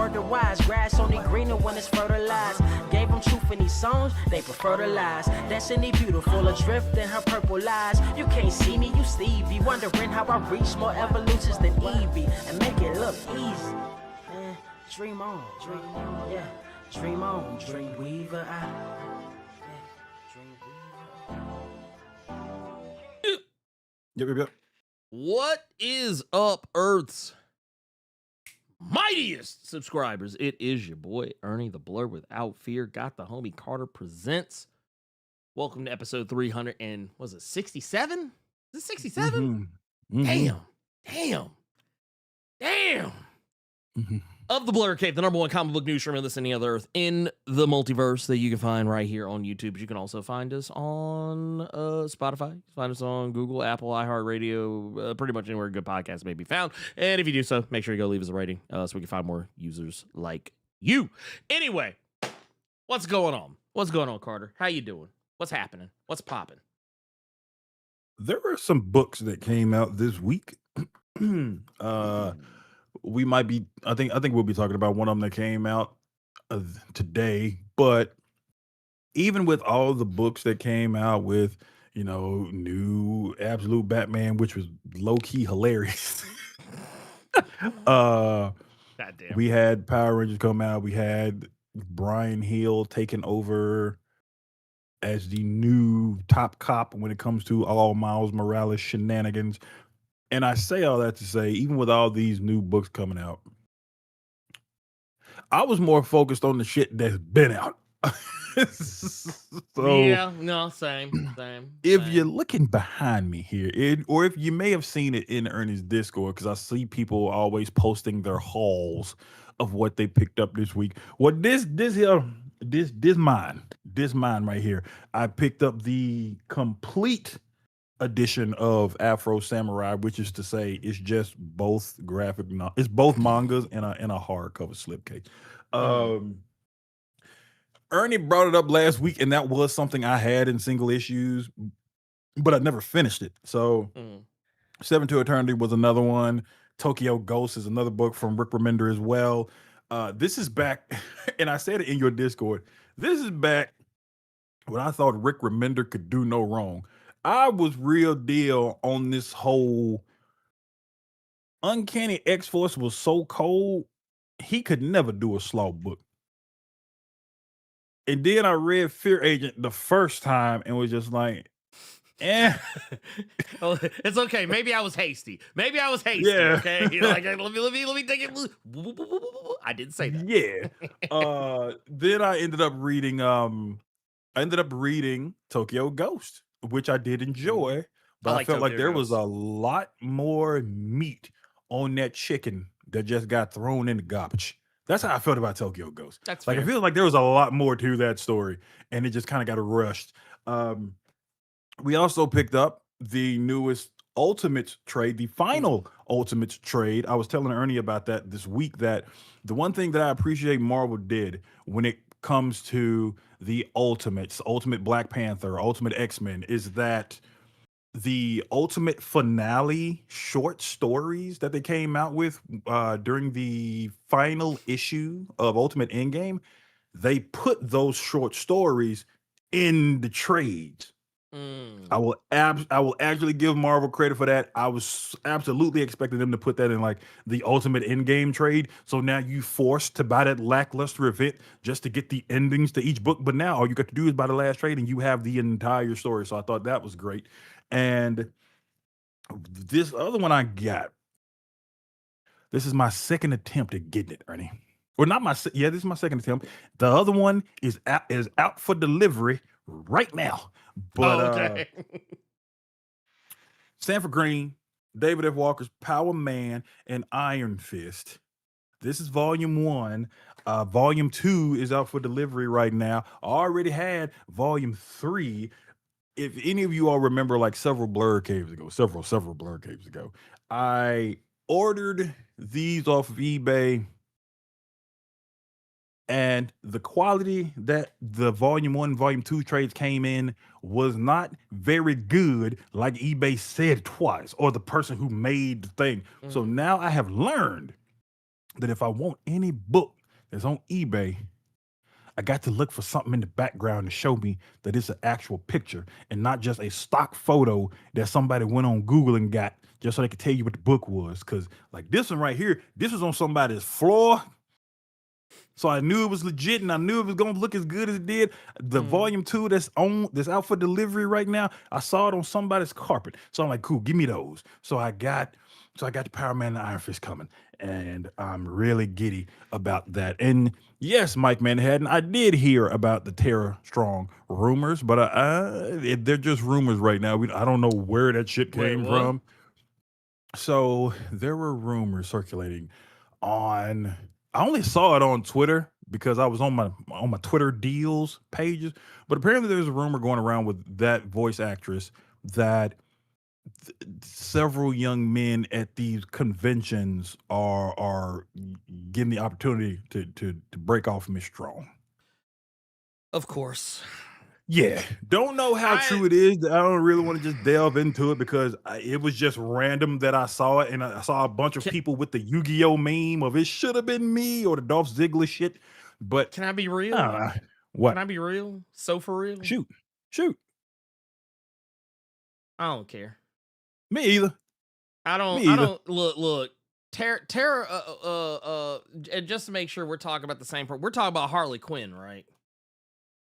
heard the wise. Grass only greener when it's fertilized. Gave them truth in these songs, they prefer to lies. Destiny beautiful, adrift in her purple eyes. You can't see me, you Stevie. Wondering how I reach more evolutions than Evie. And make it look easy. Dream on, yeah. Dream on, Dreamweaver. Yep. What is up, Earth's mightiest subscribers? It is your boy Ernie the Blerd without fear. Got the homie Carter presents. Welcome to episode 300 and was it 67? Is it 67? Damn. Of the Blerd Cave, the #1 comic book news stream on this and the other Earth in the multiverse that you can find right here on YouTube. But you can also find us on Spotify. Find us on Google, Apple, iHeartRadio, pretty much anywhere good podcasts may be found. And if you do so, make sure you go leave us a rating so we can find more users like you. Anyway, what's going on? What's going on, Carter? How you doing? What's happening? What's popping? There were some books that came out this week. We might be. I think we'll be talking about one of them that came out today. But even with all the books that came out with, new Absolute Batman, which was low key hilarious. Goddamn. We had Power Rangers come out. We had Brian Hill taking over as the new top cop when it comes to all Miles Morales shenanigans. And I say all that to say, even with all these new books coming out, I was more focused on the shit that's been out. Same. If you're looking behind me here, or if you may have seen it in Ernie's Discord, because I see people always posting their hauls of what they picked up this week. Well, this mine right here. I picked up the complete edition of Afro Samurai, which is to say it's just both it's both mangas and a hardcover slipcase. Ernie brought it up last week, and that was something I had in single issues, but I never finished it. So 7 to Eternity was another one. Tokyo Ghost is another book from Rick Remender as well. This is back, and I said it in your Discord, this is back when I thought Rick Remender could do no wrong. I was real deal on this whole Uncanny X-Force was so cold, he could never do a slow book. And then I read Fear Agent the first time and was just like, Oh, it's okay. Maybe I was hasty. Yeah. Okay. Like, let me take it. I didn't say that. Yeah. Then I ended up reading Tokyo Ghost, which I did enjoy, but I felt like there was a lot more meat on that chicken that just got thrown in the garbage. That's how I felt about Tokyo Ghost. That's like fair. I feel like there was a lot more to that story, and it just kind of got rushed. We also picked up the newest Ultimates trade, the final Ultimates trade. I was telling Ernie about that this week, that the one thing that I appreciate Marvel did when it comes to the Ultimates, Ultimate Black Panther, Ultimate X-Men, is that the Ultimate Finale short stories that they came out with during the final issue of Ultimate Endgame, they put those short stories in the trades. I will actually give Marvel credit for that. I was absolutely expecting them to put that in like the Ultimate Endgame trade. So now you forced to buy that lackluster event just to get the endings to each book. But now all you got to do is buy the last trade and you have the entire story. So I thought that was great. And this other one I got, this is my second attempt at getting it, Ernie. Or not this is my second attempt. The other one is out for delivery right now. But Sanford Green, David F. Walker's Power Man and Iron Fist. This is volume 1. Volume 2 is out for delivery right now. I already had volume 3. If any of you all remember, like several Blerd Caves ago, I ordered these off of eBay. And the quality that the volume 1, volume 2 trades came in was not very good, like eBay said twice, or the person who made the thing. So now I have learned that if I want any book that's on eBay, I got to look for something in the background to show me that it's an actual picture and not just a stock photo that somebody went on Google and got just so they could tell you what the book was. Because like this one right here, this was on somebody's floor. So I knew it was legit and I knew it was gonna look as good as it did. The volume 2 that's out for delivery right now, I saw it on somebody's carpet. So I'm like, cool, give me those. So I got the Power Man and the Iron Fist coming. And I'm really giddy about that. And yes, Mike Manhattan, I did hear about the Tara Strong rumors, but they're just rumors right now. I don't know where that shit came from. So there were rumors circulating on. I only saw it on Twitter because I was on my Twitter deals pages. But apparently, there's a rumor going around with that voice actress that several young men at these conventions are getting the opportunity to break off Miss Strong. Of course. Yeah, don't know how true it is. I don't really want to just delve into it because it was just random that I saw it, and I saw a bunch of people with the Yu-Gi-Oh meme of "it should have been me" or the Dolph Ziggler shit. But can I be real? What? Can I be real? So for real? Shoot. I don't care. Me either. I don't look. Tara. And just to make sure we're talking about the same person, we're talking about Harley Quinn, right?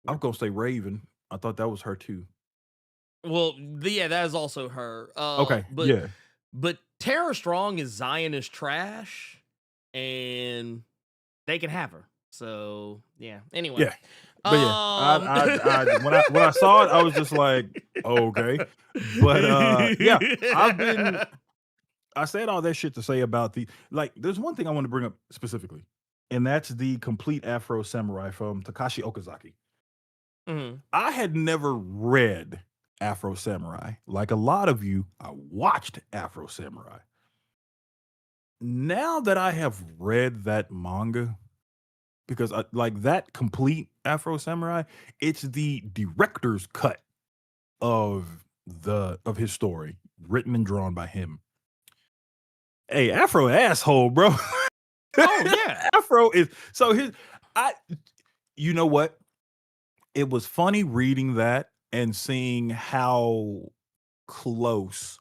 I'm gonna say Raven. I thought that was her too. Well, yeah, that is also her. Okay, but Tara Strong is Zionist trash, and they can have her. So yeah. Anyway, yeah. But yeah, when I saw it, I was just like, okay. But yeah, I said all that shit to say about there's one thing I want to bring up specifically, and that's the complete Afro Samurai from Takashi Okazaki. I had never read Afro Samurai. Like a lot of you, I watched Afro Samurai. Now that I have read that manga, because like that complete Afro Samurai, it's the director's cut of his story, written and drawn by him. Hey, Afro asshole, bro. Oh yeah. Afro is you know what? It was funny reading that and seeing how close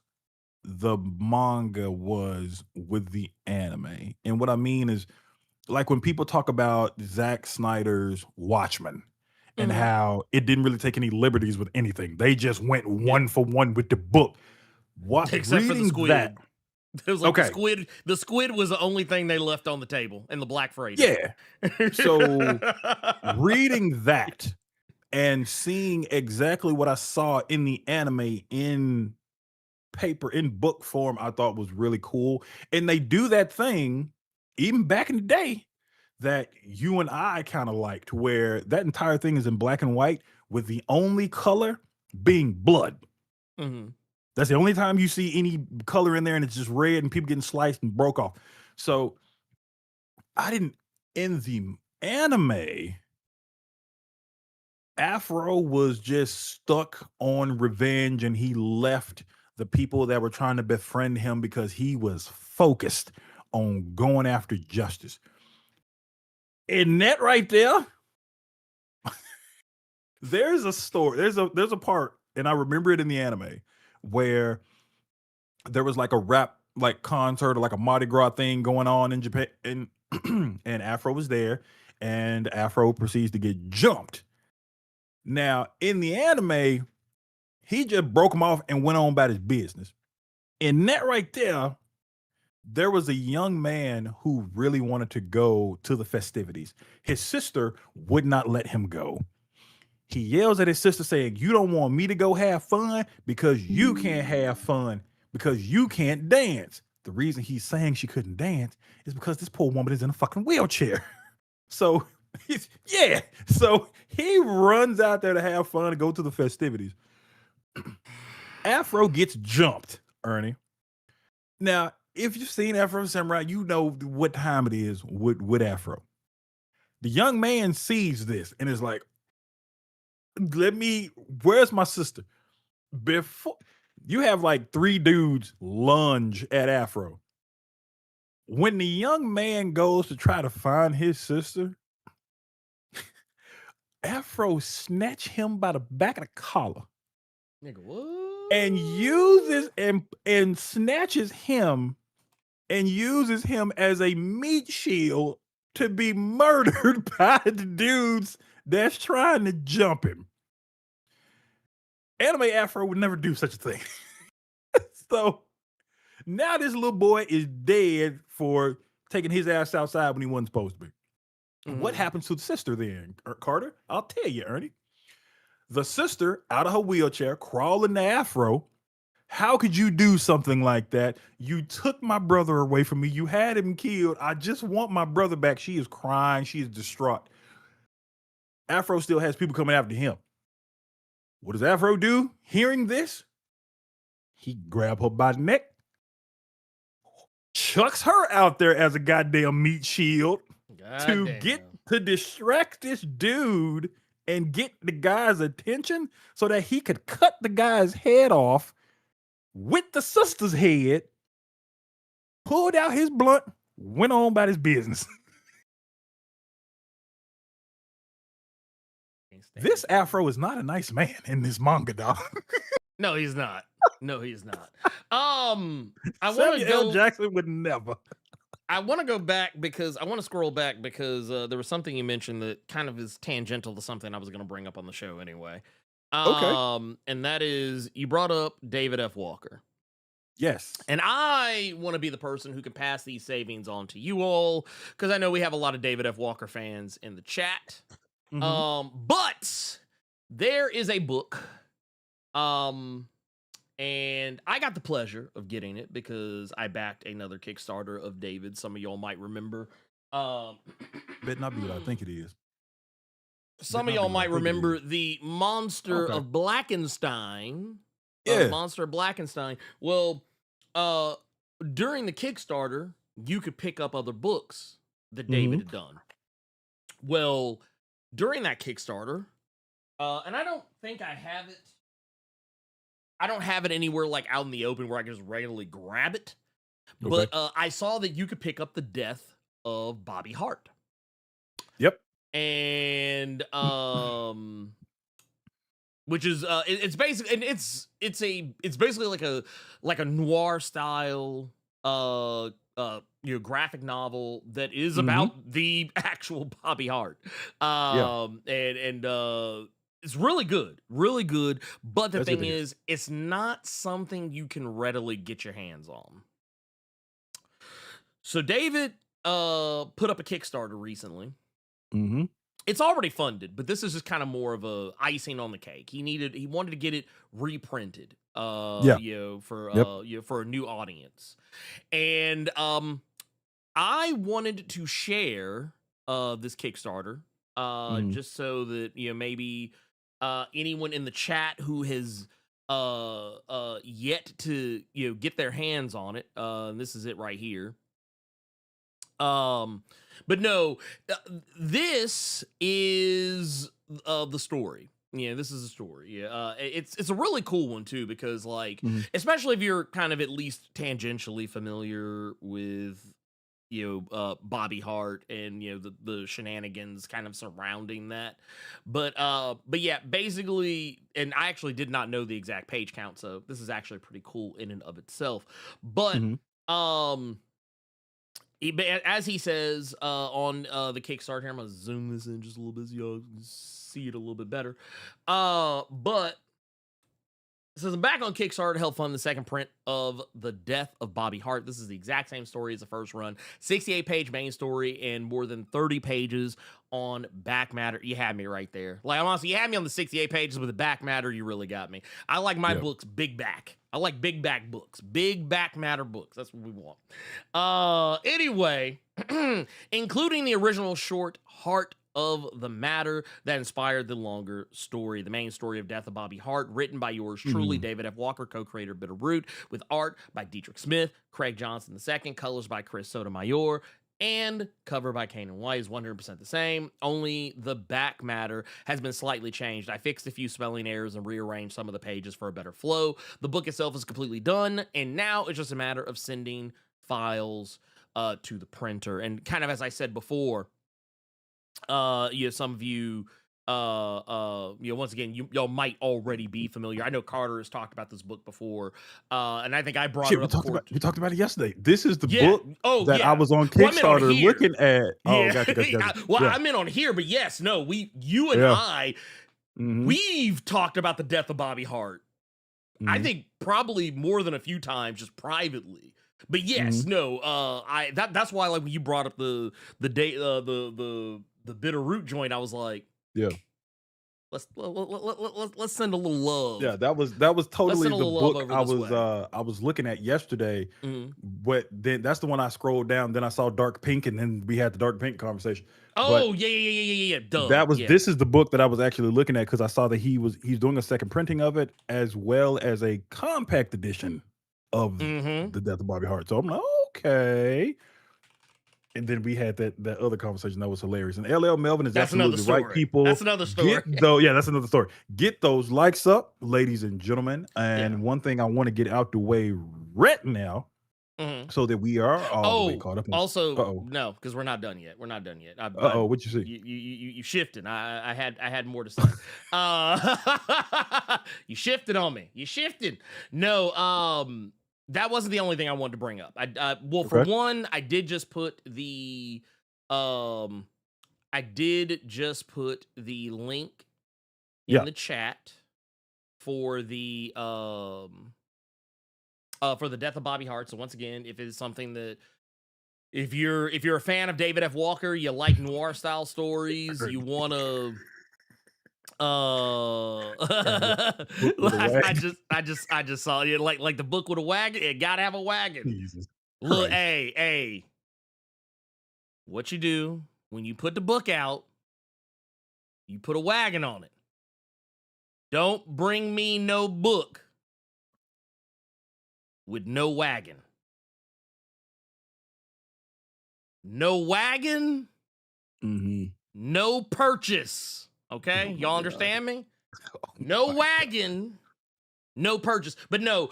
the manga was with the anime. And what I mean is, like when people talk about Zack Snyder's Watchmen and how it didn't really take any liberties with anything. They just went one for one with the book. Except for the squid. That, it was like the squid was the only thing they left on the table, and the Black Freighter. Yeah. So reading that and seeing exactly what I saw in the anime in paper, in book form, I thought was really cool. And they do that thing, even back in the day, that you and I kind of liked, where that entire thing is in black and white with the only color being blood. That's the only time you see any color in there, and it's just red and people getting sliced and broke off. So in the anime, Afro was just stuck on revenge, and he left the people that were trying to befriend him because he was focused on going after justice. And that right there, there's a story. There's a part, and I remember it in the anime, where there was like a rap concert or like a Mardi Gras thing going on in Japan, and Afro was there, and Afro proceeds to get jumped. Now, in the anime, he just broke him off and went on about his business. And that right there was a young man who really wanted to go to the festivities. His sister would not let him go. He yells at his sister saying, "You don't want me to go have fun because you can't have fun because you can't dance." The reason he's saying she couldn't dance is because this poor woman is in a fucking wheelchair. So he runs out there to have fun and go to the festivities. Afro gets jumped, Ernie. Now, if you've seen Afro Samurai, you know what time it is with Afro. The young man sees this and is like, where's my sister? Before you have like 3 dudes lunge at Afro. when the young man goes to try to find his sister, Afro snatch him by the back of the collar Nigga, what? and uses and snatches him and uses him as a meat shield to be murdered by the dudes that's trying to jump him. Anime Afro would never do such a thing. So now this little boy is dead for taking his ass outside when he wasn't supposed to be. What happens to the sister then, Carter? I'll tell you, Ernie. The sister, out of her wheelchair, crawling to Afro. How could you do something like that? You took my brother away from me. You had him killed. I just want my brother back. She is crying. She is distraught. Afro still has people coming after him. What does Afro do? Hearing this, he grabs her by the neck, chucks her out there as a goddamn meat shield to distract this dude and get the guy's attention so that he could cut the guy's head off with the sister's head, pulled out his blunt, went on about his business. This Afro is not a nice man in this manga, dog. No, he's not. No, he's not. I want to Samuel L. go. Jackson would never. I want to go back because I want to scroll back because there was something you mentioned that kind of is tangential to something I was going to bring up on the show anyway. Okay. And that is you brought up David F. Walker. Yes. And I want to be the person who can pass these savings on to you all because I know we have a lot of David F. Walker fans in the chat. But there is a book. And I got the pleasure of getting it because I backed another Kickstarter of David. Some of y'all might remember. Better not be what I think it is. Some of y'all might remember the Monster of Blackenstein. Yeah. Monster of Blackenstein. Well, during the Kickstarter, you could pick up other books that David had done. Well, during that Kickstarter, and I don't think I have it. I don't have it anywhere like out in the open where I can just regularly grab it. Okay. But I saw that you could pick up the death of Bobby Hart. Yep. And which is it's basically and it's basically like a noir style graphic novel that is about the actual Bobby Hart. It's really good, really good. But the thing is, it's not something you can readily get your hands on. So David put up a Kickstarter recently. It's already funded, but this is just kind of more of a icing on the cake. He wanted to get it reprinted, for a new audience. And I wanted to share this Kickstarter just so that maybe anyone in the chat who has yet to get their hands on it. This is it right here. But no, this is the story. Yeah, this is a story. Yeah, it's a really cool one too because especially if you're kind of at least tangentially familiar with Bobby Hart and the shenanigans kind of surrounding that. But yeah, basically, and I actually did not know the exact page count, so this is actually pretty cool in and of itself. But as he says on the Kickstarter here, I'm gonna zoom this in just a little bit so y'all can see it a little bit better. But it says I'm back on Kickstarter to help fund the second print of The Death of Bobby Hart. This is the exact same story as the first run. 68-page main story and more than 30 pages on back matter. You had me right there. Like, honestly, you had me on the 68 pages with the back matter. You really got me. I like my books big back. I like big back books. Big back matter books. That's what we want. Anyway, including the original short Heart of the Matter that inspired the longer story, the main story of Death of Bobby Hart, written by yours truly, David F. Walker, co-creator Bitterroot, with art by Dietrich Smith, Craig Johnson II, colors by Chris Sotomayor, and cover by Kanan White is 100% the same. Only the back matter has been slightly changed. I fixed a few spelling errors and rearranged some of the pages for a better flow. The book itself is completely done, and now it's just a matter of sending files to the printer. And kind of as I said before, some of you, once again, y'all might already be familiar. I know Carter has talked about this book before, and I think I brought Shit, it up before. we talked about it yesterday. This is the book that I was on Well, I meant on Kickstarter here. looking at. Oh, Yeah. gotcha. I meant on here, but yes, no, you and I, we've talked about the death of Bobby Hart. I think probably more than a few times, just privately. But yes, no, that's why, like, when you brought up the bitter root joint, I was like, yeah, let's send a little love. yeah, that was totally the book I was looking at yesterday. But then that's the one I scrolled down. Then I saw Dark Pink, and then we had the Dark Pink conversation. Oh, yeah. Duh. That was this is the book that I was actually looking at, because I saw that he's doing a second printing of it, as well as a compact edition of the death of Bobby Hart. So I'm like, okay. And then we had that other conversation that was hilarious. And LL Melvin is absolutely right, people. That's another story. That's another story. Get those likes up, ladies and gentlemen. And one thing I want to get out the way right now, so that we are all the way caught up. Also, no, because we're not done yet. What you see? You shifted. I had more to say. You shifted on me. You shifted. No, that wasn't the only thing I wanted to bring up. For one, I did just put the link in the chat for the death of Bobby Hart. So once again, if it's something that, if you're a fan of David F. Walker, you like noir style stories, you want to I just saw it, like the book with a wagon. It gotta have a wagon. Jesus Look, Christ. hey, what you do when you put the book out, you put a wagon on it. Don't bring me no book with no wagon. No wagon, no purchase. Okay, y'all understand me? No wagon, no purchase. But no,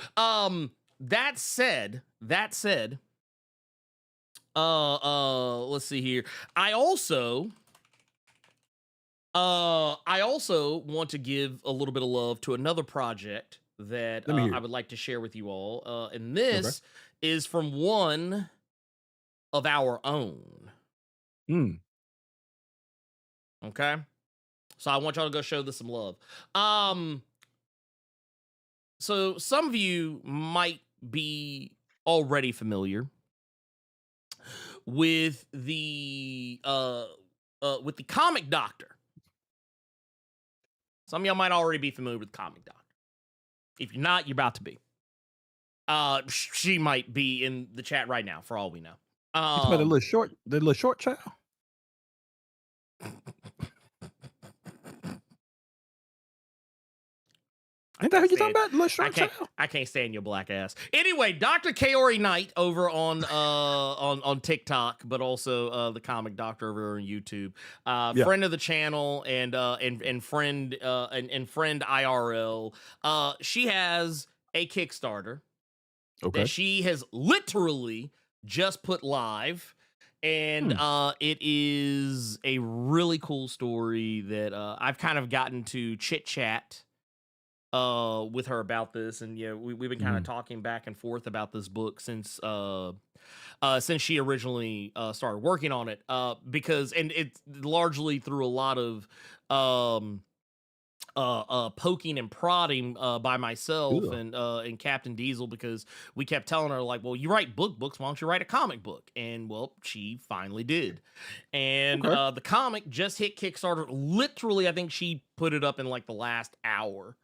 that said, let's see here. I also want to give a little bit of love to another project that I would like to share with you all. And this is from one of our own. Okay. So I want y'all to go show this some love. So some of you might be already familiar with the Comic Doctor. Some of y'all might already be familiar with Comic Doctor. If you're not, you're about to be. She might be in the chat right now, for all we know. It's about the little short child. Ain't that who you talking about? Little short child? I can't stand your black ass. Anyway, Dr. Kaori Knight over on TikTok, but also the Comic Doctor over on YouTube. Friend of the channel and friend IRL. She has a Kickstarter that she has literally just put live. And it is a really cool story that I've kind of gotten to chit chat with her about this, and we've been kind of talking back and forth about this book since she originally started working on it, because it's largely through a lot of poking and prodding by myself and Captain Diesel, because we kept telling her, like, well, you write books, why don't you write a comic book? And well, she finally did. And the comic just hit Kickstarter. Literally, I think she put it up in like the last hour.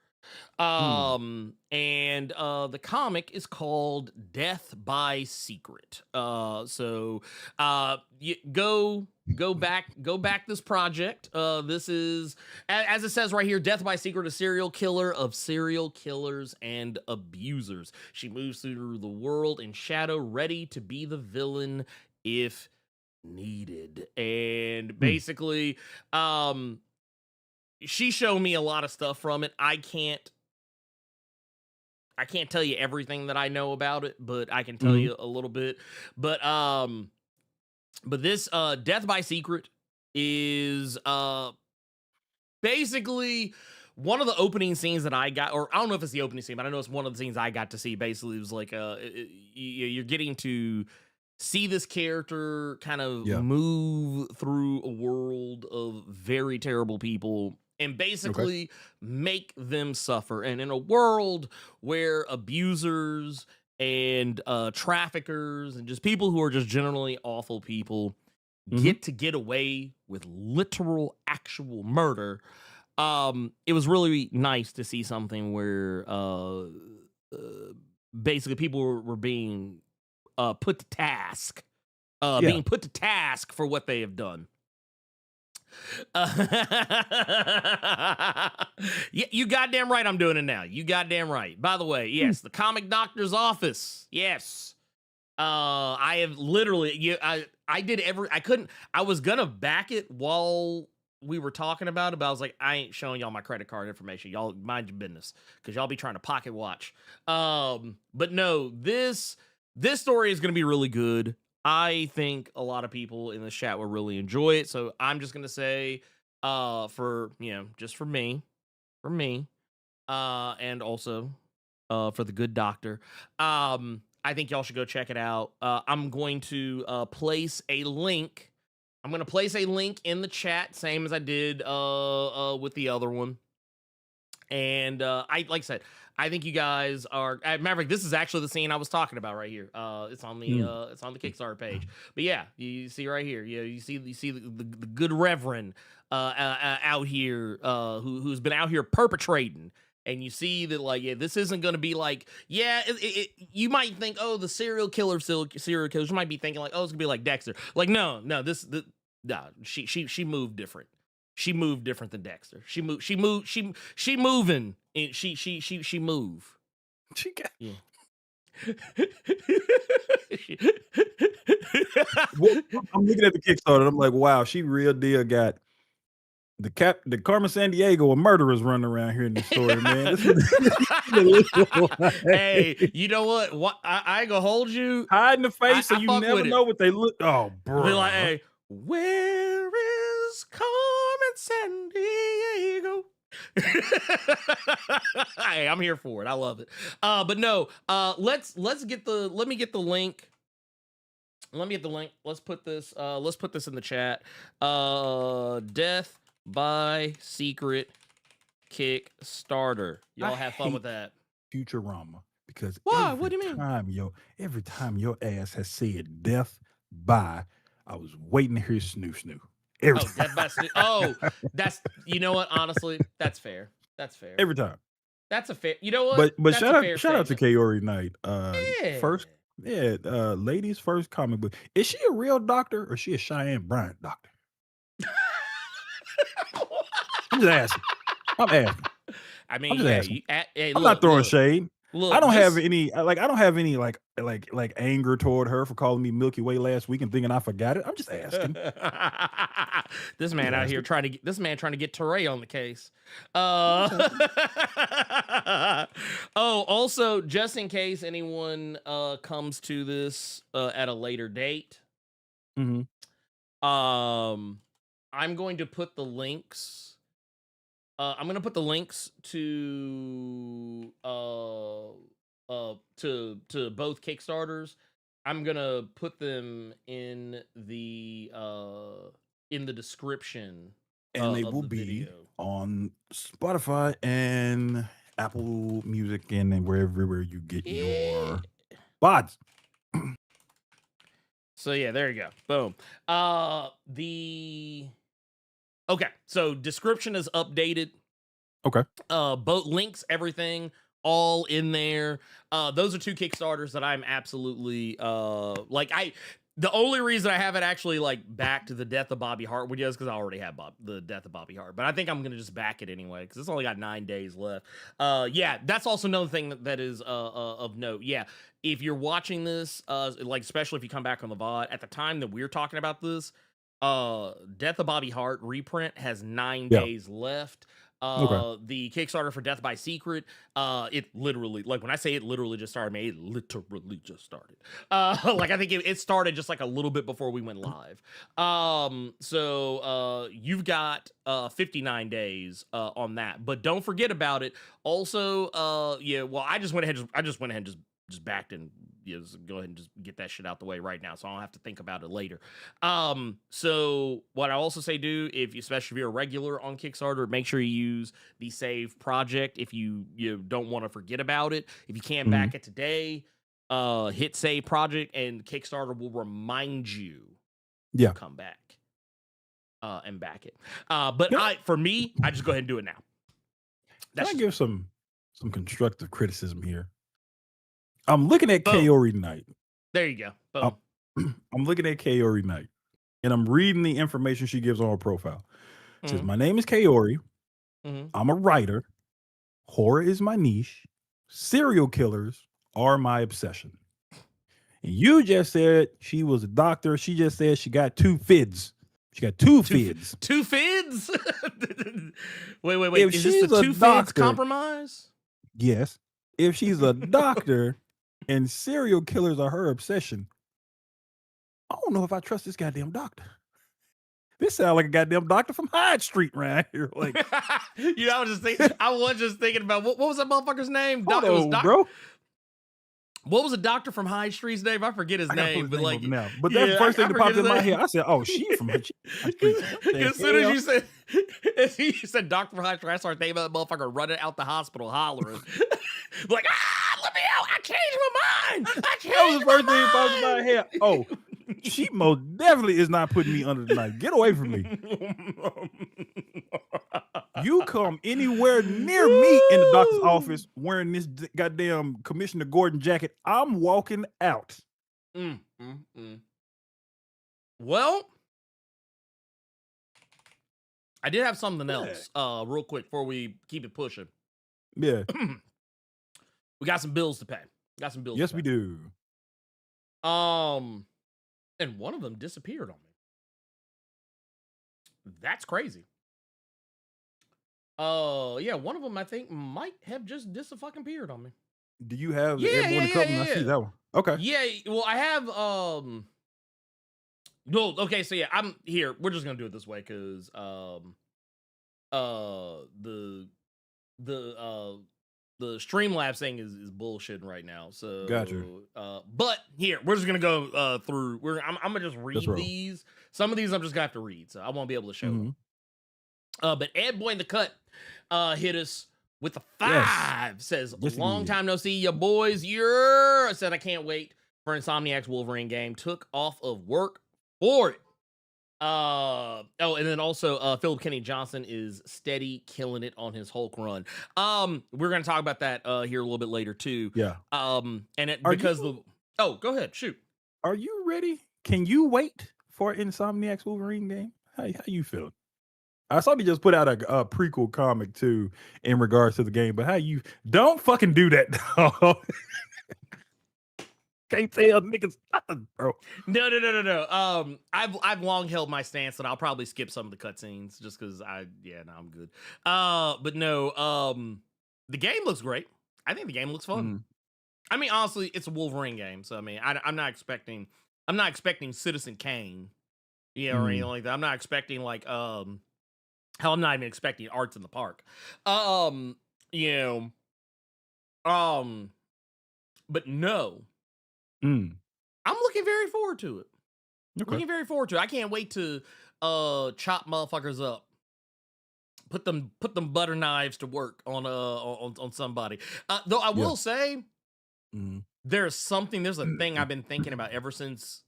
And the comic is called Death by Secret. So go back this project. This is, as it says right here, Death by Secret, a serial killer of serial killers and abusers. She moves through the world in shadow, ready to be the villain if needed. And basically, she showed me a lot of stuff from it. I I can't tell you everything that I know about it, but I can tell you a little bit. But this Death by Secret is basically one of the opening scenes that I got, or I don't know if it's the opening scene, but I know it's one of the scenes I got to see. Basically, it was like you're getting to see this character kind of move through a world of very terrible people and basically make them suffer. And in a world where abusers and traffickers and just people who are just generally awful people get away with literal actual murder, it was really nice to see something where basically people were being put to task, being put to task for what they have done. Yeah, you goddamn right I'm doing it now. You goddamn right. By the way, yes, the Comic Doctor's Office. Yes. I have literally, I did I was gonna back it while we were talking about it, but I was like, I ain't showing y'all my credit card information. Y'all mind your business, because y'all be trying to pocket watch. But no, this story is gonna be really good. I think a lot of people in the chat will really enjoy it. So I'm just gonna say, just for me, and also for the good doctor. I think y'all should go check it out. I'm going to place a link. I'm going to place a link in the chat, same as I did with the other one. And like I said, I think you guys are Maverick. This is actually the scene I was talking about right here. It's on the Kickstarter page. But yeah, you see right here. Yeah, you see the good Reverend out here who's been out here perpetrating. And you see that, like, yeah, this isn't going to be like, yeah, you might think, oh, the serial killers. You might be thinking like, oh, it's gonna be like Dexter. Like, no, she moved different. She moved different than Dexter. She moving. And she move. She got. Yeah. Well, I'm looking at the Kickstarter. I'm like, wow, she real deal got the Carmen Sandiego of murderers running around here in the story, man. Hey, you know what? I ain't gonna hold you. Hide in the face so you never know what they look. Oh, bro. They're like, hey, where is Carmen Sandiego? Hey, I'm here for it. I love it. But no, let me get the link. Let me get the link. Let's put this in the chat. Death by Secret Kickstarter. Y'all have fun with that. Futurama, because why? What do you mean? Every time your ass has said death by, I was waiting to hear snoo snoo. Death by snoo. Oh, that's, you know what? Honestly, that's fair. That's fair. Every time. That's a fair. You know what? But shout out to Kaori Knight. Yeah. Ladies first comic book. Is she a real doctor or is she a Cheyenne Bryant doctor? I'm just asking. I mean, I'm not throwing shade. Look, I don't have any anger toward her for calling me Milky Way last week and thinking I forgot it. I'm just asking. This man out here trying to get Teray on the case. Oh, also, just in case anyone comes to this at a later date, I'm going to put the links. I'm gonna put the links to both Kickstarters. I'm gonna put them in the description, and they will be on Spotify and Apple Music and wherever you get your pods. So yeah, there you go. Boom. Okay, so description is updated. Okay. Both links, everything, all in there. Those are two Kickstarters that I'm absolutely the only reason I haven't actually backed the Death of Bobby Hart with you is because I already have the Death of Bobby Hart. But I think I'm gonna just back it anyway because it's only got 9 days left. Yeah, that's also another thing that is of note. Yeah, if you're watching this, especially if you come back on the VOD at the time that we're talking about this. Death of Bobby Hart reprint has 9 days left. Okay. The Kickstarter for Death by Secret, it literally, like when I say it literally just started, man, it literally just started. Like I think it started just like a little bit before we went live. So you've got 59 days on that, but don't forget about it. Also, yeah, well, I just went ahead and just backed and just go ahead and just get that shit out the way right now, so I don't have to think about it later. So what I also say do, especially if you're a regular on Kickstarter, make sure you use the save project if you don't want to forget about it. If you can't back it today, hit save project and Kickstarter will remind you to come back and back it. But for me, I just go ahead and do it now. Can I give some constructive criticism here? I'm looking at Kaori Knight. There you go. Boom. I'm looking at Kaori Knight, and I'm reading the information she gives on her profile. It says, my name is Kaori. I'm a writer. Horror is my niche. Serial killers are my obsession. And you just said she was a doctor. She just said she got 2 FIDs. She got 2 FIDs. 2 FIDs? Wait. If is this the 2 FIDs compromise? Yes. If she's a doctor and serial killers are her obsession, I don't know if I trust this goddamn doctor. This sounds like a goddamn doctor from Hyde Street right here. Like, I was just thinking about what was that motherfucker's name? Bro. What was the doctor from Hyde Street's name? I forget his name, but like now. But that's the first thing that popped in my head. I said, "Oh, she from Hyde Street." As soon as you said doctor from Hyde Street, I started thinking about that motherfucker running out the hospital hollering, like, let me out! I changed my mind. That was the first thing that popped in my head. Oh, she most definitely is not putting me under the knife. Get away from me. You come anywhere near me in the doctor's office wearing this goddamn Commissioner Gordon jacket, I'm walking out. Well, I did have something else real quick before we keep it pushing. Yeah. We got some bills to pay. Yes, we do. And one of them disappeared on me. That's crazy. Yeah, one of them I think might have just disappeared on me. Do you have the Airborne Trouble? I see that one. Okay. Yeah, well, I have no, okay, so yeah, I'm here. We're just gonna do it this way because the Streamlabs thing is bullshitting right now. So gotcha. But here, we're just gonna go through. I'm gonna just read these. Some of these I'm just gonna have to read, so I won't be able to show them. But Ed Boy in the Cut hit us with a 5. Yes. Says, long time no see, ya boys. Said, I can't wait for Insomniac's Wolverine game. Took off of work for it. And then also Philip Kenny Johnson is steady killing it on his Hulk run. We're gonna talk about that here a little bit later too. Yeah. Go ahead, shoot. Are you ready? Can you wait for Insomniac's Wolverine game? How you feeling? I saw he just put out a prequel comic too in regards to the game, but don't fucking do that, dog. Can't tell niggas nothing, bro. No. I've long held my stance that I'll probably skip some of the cutscenes just because I'm good. But no, the game looks great. I think the game looks fun. I mean, honestly, it's a Wolverine game, so I mean, I'm not expecting Citizen Kane, or anything like that. I'm not expecting like hell, I'm not even expecting Arts in the Park. But no. I'm looking very forward to it. Okay. I can't wait to chop motherfuckers up. Put them butter knives to work on somebody. Though I will say there's a thing I've been thinking about ever since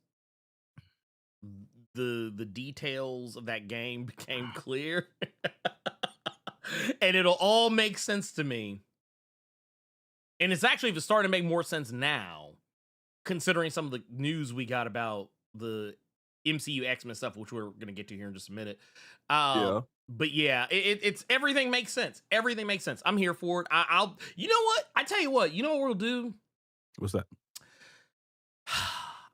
the details of that game became clear. And it'll all make sense to me. And it's actually starting to make more sense now, considering some of the news we got about the MCU X-Men stuff, which we're going to get to here in just a minute. But yeah, it's everything makes sense. Everything makes sense. I'm here for it. You know what? I tell you what. You know what we'll do? What's that?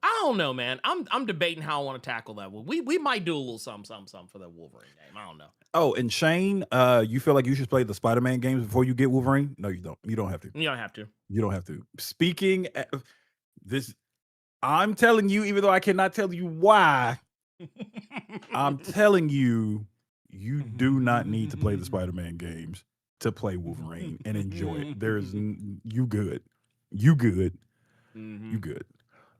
I don't know, man. I'm debating how I want to tackle that one. We might do a little something for that Wolverine game. I don't know. Oh, and Shane, you feel like you should play the Spider-Man games before you get Wolverine? No, you don't. You don't have to. You don't have to. You don't have to. Speaking of this, I'm telling you, even though I cannot tell you why, I'm telling you, you do not need to play the Spider-Man games to play Wolverine and enjoy it. You good. You good. You good.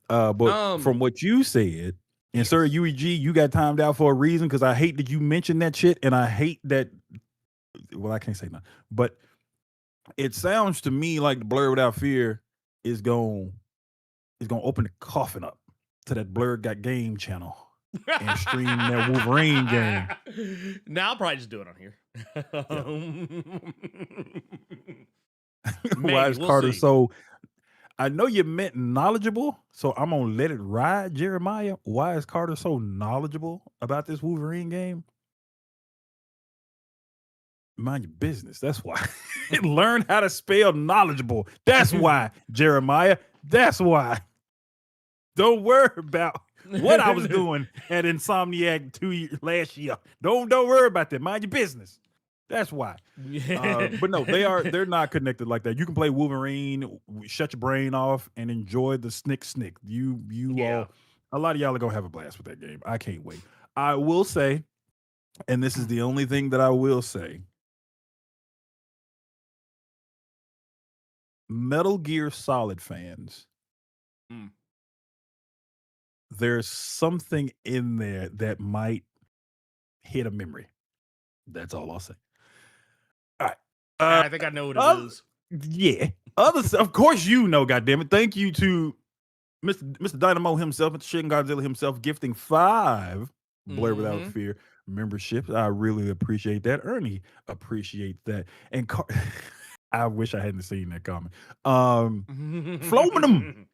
But from what you said, and Sir UEG, you got timed out for a reason, because I hate that you mentioned that shit, and I hate that. Well, I can't say nothing, but it sounds to me like the Blerd Without Fear is going to open the coffin up to that Blerd Got Game channel and stream that Wolverine game. Now I'll probably just do it on here. Why is Carter so? I know you meant knowledgeable, so I'm gonna let it ride, Jeremiah. Why is Carter so knowledgeable about this Wolverine game? Mind your business. That's why. Learn how to spell knowledgeable. That's why, Jeremiah. That's why. Don't worry about what I was doing at Insomniac last year. Don't worry about that. Mind your business. That's why. But no, they're not connected like that. You can play Wolverine, shut your brain off, and enjoy the snick. A lot of y'all are gonna have a blast with that game. I can't wait. I will say, and this is the only thing that I will say, Metal Gear Solid fans, there's something in there that might hit a memory. That's all I'll say. All right. I think I know what it is. Yeah. Of course you know, goddammit. Thank you to Mr. Dynamo himself, Mr. Shin Godzilla himself, gifting 5 Blerd Without Fear memberships. I really appreciate that. Ernie appreciate that. And I wish I hadn't seen that comment. Flominum.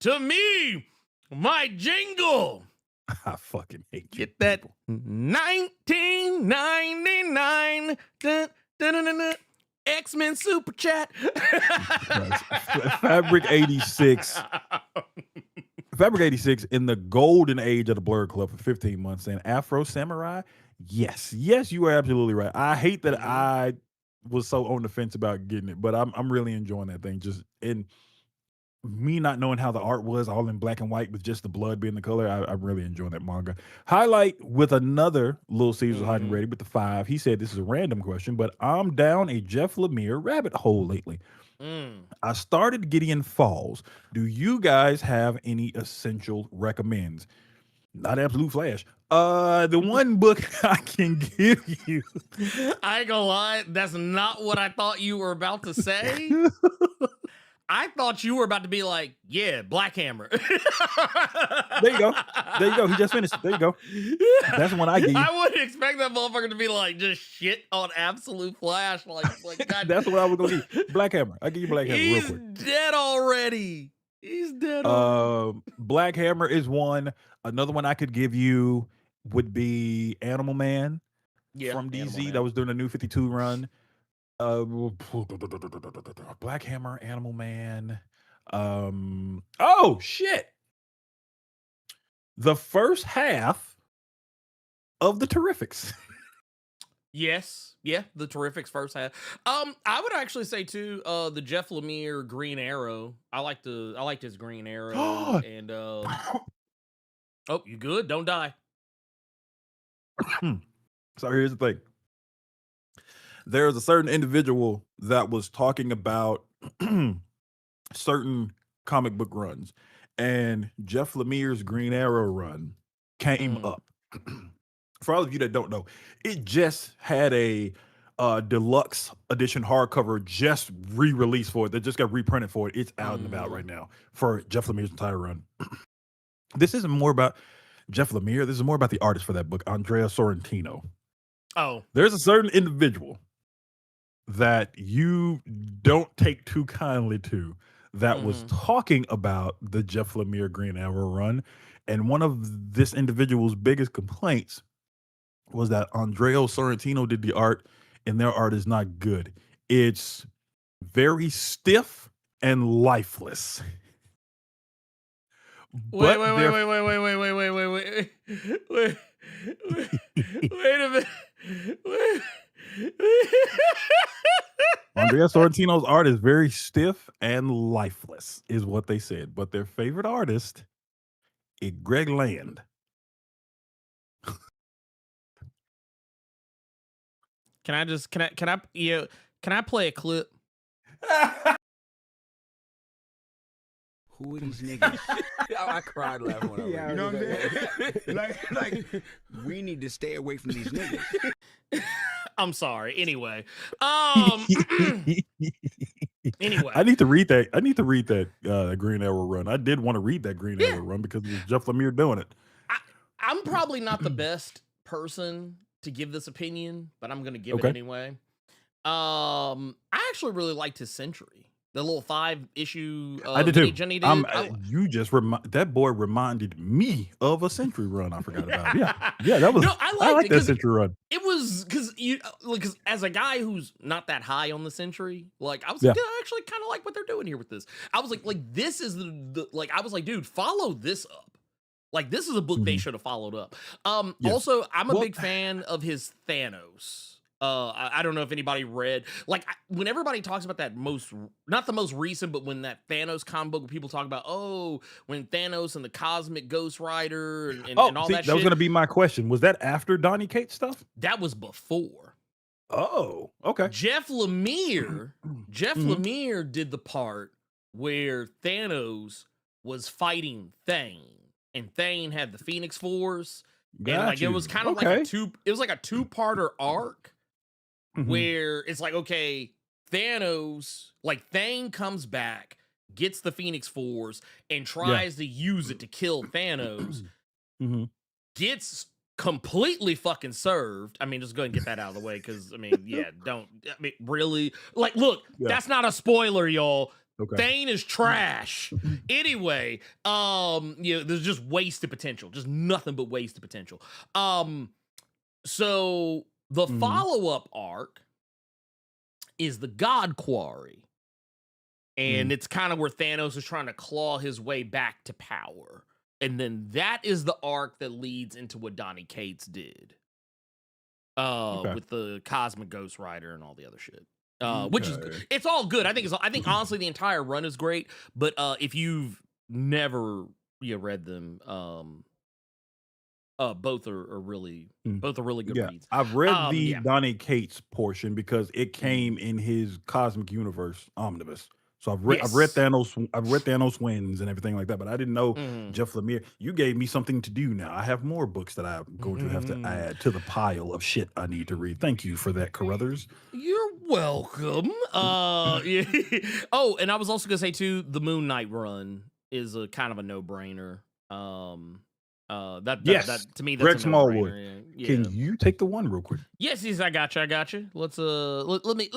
To me, my jingle. I fucking hate you. Get that 1999 X-Men Super Chat. Fabric 86. Fabric 86 in the golden age of the Blerd Club for 15 months. And Afro Samurai. Yes, you are absolutely right. I hate that I was so on the fence about getting it, but I'm really enjoying that thing. Just in me not knowing how the art was, all in black and white with just the blood being the color. I'm really enjoying that manga. Highlight with another Little Caesars hiding ready with the 5. He said this is a random question, but I'm down a Jeff Lemire rabbit hole lately. I started Gideon Falls. Do you guys have any essential recommends? Not Absolute Flash. The one book I can give you. I ain't gonna lie, that's not what I thought you were about to say. I thought you were about to be like, yeah, Black Hammer. There you go. He just finished. There you go. That's the one I give you. I wouldn't expect that motherfucker to be like just shit on Absolute Flash. Like God. That's what I was gonna give. Black Hammer. I give you Black Hammer real quick. He's dead already. Black Hammer is one. Another one I could give you would be Animal Man from DZ that was doing a New 52 run. Black Hammer, Animal Man. Oh shit! The first half of the Terrifics. Yes, the Terrifics first half. I would actually say too, the Jeff Lemire Green Arrow. I liked his Green Arrow and oh, you good? Don't die. So here's the thing. There's a certain individual that was talking about certain comic book runs, and Jeff Lemire's Green Arrow run came up. For all of you that don't know, it just had a deluxe edition hardcover just re-released for it. That just got reprinted for it. It's out and about right now for Jeff Lemire's entire run. This isn't more about Jeff Lemire. This is more about the artist for that book, Andrea Sorrentino. Oh, there's a certain individual that you don't take too kindly to that was talking about the Jeff Lemire Green Arrow run, and one of this individual's biggest complaints was that Andrea Sorrentino did the art, and their art is not good. It's very stiff and lifeless. Wait, but wait, they're wait, wait, wait, wait, wait, wait, wait, wait, wait, wait, wait a minute. Wait. Andrea Sorrentino's art is very stiff and lifeless, is what they said. But their favorite artist is Greg Land. Can I play a clip? Who are these niggas? I cried laughing when I read it. You know what I'm saying? like, we need to stay away from these niggas. I'm sorry. Anyway, anyway, I need to read that. I need to read that Green Arrow run. I did want to read that Green Arrow run because it was Jeff Lemire doing it. I'm probably not the best person to give this opinion, but I'm going to give it anyway. I actually really liked his Century, the little 5-issue. I did too. Jenny did. You just that boy reminded me of a Century run. I forgot about. Yeah, that was. No, I like that Century run. It was because as a guy who's not that high on the Century, like I was like, I actually kind of like what they're doing here with this. I was like this is the like I was like, dude, follow this up. Like this is a book they should have followed up. Also, I'm a big fan of his Thanos. I don't know if anybody read, like when everybody talks about that not the most recent, but when that Thanos comic book, when people talk about, when Thanos and the Cosmic Ghost Rider and all that shit. That was going to be my question. Was that after Donny Cates stuff? That was before. Oh, okay. Jeff Lemire did the part where Thanos was fighting Thane. And Thane had the Phoenix Force. And like it was kind of like a two-parter arc where it's like, okay, Thanos, like Thane comes back, gets the Phoenix Force, and tries to use it to kill Thanos. Gets completely fucking served. I mean, just go ahead and get that out of the way, because really, like, look, that's not a spoiler, y'all. Okay. Thane is trash. Anyway, there's just wasted potential. Just nothing but wasted potential. So the follow-up arc is the God Quarry. And it's kind of where Thanos is trying to claw his way back to power. And then that is the arc that leads into what Donny Cates did. With the Cosmic Ghost Rider and all the other shit. Which is good. It's all good. I think honestly the entire run is great. But if you've never read them, both are really good reads. I've read the Donny Cates portion because it came in his Cosmic Universe omnibus. So I've read Thanos Wins and everything like that, but I didn't know Jeff Lemire. You gave me something to do now. I have more books that I'm going to have to add to the pile of shit I need to read. Thank you for that, Carruthers. You're welcome. Oh, and I was also gonna say too, the Moon Knight run is a kind of a no-brainer. That to me, that's Greg a Smallwood. Yeah. Can you take the one real quick? Yes, I got you. Let's let me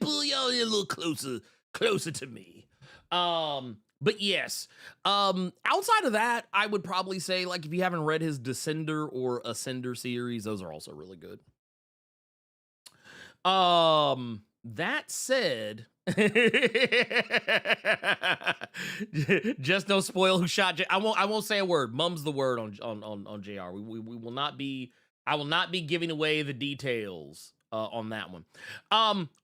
pull y'all in a little closer to me. But yes, outside of that, I would probably say, like, if you haven't read his Descender or Ascender series, those are also really good. That said, just no spoil who shot I won't say a word. Mum's the word on JR. We will not be. I will not be giving away the details on that one.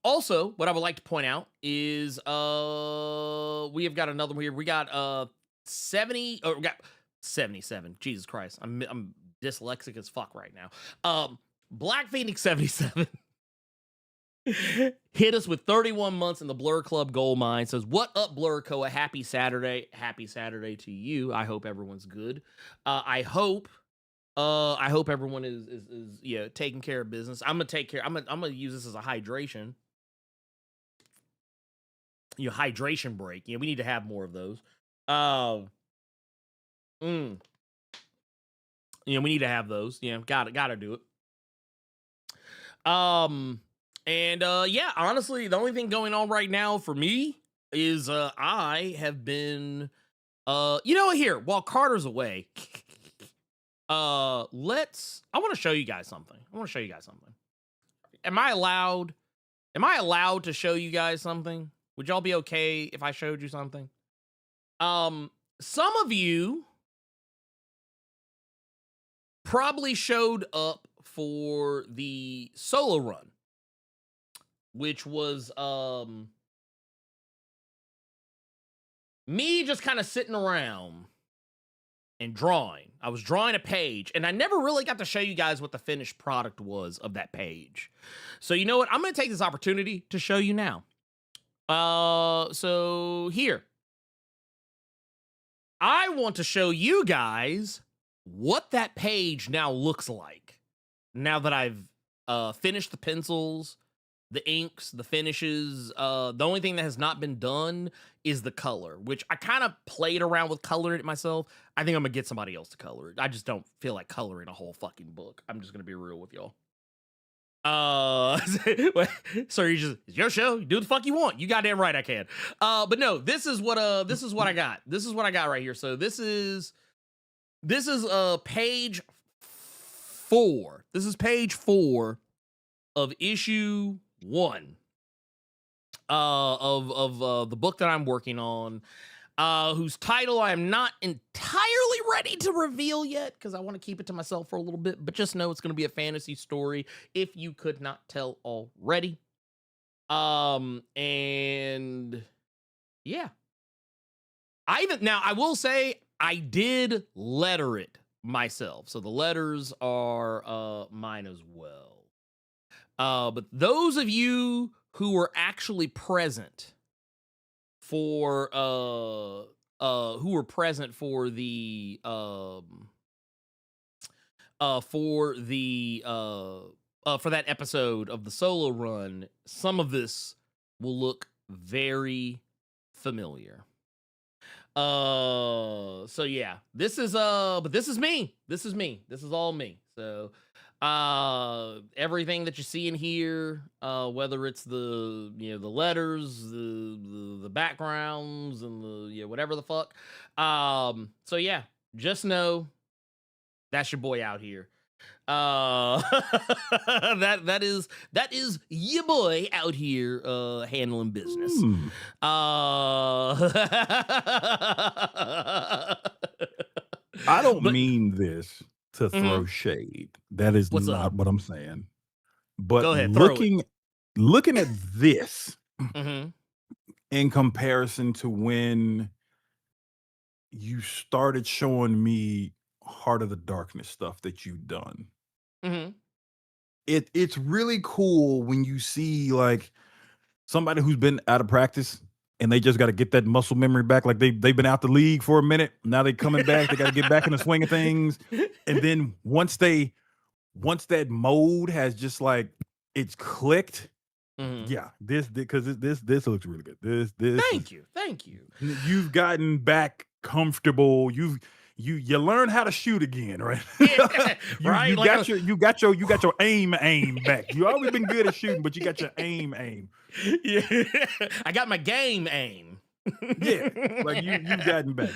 Also, what I would like to point out is we have got another one here. We got 70 or we got 77. Jesus Christ, I'm dyslexic as fuck right now. Black Phoenix 77. Hit us with 31 months in the Blerd Club gold mine. Says, what up, Blerd Coa? Happy Saturday to you. I hope everyone's good. I hope everyone is taking care of business. I'm gonna use this as a hydration. Hydration break. We need to have more of those. We need to have those. Gotta do it. And honestly, the only thing going on right now for me is I have been here while Carter's away. I want to show you guys something. Am I allowed to show you guys something? Would y'all be okay if I showed you something? some of you probably showed up for the solo run, which was me just kind of sitting around and drawing. I was drawing a page, and I never really got to show you guys what the finished product was of that page. So you know what? I'm going to take this opportunity to show you now. So here. I want to show you guys what that page now looks like. Now that I've finished the pencils, the inks, the finishes, the only thing that has not been done is the color, which I kind of played around with coloring it myself. I think I'm gonna get somebody else to color it. I just don't feel like coloring a whole fucking book. I'm just gonna be real with y'all. So you just, it's your show, you do the fuck you want. You goddamn right I can. But no, this is what I got. This is what I got right here. So this is page 4. This is page 4 of issue 1 of the book that I'm working on, whose title I am not entirely ready to reveal yet because I want to keep it to myself for a little bit, but just know it's going to be a fantasy story if you could not tell already. And yeah, I will say I did letter it myself, so the letters are mine as well. But those of you who were actually present for the for that episode of the solo run, some of this will look very familiar. So yeah, this is but this is me. This is all me. So everything that you see in here, whether it's the the letters, the backgrounds, and the whatever the fuck. So yeah, just know that's your boy out here. That is your boy out here handling business. I don't mean this to throw shade. That is not what I'm saying. But go ahead, looking at this in comparison to when you started showing me Heart of the Darkness stuff that you've done. It's really cool when you see like somebody who's been out of practice and they just got to get that muscle memory back. Like they've been out the league for a minute. Now they coming back. They got to get back in the swing of things. And then once that mode has just like it's clicked. Yeah, this looks really good. This. Thank you. You've gotten back comfortable. You learn how to shoot again, right? Yeah, right. You got your aim back. You always been good at shooting, but you got your aim. Yeah, I got my game aim. Yeah, like you've gotten back.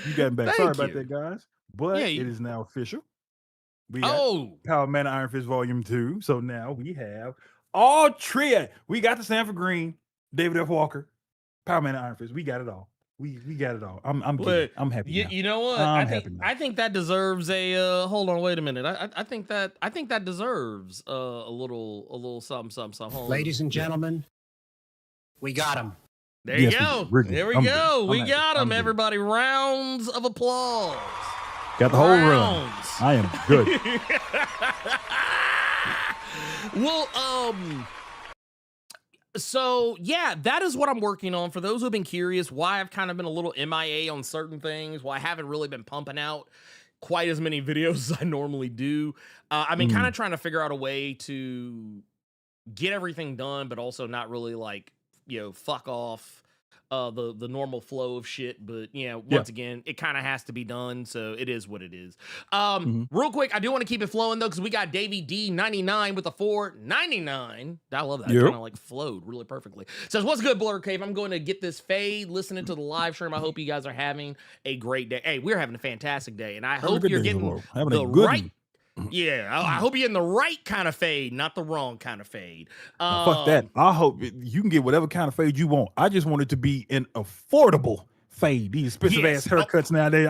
Sorry about that, guys, but it is now official. We got Power Man Iron Fist Volume 2. So now we have all trio. We got the Sanford Green, David F. Walker, Power Man Iron Fist. We got it all. We got it all. I'm happy. You know what? I think that deserves a hold on, wait a minute. I think that deserves a little something. Ladies and gentlemen, we got him. There you go. There we go. We got him. Everybody, rounds of applause. Got the whole run. I am good. Well, so yeah, that is what I'm working on. For those who have been curious why I've kind of been a little MIA on certain things, why I haven't really been pumping out quite as many videos as I normally do. I've been kind of trying to figure out a way to get everything done, but also not really like, fuck off the normal flow of shit. But once again, it kind of has to be done, so it is what it is. Real quick, I do want to keep it flowing though, because we got Davey D99 with a $4.99. I love that. Kind of like flowed really perfectly. Says, what's good, Blerd Cave? I'm going to get this fade listening to the live stream. I hope you guys are having a great day. Hey, we're having a fantastic day, and I hope you're getting the right. Yeah, I hope you're getting the right kind of fade, not the wrong kind of fade. Fuck that. I hope you can get whatever kind of fade you want. I just want it to be an affordable fade. These expensive ass haircuts nowadays.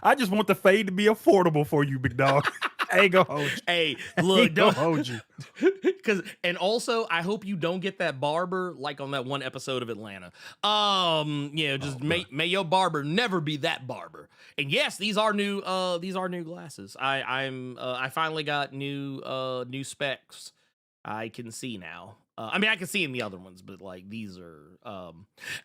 I just want the fade to be affordable for you, big dog. I ain't gonna hold you. Hey, look, Don't hold you. And also, I hope you don't get that barber like on that one episode of Atlanta. Just may your barber never be that barber. And yes, these are new glasses. I finally got new specs. I can see now. I mean, I can see in the other ones, but like these are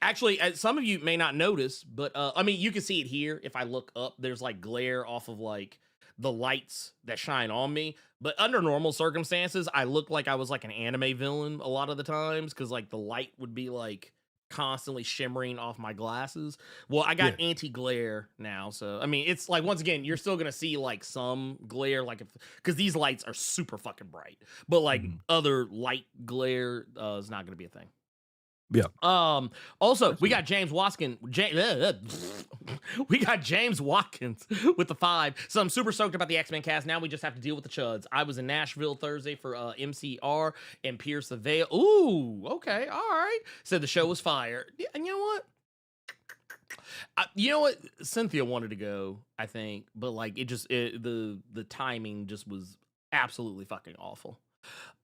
actually, some of you may not notice, but I mean, you can see it here. If I look up, there's like glare off of like the lights that shine on me. But under normal circumstances, I look like I was like an anime villain a lot of the times because like the light would be like constantly shimmering off my glasses. Well, I got anti-glare now, so I mean, it's like, once again, you're still gonna see like some glare, like because these lights are super fucking bright, but like other light glare is not gonna be a thing. Yeah. Also, we got James Watkins. We got James Watkins with the 5. So I'm super stoked about the X-Men cast. Now we just have to deal with the chuds. I was in Nashville Thursday for MCR and Pierce the Veil. Ooh, okay, all right. Said the show was fire. And you know what? Cynthia wanted to go, I think, but like the timing just was absolutely fucking awful.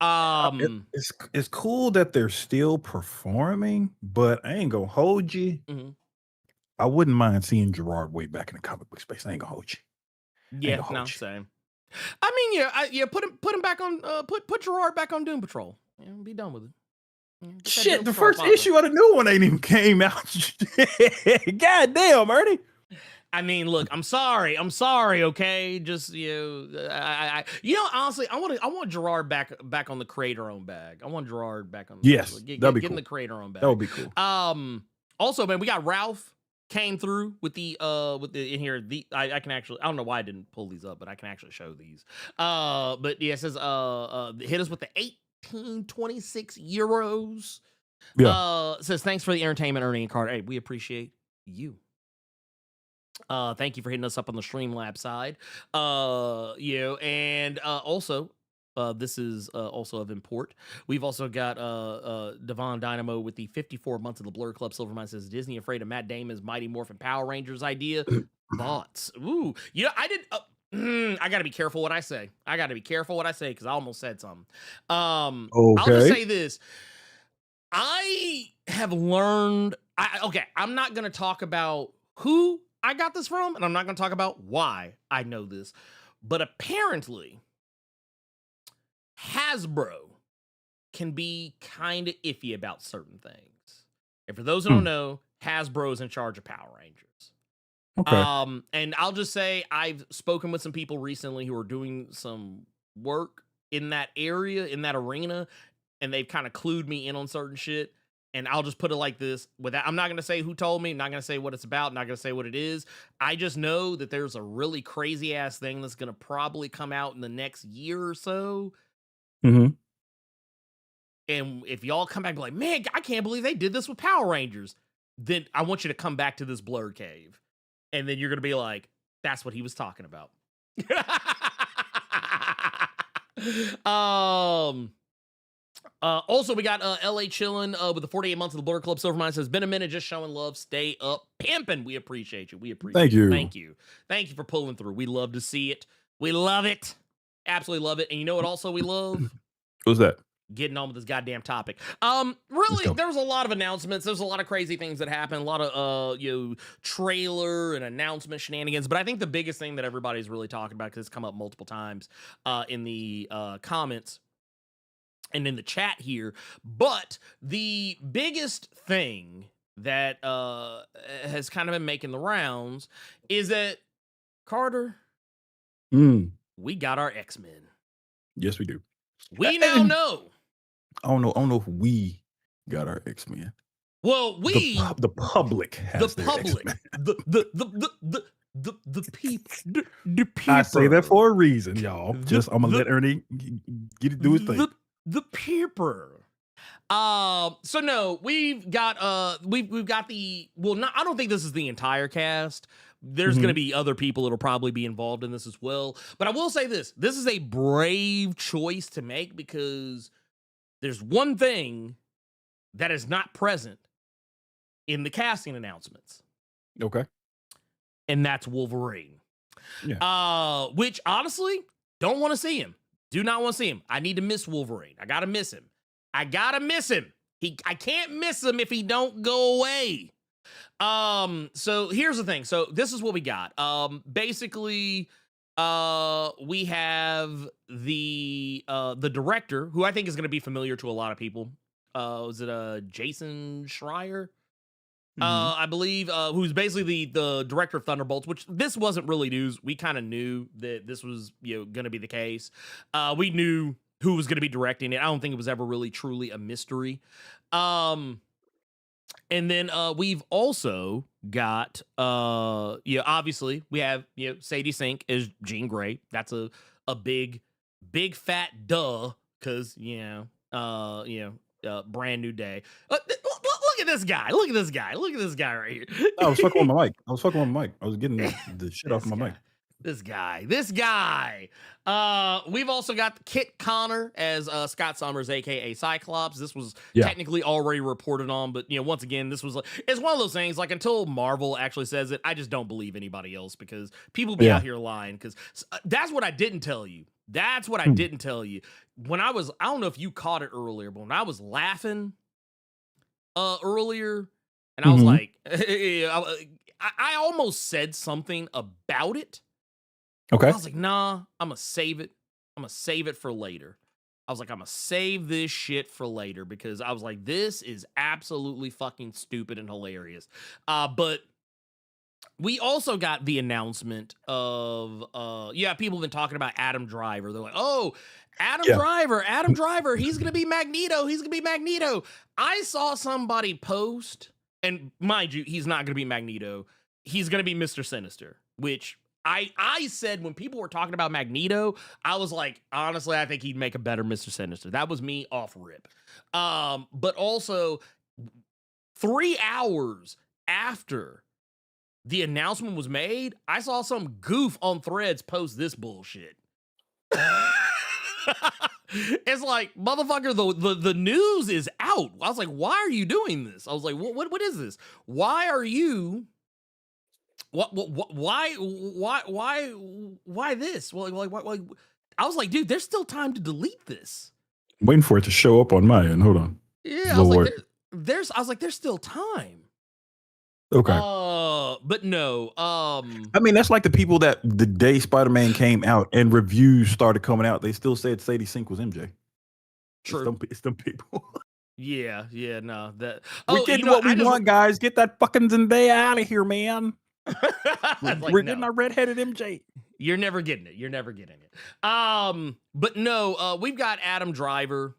It's cool that they're still performing, but I ain't gonna hold you. I wouldn't mind seeing Gerard way back in the comic book space. I ain't gonna hold you. Yeah, no, same. I mean, put him back on. Put Gerard back on Doom Patrol. Yeah, be done with it. Shit, the first issue of the new one ain't even came out. God damn, Ernie. I mean, look, I'm sorry, okay? Just honestly, I want Gerard back on the creator-owned bag. I want Gerard back on. Yes, that'd be cool. The creator-owned bag. That would be cool. Also, man, we got Ralph came through with the in here. I can actually, I don't know why I didn't pull these up, but I can actually show these. But yeah, it says hit us with the 1826 euros. Yeah. Says thanks for the entertainment, Ernie and Carter. Hey, we appreciate you. Thank you for hitting us up on the Streamlabs side. And also, this is also of import. We've also got Devon Dynamo with the 54 months of the Blerd Club. Silvermine says Disney afraid of Matt Damon's Mighty Morphin Power Rangers idea. Thoughts? Ooh, I did. I got to be careful what I say. Because I almost said something. Okay. I'll just say this. I have learned. I'm not going to talk about who I got this from, and I'm not going to talk about why I know this, but apparently Hasbro can be kind of iffy about certain things. And for those who don't know, Hasbro is in charge of Power Rangers. Okay. And I'll just say I've spoken with some people recently who are doing some work in that area, in that arena, and they've kind of clued me in on certain shit. And I'll just put it like this. I'm not going to say who told me, not going to say what it's about, not going to say what it is. I just know that there's a really crazy ass thing that's going to probably come out in the next year or so. And if y'all come back and be like, man, I can't believe they did this with Power Rangers, then I want you to come back to this Blerd cave. And then you're going to be like, that's what he was talking about. Also, we got LA chilling with the 48 months of the Blerd Club. Silvermine says, been a minute, just showing love. Stay up pimping. We appreciate you. Thank you for pulling through. We love to see it. We love it. Absolutely love it. And you know what also we love? What's that? Getting on with this goddamn topic. Really, there's a lot of announcements. There's a lot of crazy things that happen. A lot of trailer and announcement shenanigans. But I think the biggest thing that everybody's really talking about, because it's come up multiple times in the comments and in the chat here, but the biggest thing that has kind of been making the rounds is that, Carter, we got our X-Men. Yes, we do. We now know. I don't know if we got our X-Men. Well, the public has their X-Men. The people. I say that for a reason, y'all. I'm gonna let Ernie do his thing. The peeper. So no, we've got the I don't think this is the entire cast. There's going to be other people that'll probably be involved in this as well. But I will say this is a brave choice to make, because there's one thing that is not present in the casting announcements. Okay. And that's Wolverine. Yeah. Which honestly, don't want to see him. Do not want to see him. I need to miss Wolverine. I gotta miss him. I can't miss him if he don't go away. So here's the thing. So this is what we got. Basically, we have the director, who I think is going to be familiar to a lot of people. Was it Jason Schreier? I believe, who's basically the director of Thunderbolts, which this wasn't really news. We kind of knew that this was, going to be the case. We knew who was going to be directing it. I don't think it was ever really truly a mystery. And then we've also got, obviously we have, Sadie Sink as Jean Grey. That's a big fat duh, because, brand new day. Look at this guy. Look at this guy. Look at this guy right here. I was fucking with my mic. I was getting the shit off my mic. This guy. We've also got Kit Connor as Scott Summers, aka Cyclops. This was technically already reported on, but once again, this was it's one of those things. Like, until Marvel actually says it, I just don't believe anybody else, because people be out here lying. Because that's what I didn't tell you. That's what I didn't tell you. When I don't know if you caught it earlier, but when I was laughing earlier, and I was like, I almost said something about it. Okay. I was like, nah, I'm going to save it. I'm going to save it for later. I was like, I'm going to save this shit for later, because I was like, this is absolutely fucking stupid and hilarious. But we also got the announcement of, people have been talking about Adam Driver. They're like, oh, Adam Driver, he's going to be Magneto. I saw somebody post, and mind you, he's not going to be Magneto. He's going to be Mr. Sinister, which I said when people were talking about Magneto, I was like, honestly, I think he'd make a better Mr. Sinister. That was me off rip. But also, 3 hours after the announcement was made, I saw some goof on Threads post this bullshit. It's like, motherfucker, the news is out. I was like, why are you doing this? I was like, what is this? Why are you? Why this? Well, like, I was like, dude, there's still time to delete this. I'm waiting for it to show up on my end. Hold on. Yeah, I was like, there's still time. Okay. But no. I mean, that's like the people that the day Spider-Man came out and reviews started coming out, they still said Sadie Sink was MJ. True. It's them people. Yeah, no. We're getting what we want, guys. Get that fucking Zendaya out of here, man. We're getting our redheaded MJ. You're never getting it. But no, we've got Adam Driver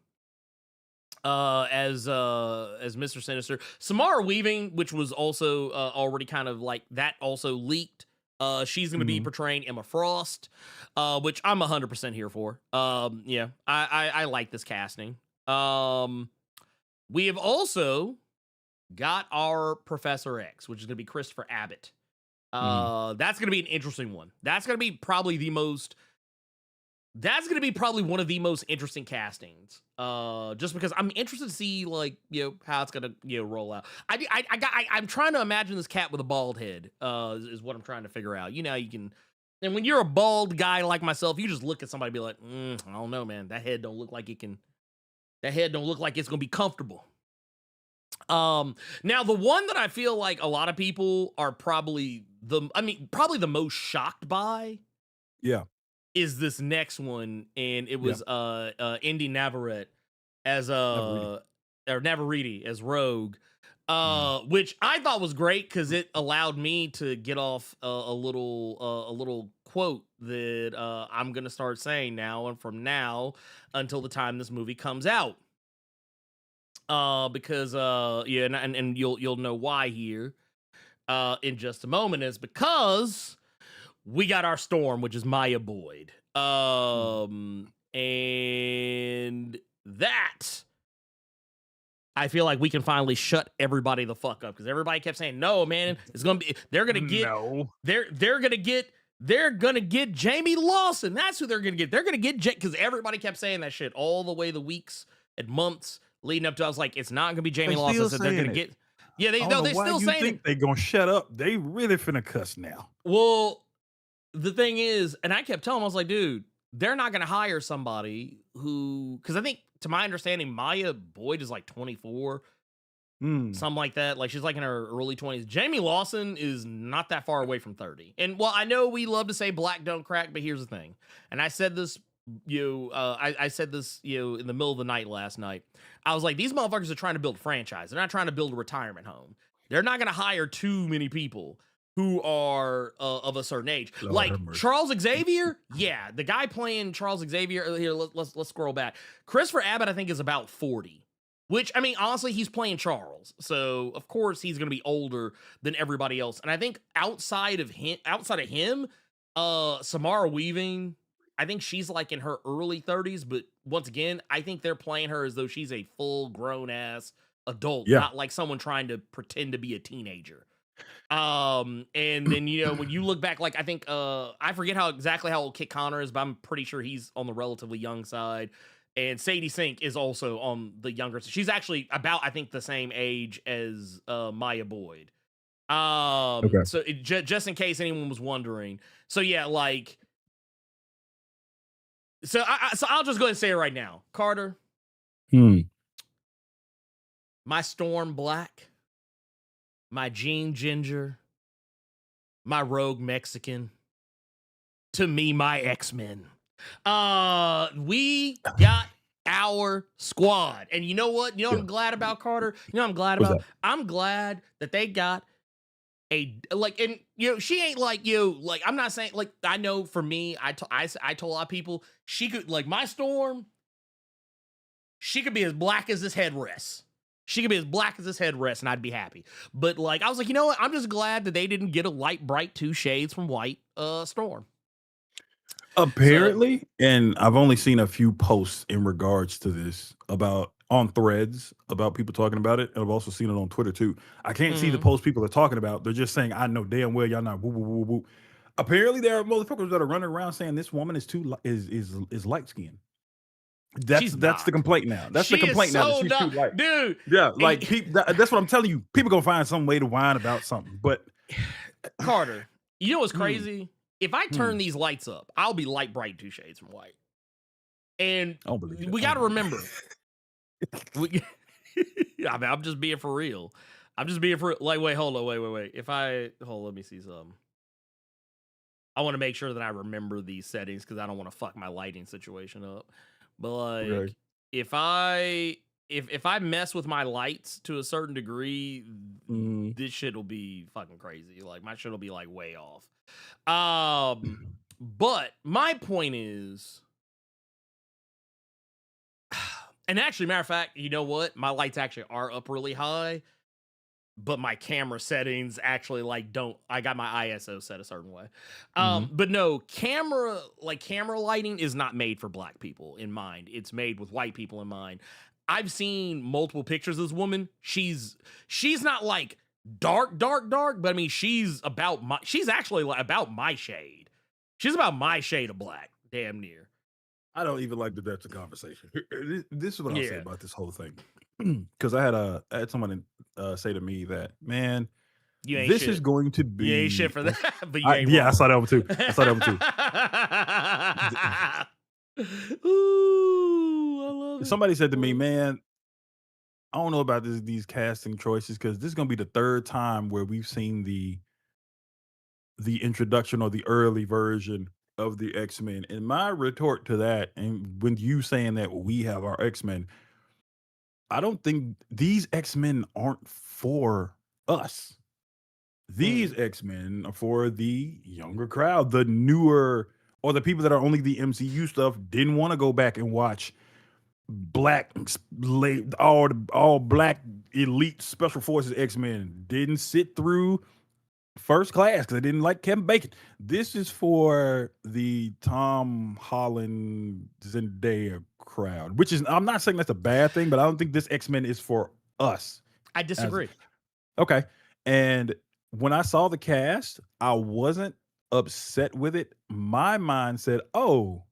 as Mr. Sinister. Samara Weaving, which was also already kind of like that, also leaked. She's going to be portraying Emma Frost, which I'm 100% here for. I like this casting. We have also got our Professor X, which is going to be Christopher Abbott. That's going to be an interesting one. That's going to be probably one of the most interesting castings. Just because I'm interested to see, like, how it's going to, roll out. I'm trying to imagine this cat with a bald head, is what I'm trying to figure out. You can, and when you're a bald guy like myself, you just look at somebody and be like, I don't know, man. That head don't look like it's going to be comfortable. Now the one that I feel like a lot of people are probably the most shocked by is this next one, and it was Indy Navarrete as Navarrete as Rogue, which I thought was great because it allowed me to get off a little quote that I'm gonna start saying now and from now until the time this movie comes out. Because and you'll know why here in just a moment, is because we got our Storm, which is Maya Boyd. And that I feel like we can finally shut everybody the fuck up, because everybody kept saying, no, man, it's gonna be they're gonna get Jamie Lawson. That's who they're gonna get. They're gonna get because everybody kept saying that shit all the way the weeks and months leading up to. I was like, it's not gonna be Jamie Lawson. So they're gonna get Yeah, I don't no, know they're why still you saying think it. they gonna shut up. They really finna cuss now. Well, the thing is, and I kept telling him, I was like, dude, they're not gonna hire somebody who, because I think, to my understanding, Maya Boyd is like 24, something like that. Like she's like in her early 20s. Jamie Lawson is not that far away from 30. And well, I know we love to say black don't crack, but here's the thing. And I said this, I said this, in the middle of the night last night. I was like, these motherfuckers are trying to build a franchise. They're not trying to build a retirement home. They're not gonna hire too many people who are of a certain age. Lord like have mercy. Charles Xavier, yeah, the guy playing Charles Xavier. Here, let's scroll back. Christopher Abbott, I think, is about 40. Which, I mean, honestly, he's playing Charles, so of course he's going to be older than everybody else. And I think outside of him, Samara Weaving, I think she's like in her early 30s. But once again, I think they're playing her as though she's a full grown ass adult, not like someone trying to pretend to be a teenager. And then when you look back, like I think I forget exactly how old Kit Connor is, but I'm pretty sure he's on the relatively young side. And Sadie Sink is also on the younger. She's actually about, I think, the same age as Maya Boyd. Okay. So just in case anyone was wondering. So yeah, like, so I'll just go ahead and say it right now, Carter. My Storm Black, my Jean Ginger, my Rogue Mexican, to me, my X-Men. We got our squad. And you know what? You know what I'm glad about, Carter? You know what I'm glad about? I'm glad that they got a, like, and she ain't like like, I'm not saying, like, I know for me, I told a lot of people, she could, like, my Storm, she could be as black as this headrest. She could be as black as this headrest and I'd be happy. But like, I was like, you know what? I'm just glad that they didn't get a light, bright 2 shades from white Storm. Apparently, and I've only seen a few posts in regards to this on threads about people talking about it, and I've also seen it on Twitter too. I can't see the posts people are talking about. They're just saying, I know damn well y'all not woo woo woo woo. Apparently, there are motherfuckers that are running around saying this woman is is light skinned. That's the complaint now. That's the complaint now. That she's too light, dude. Yeah, like that's what I'm telling you. People gonna find some way to whine about something. But Carter, you know what's crazy? If I turn these lights up, I'll be light, bright 2 shades from white. And we got to remember, I mean, I'm just being for real. I'm just being for real. Like, wait, hold on, wait. Let me see something. I want to make sure that I remember these settings because I don't want to fuck my lighting situation up. But like, if I mess with my lights to a certain degree, this shit will be fucking crazy. Like, my shit will be like way off. But my point is, and actually, matter of fact, you know what? My lights actually are up really high, but my camera settings actually I got my ISO set a certain way. But no, camera lighting is not made for black people in mind. It's made with white people in mind. I've seen multiple pictures of this woman. She's not like dark, but I mean, she's actually like about my shade. She's about my shade of black, damn near. I don't even like that that's a conversation. This is what I'll say about this whole thing. Because I had someone say to me that, man, this is going to be... You ain't shit for that, but you ain't wrong. I saw that one too. Ooh, I love it. Somebody said to me, man, I don't know about these casting choices because this is going to be the 3rd time where we've seen the introduction or the early version of the X-Men. And my retort to that, and when you saying that we have our X-Men, I don't think these X-Men aren't for us. These X-Men are for the younger crowd, the newer, or the people that are only the MCU stuff, didn't want to go back and watch all black elite special forces X-Men, didn't sit through First Class because they didn't like Kevin Bacon. This is for the Tom Holland Zendaya crowd, which is, I'm not saying that's a bad thing, but I don't think this X-Men is for us. I disagree. Okay. And when I saw the cast, I wasn't upset with it. My mind said, oh,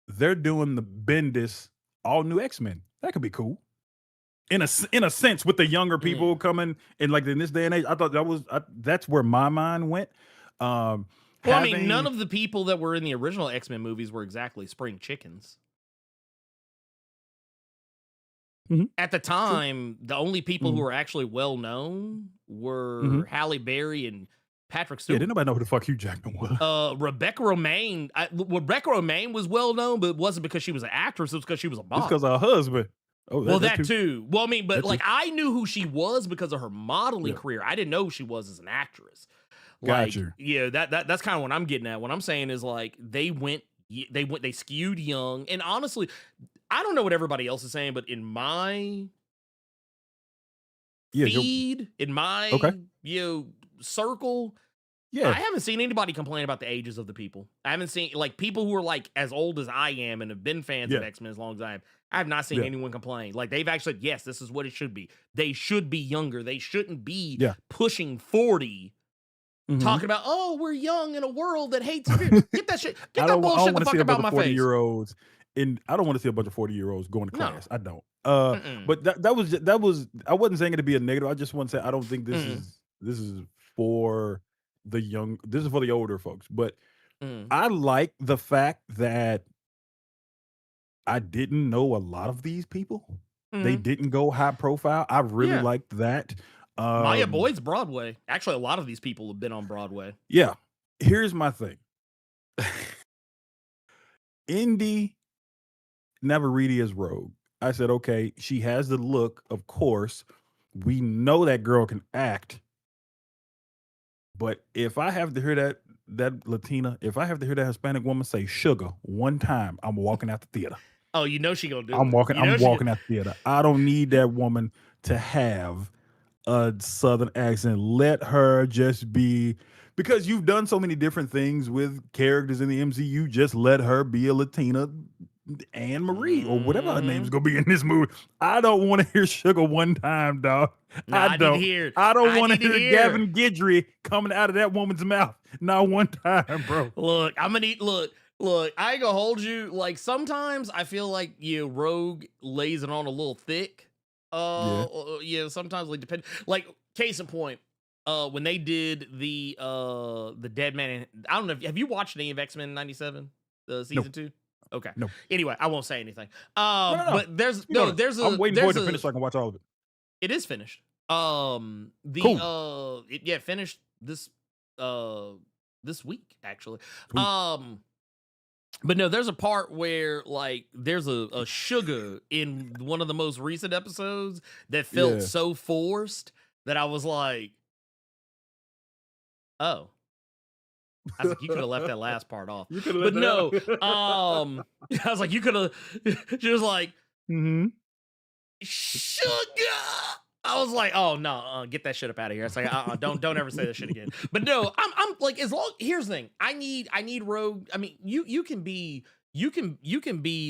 they're doing the Bendis all new X-Men. That could be cool. in a sense, with the younger people coming and like in this day and age, I thought that's where my mind went. Well, I mean, none of the people that were in the original X-Men movies were exactly spring chickens. At the time, the only people who were actually well known were Halle Berry and Patrick Stewart. Yeah, didn't nobody know who the fuck Hugh Jackman was. Rebecca Romaine was well known, but it wasn't because she was an actress. It was because she was a model. It's because of her husband. Oh, well, that too. Well, I mean, but like I knew who she was because of her modeling career. I didn't know who she was as an actress. Like, Gotcha. Yeah, that's kind of what I'm getting at. What I'm saying is like they skewed young, and honestly, I don't know what everybody else is saying, but in my feed, in my circle, I haven't seen anybody complain about the ages of the people. I haven't seen like people who are like as old as I am and have been fans of X-Men as long as I have. I have not seen anyone complain. Like they've actually said, yes, this is what it should be. They should be younger. They shouldn't be pushing 40. Talking about, oh, we're young in a world that hates fear. Get that shit. Get that bullshit the fuck about my face. 40-year-olds, and I don't want to see a bunch of 40-year-olds going to class. No. I don't. But that was. I wasn't saying it to be a negative. I just want to say I don't think this is for the young. This is for the older folks. But I like the fact that I didn't know a lot of these people. They didn't go high profile. I really liked that. Maya Boyd's Broadway. Actually, a lot of these people have been on Broadway. Yeah. Here's my thing. Indy Navarrete is Rogue. I said, okay, she has the look, of course. We know that girl can act. But if I have to hear that Latina, if I have to hear that Hispanic woman say sugar one time, I'm walking out the theater. Oh, you know she gonna do it. I'm walking out the theater. I don't need that woman to have a Southern accent. Let her just be, because you've done so many different things with characters in the MCU. Just let her be a Latina Anne Marie or whatever her name's gonna be in this movie. I don't want to hear sugar one time, dog. I don't want to hear Gavin Guidry coming out of that woman's mouth. Not one time, bro. Look, I'm gonna look, I ain't gonna hold you. Like sometimes I feel like Rogue lays it on a little thick. Sometimes like depend. Like case in point, when they did the Dead Man. I don't know. Have you watched any of X-Men '97, season 2? Okay. No. Anyway, I won't say anything. No. But there's I'm waiting for it to finish so I can watch all of it. It is finished. Cool. It finished this week actually. Sweet. But no, there's a part where like there's a sugar in one of the most recent episodes that felt so forced that I was like, oh. I was like, you could have left that last part off. But no, I was like, you could have. She was like, sugar. I was like, oh no, get that shit up out of here. It's like, don't ever say that shit again. But no, I'm like, as long. Here's the thing, I need Rogue. I mean, you can be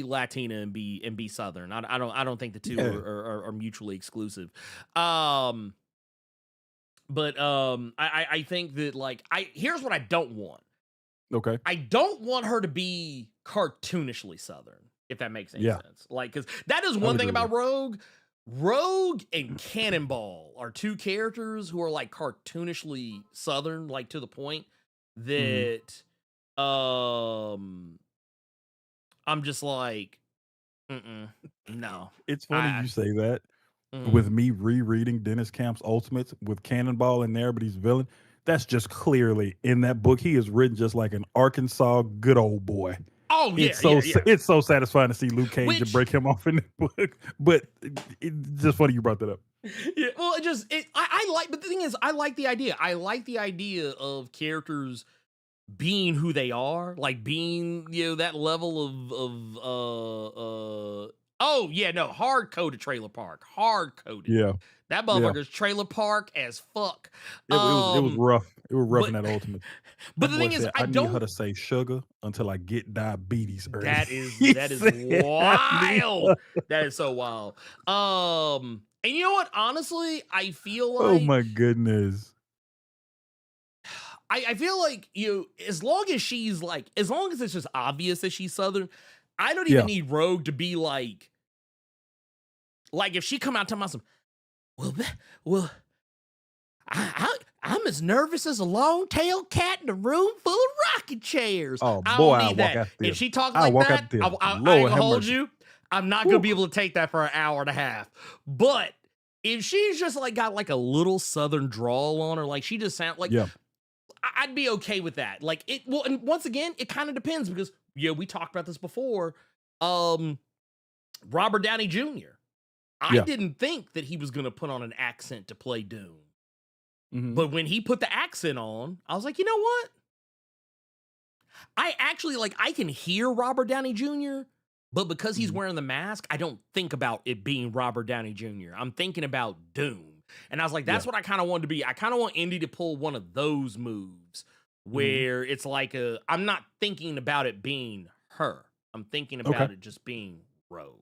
Latina and be Southern. I don't think the two are mutually exclusive. But I think that like here's what I don't want. Okay. I don't want her to be cartoonishly Southern, if that makes any sense. Like, because that is one thing about Rogue. Rogue and Cannonball are two characters who are like cartoonishly Southern, like to the point that I'm just like, no. It's funny you say that. With me rereading Dennis Camp's Ultimates with Cannonball in there, but he's villain. That's just clearly in that book. He is written just like an Arkansas good old boy. Oh yeah, it's so satisfying to see Luke Cage to break him off in the book. But it's just funny you brought that up. Yeah, well, I like. But the thing is, I like the idea. I like the idea of characters being who they are, like being that level of oh yeah, no, hard coded Trailer Park, hard coded. Yeah, that motherfucker's Trailer Park as fuck. It was rough. It was rough in that Ultimate. But the thing is, I need her to say sugar until I get diabetes. Early. That is wild. That is so wild. And you know what? Honestly, I feel like, oh my goodness. I feel like as long as it's just obvious that she's Southern, I don't even need Rogue to be like like if she come out to some, well, I'm as nervous as a long-tailed cat in a room full of rocking chairs. Oh, I boy, don't I'll need walk that. out there. If she talks I'll like walk that, out there. I ain't Lord gonna have hold mercy. you. I'm not gonna be able to take that for an hour and a half. But if she's just like got like a little southern drawl on her, like she just sound like, Yeah. I'd be okay with that. Like it. Well, and once again, it kind of depends because we talked about this before. Robert Downey Jr. I didn't think that he was gonna put on an accent to play Doom. But when he put the accent on, I was like, you know what? I actually I can hear Robert Downey Jr., but because he's wearing the mask, I don't think about it being Robert Downey Jr. I'm thinking about Doom. And I was like, that's what I kind of wanted to be. I kind of want Indy to pull one of those moves where it's like I'm not thinking about it being her. I'm thinking about it just being Rogue.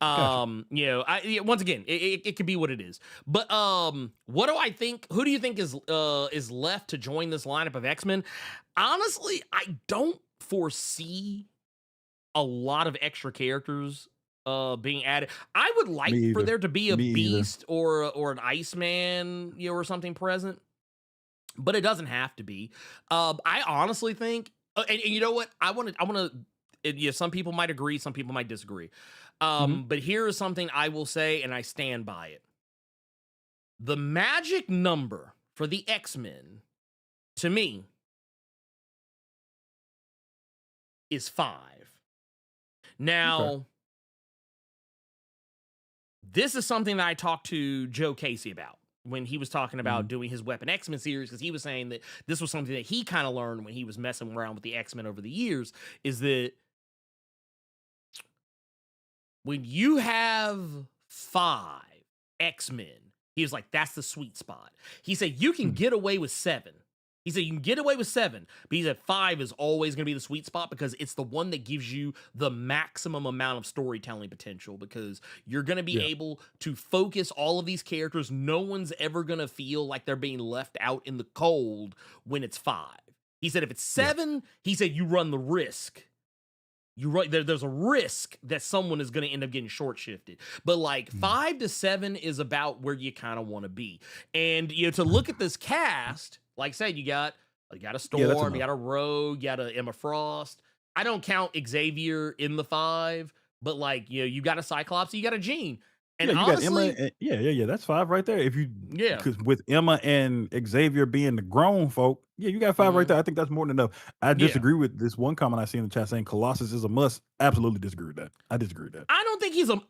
Gotcha. Once again, it could be what it is. But what do I think? Who do you think is left to join this lineup of X-Men? Honestly, I don't foresee a lot of extra characters being added. I would like for there to be a Beast or an Iceman, or something present, but it doesn't have to be. I honestly think, and you know what? I want to. Some people might agree, some people might disagree. But here is something I will say, and I stand by it. The magic number for the X-Men, to me, is 5. Now, this is something that I talked to Joe Casey about when he was talking about doing his Weapon X-Men series, because he was saying that this was something that he kind of learned when he was messing around with the X-Men over the years, is that when you have 5 X-Men, he was like, that's the sweet spot. He said, you can get away with 7. He said, you can get away with 7, but he said 5 is always going to be the sweet spot because it's the one that gives you the maximum amount of storytelling potential, because you're going to be able to focus all of these characters. No one's ever going to feel like they're being left out in the cold when it's 5. He said, if it's 7, he said, you run the risk. There's a risk that someone is going to end up getting short shifted, but 5 to 7 is about where you kind of want to be. And to look at this cast, like I said, you got a Storm, you got a Rogue, you got a Emma Frost. I don't count Xavier in the 5, but you got a Cyclops, you got a Jean. And you honestly, got Emma. That's 5 right there. If you because Yeah. with Emma and Xavier being the grown folk, you got 5 right there. I think that's more than enough. I disagree with this one comment I see in the chat saying Colossus is a must. Absolutely disagree with that. I disagree with that. I don't think he's a. Okay,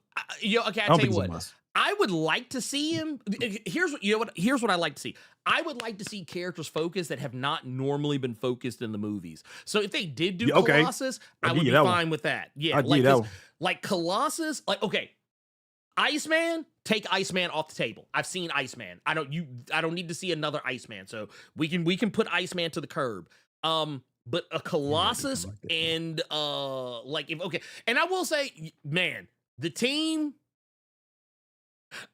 I I don't tell think you he's a what. must. I would like to see him. Here's what I like to see. I would like to see characters focused that have not normally been focused in the movies. So if they did do Colossus, I would be fine with that. Yeah, I'd give you that one. like Colossus. Okay, Iceman, take Iceman off the table. I've seen Iceman. I don't need to see another Iceman. So we can put Iceman to the curb. But a Colossus and and I will say, man, the team,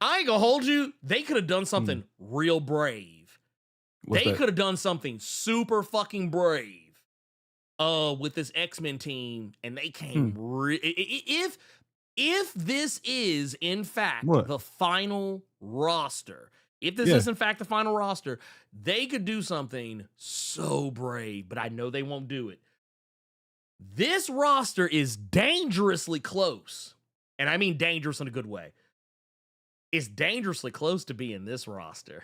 I ain't gonna hold you. They could have done something real brave. They could have done something super fucking brave with this X-Men team, and they came if this is in fact the final roster, if this is in fact the final roster, they could do something so brave, but I know they won't do it. This roster is dangerously close, and I mean dangerous in a good way. It's dangerously close to being this roster.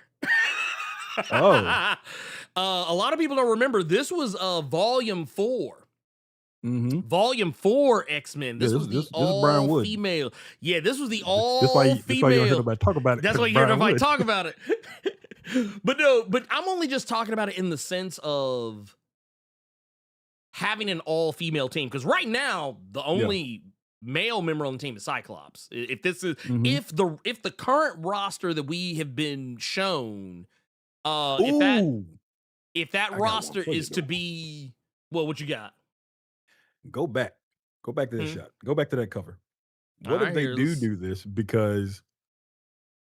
Oh. A lot of people don't remember, this was Volume 4. Volume 4 X-Men. This was the all-female. Yeah, this was the all-female. That's why you don't hear nobody talk about it. That's why you hear nobody talk about it. But I'm only just talking about it in the sense of having an all-female team. Because right now, the only male member on the team is Cyclops. If this is if the current roster that we have been shown, if that roster is to be, well, what you got? Go back to that shot. Go back to that cover. What All if right, they do this? Because,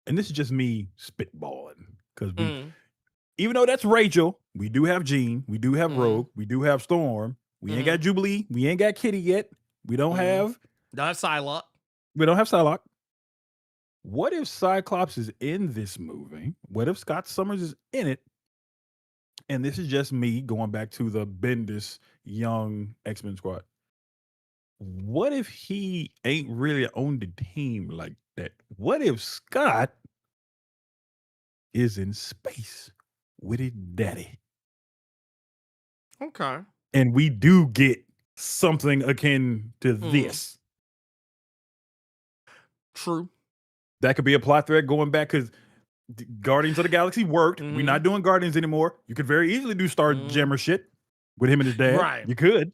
and this is just me spitballing, because even though that's Rachel, we do have Jean, we do have Rogue, we do have Storm, we ain't got Jubilee, we ain't got Kitty yet, we don't have Don't have Psylocke. We don't have Psylocke. What if Cyclops is in this movie? What if Scott Summers is in it? And this is just me going back to the Bendis young X-Men squad. What if he ain't really on the team like that? What if Scott is in space with his daddy? Okay. And we do get something akin to this. True. That could be a plot thread going back because Guardians of the Galaxy worked. We're not doing Guardians anymore. You could very easily do Star Jammer shit with him and his dad. Right. You could.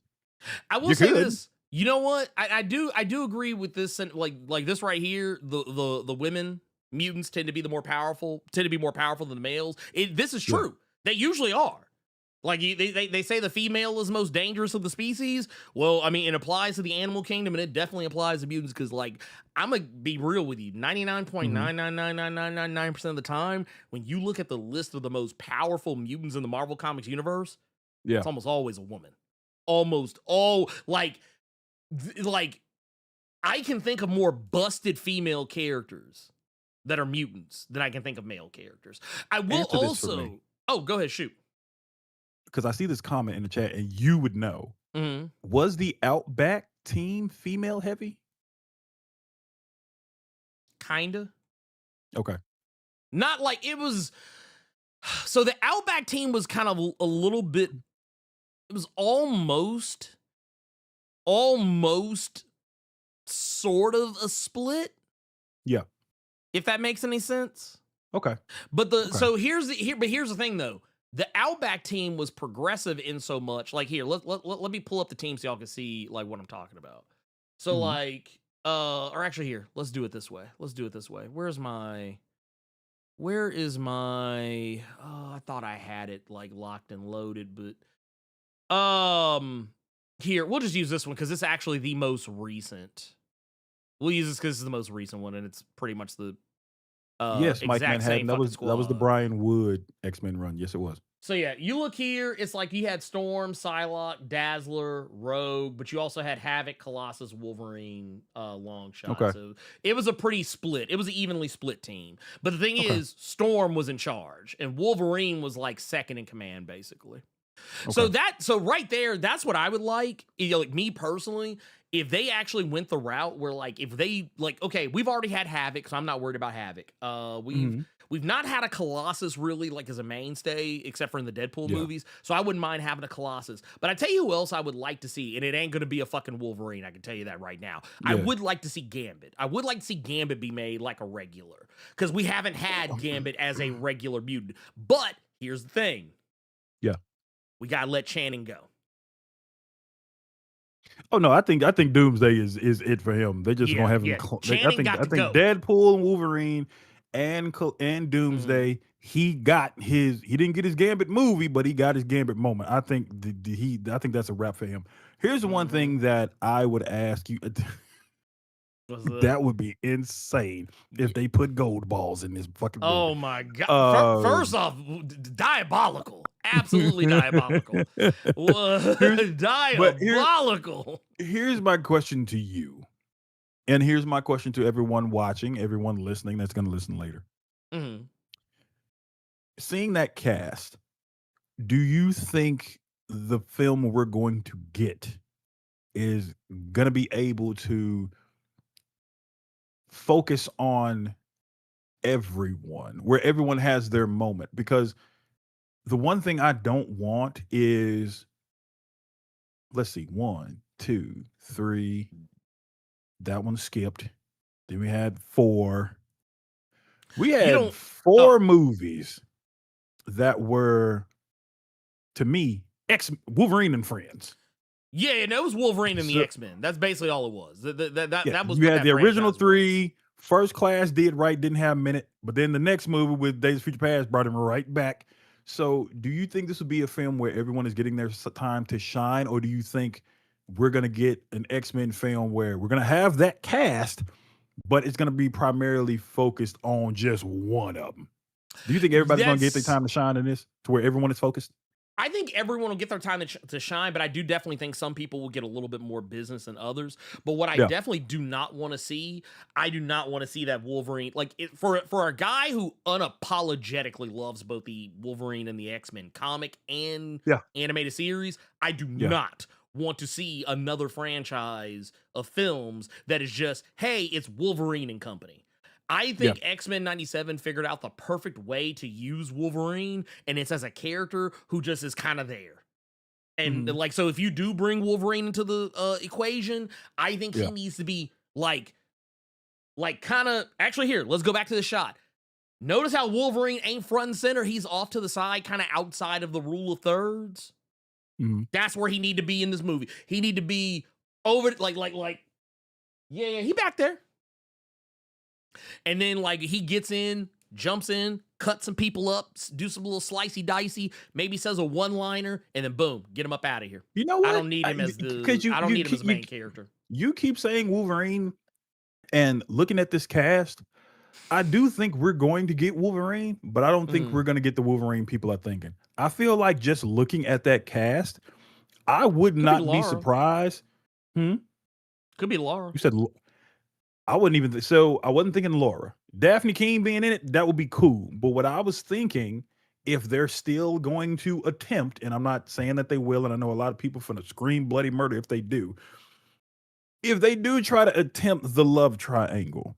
I will say this. You know what? I do agree with this, and like this right here. The women mutants tend to be more powerful than the males. This is true. They usually are. Like they say the female is the most dangerous of the species. Well, I mean, it applies to the animal kingdom, and it definitely applies to mutants because, like, I'm gonna be real with you, 99.9999999% of the time, when you look at the list of the most powerful mutants in the Marvel Comics universe, it's almost always a woman. Almost all like I can think of more busted female characters that are mutants than I can think of male characters. I will also. Oh, go ahead, shoot. Because I see this comment in the chat, and you would know. Was the Outback team female heavy? Kinda. Okay. Not like it was. So the Outback team was kind of a little bit. It was almost sort of a split. Yeah. If that makes any sense. Okay. But here's the thing though. The Outback team was progressive in so much. Like here, let me pull up the team so y'all can see like what I'm talking about. So or actually here, let's do it this way. Where is my I thought I had it like locked and loaded, but here, we'll just use this one because it's actually the most recent. We'll use this because it's the most recent one, and it's pretty much the yes, Mike exact Manhattan. same That was the Brian Wood X-Men run. Yes, it was. So yeah, you look here, it's like you had Storm, Psylocke, Dazzler, Rogue, but you also had Havoc, Colossus, Wolverine, Longshot. Okay. So it was a pretty split. It was an evenly split team. But the thing is, Storm was in charge, and Wolverine was like second in command, basically. So right there, that's what I would like. You know, like me personally, if they actually went the route where like if they like, okay, we've already had Havoc, so I'm not worried about Havoc. We've not had a Colossus really like as a mainstay, except for in the Deadpool movies. So I wouldn't mind having a Colossus. But I tell you who else I would like to see, and it ain't gonna be a fucking Wolverine. I can tell you that right now. I would like to see Gambit. I would like to see Gambit be made like a regular, because we haven't had Gambit as a regular mutant. But here's the thing. We gotta let Channing go. Oh no, I think Doomsday is it for him. They just gonna have him. I think Deadpool and Wolverine and Doomsday. He didn't get his Gambit movie, but he got his Gambit moment. I think I think that's a wrap for him. Here's the one thing that I would ask you. That would be insane if they put gold balls in this fucking movie. Oh my god! First off, diabolical. Absolutely diabolical. Diabolical. Here's my question to you. And here's my question to everyone watching, everyone listening that's going to listen later. Seeing that cast, do you think the film we're going to get is going to be able to focus on everyone, where everyone has their moment? Because the one thing I don't want is, let's see, 1, 2, 3. That one skipped. Then we had 4. We had 4 movies that were, to me, Wolverine and Friends. Yeah, and it was Wolverine and the X-Men. That's basically all it was. That was. You had the original 3. First Class did right, didn't have a minute, but then the next movie with Days of Future Past brought him right back. So do you think this would be a film where everyone is getting their time to shine, or do you think we're going to get an X-Men film where we're going to have that cast, but it's going to be primarily focused on just one of them? Do you think everybody's going to get their time to shine in this, to where everyone is focused? I think everyone will get their time to shine, but I do definitely think some people will get a little bit more business than others. But what I definitely do not want to see, I do not want to see that Wolverine, like for a guy who unapologetically loves both the Wolverine and the X-Men comic and animated series, I do not want to see another franchise of films that is just, hey, it's Wolverine and company. I think X-Men 97 figured out the perfect way to use Wolverine, and it's as a character who just is kind of there. And like, so if you do bring Wolverine into the equation, I think he needs to be like kind of, actually here, let's go back to the shot. Notice how Wolverine ain't front and center. He's off to the side, kind of outside of the rule of thirds. That's where he need to be in this movie. He need to be over, he back there. And then, like, he gets in, jumps in, cuts some people up, do some little slicey dicey, maybe says a one-liner, and then boom, get him up out of here. You know what? I don't need him as the main character. You keep saying Wolverine, and looking at this cast, I do think we're going to get Wolverine, but I don't think we're going to get the Wolverine people are thinking. I feel like just looking at that cast, I would not be surprised. Could be Laura. You said I wouldn't even. So I wasn't thinking Laura. Daphne Keane being in it, that would be cool. But what I was thinking, if they're still going to attempt, and I'm not saying that they will, and I know a lot of people finna scream bloody murder if they do. If they do try to attempt the love triangle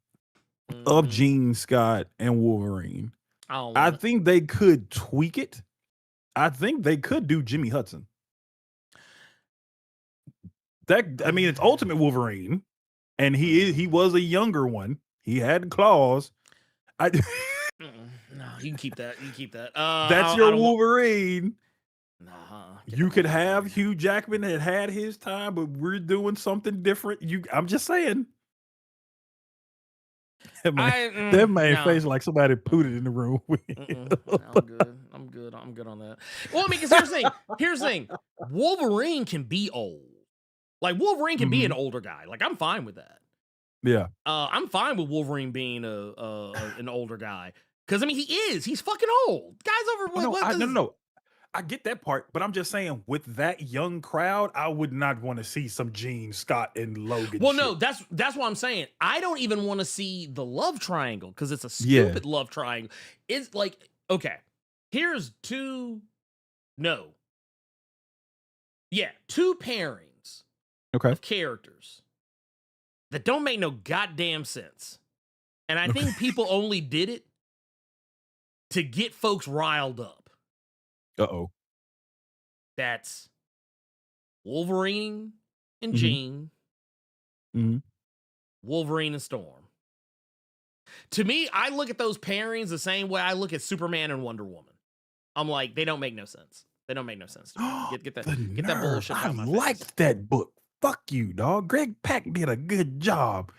of Jean Scott and Wolverine, I think they could tweak it. I think they could do Jimmy Hudson. It's Ultimate Wolverine. And he was a younger one. He had claws. No, you can keep that. You can keep that. That's your Wolverine. Nah. You could have Hugh Jackman that had his time, but we're doing something different. I'm just saying. That man face like somebody pooted in the room. I'm good. I'm good on that. Well, I mean, because here's the thing. Wolverine can be old. Like, Wolverine can be an older guy. Like, I'm fine with that. Yeah. I'm fine with Wolverine being an older guy. Because, I mean, he is. He's fucking old. Guy's over... No. I get that part, but I'm just saying, with that young crowd, I would not want to see some Gene Scott and Logan. Well, no, that's what I'm saying. I don't even want to see the love triangle, because it's a stupid love triangle. It's like, okay, here's two pairings. Okay. Of characters that don't make no goddamn sense. And I think people only did it to get folks riled up. Uh-oh. That's Wolverine and Jean. Wolverine and Storm. To me, I look at those pairings the same way I look at Superman and Wonder Woman. I'm like, they don't make no sense. They don't make no sense to me. Get that bullshit out of my face. I liked that book. Fuck you, dog. Greg Pak did a good job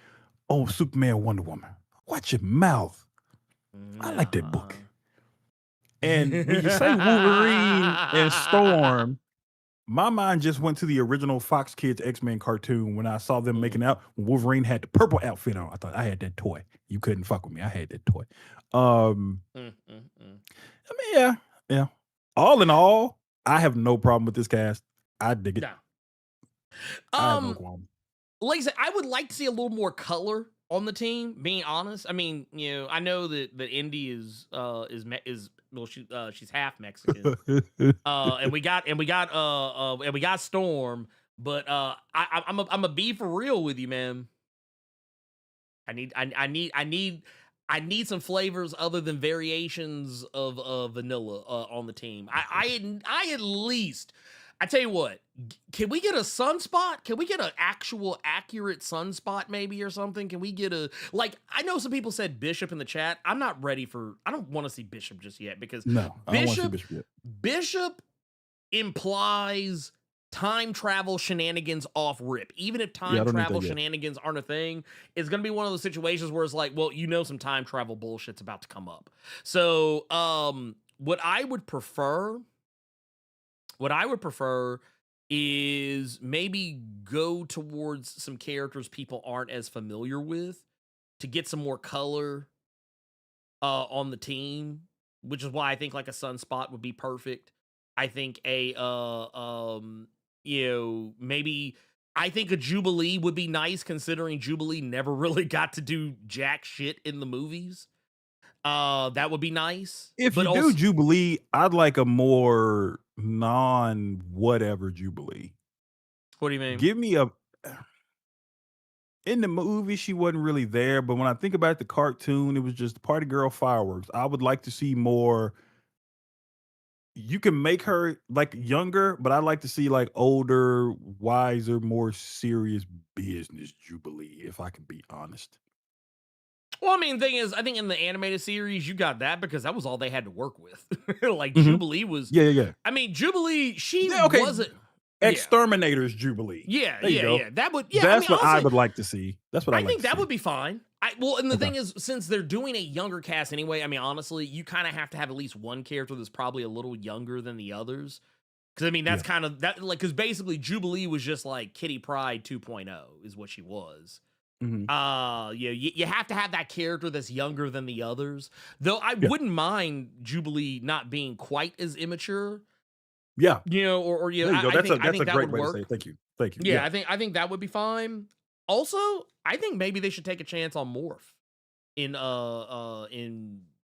on Superman, Wonder Woman. Watch your mouth. I like that book. And when you say Wolverine and Storm, my mind just went to the original Fox Kids X-Men cartoon when I saw them making out. When Wolverine had the purple outfit on. I thought I had that toy. You couldn't fuck with me. I had that toy. I mean, yeah. All in all, I have no problem with this cast. I dig it. No. Like I said, I would like to see a little more color on the team, being honest. I mean, you know, I know that Indy is she's half Mexican. and we got Storm, but I'm a be for real with you, man. I need some flavors other than variations of vanilla on the team. I at least, I tell you what, can we get a sunspot? Can we get an actual accurate sunspot maybe or something? Can we get like, I know some people said Bishop in the chat. I don't want to see Bishop just yet because I don't want to see Bishop yet. Bishop implies time travel shenanigans off rip. Even if time travel shenanigans aren't a thing, it's going to be one of those situations where it's like, well, you know, some time travel bullshit's about to come up. So, what I would prefer is maybe go towards some characters people aren't as familiar with to get some more color on the team, which is why I think like a Sunspot would be perfect. I think maybe I think a Jubilee would be nice, considering Jubilee never really got to do jack shit in the movies. That would be nice. If But you also, do Jubilee, I'd like a more non-whatever Jubilee. what do you mean? Give me in the movie, she wasn't really there, but when I think about the cartoon, it was just party girl fireworks. I would like to see more. You can make her like younger, but I'd like to see like older, wiser, more serious business Jubilee, if I can be honest. Well, I mean, the thing is, I think in the animated series, you got that because that was all they had to work with. Like, Mhm. Jubilee was. Yeah. I mean, Jubilee, she Yeah, okay. wasn't. Exterminators Jubilee. Yeah, There you go. yeah. That would. Yeah, That's what I honestly, would like to see. That's what I I like think to that see. would be fine. Well, and the Okay. thing is, since they're doing a younger cast anyway, I mean, honestly, you kind of have to have at least one character that's probably a little younger than the others. Because I mean, that's kind of that. Like, because basically, Jubilee was just like Kitty Pryde 2.0 is what she was. Mhm. You have to have that character that's younger than the others. Though I wouldn't mind Jubilee not being quite as immature. Yeah. Or There you go. I think That's a that great would way work. to say it. Thank you. Thank you. Yeah, I think that would be fine. Also, I think maybe they should take a chance on Morph in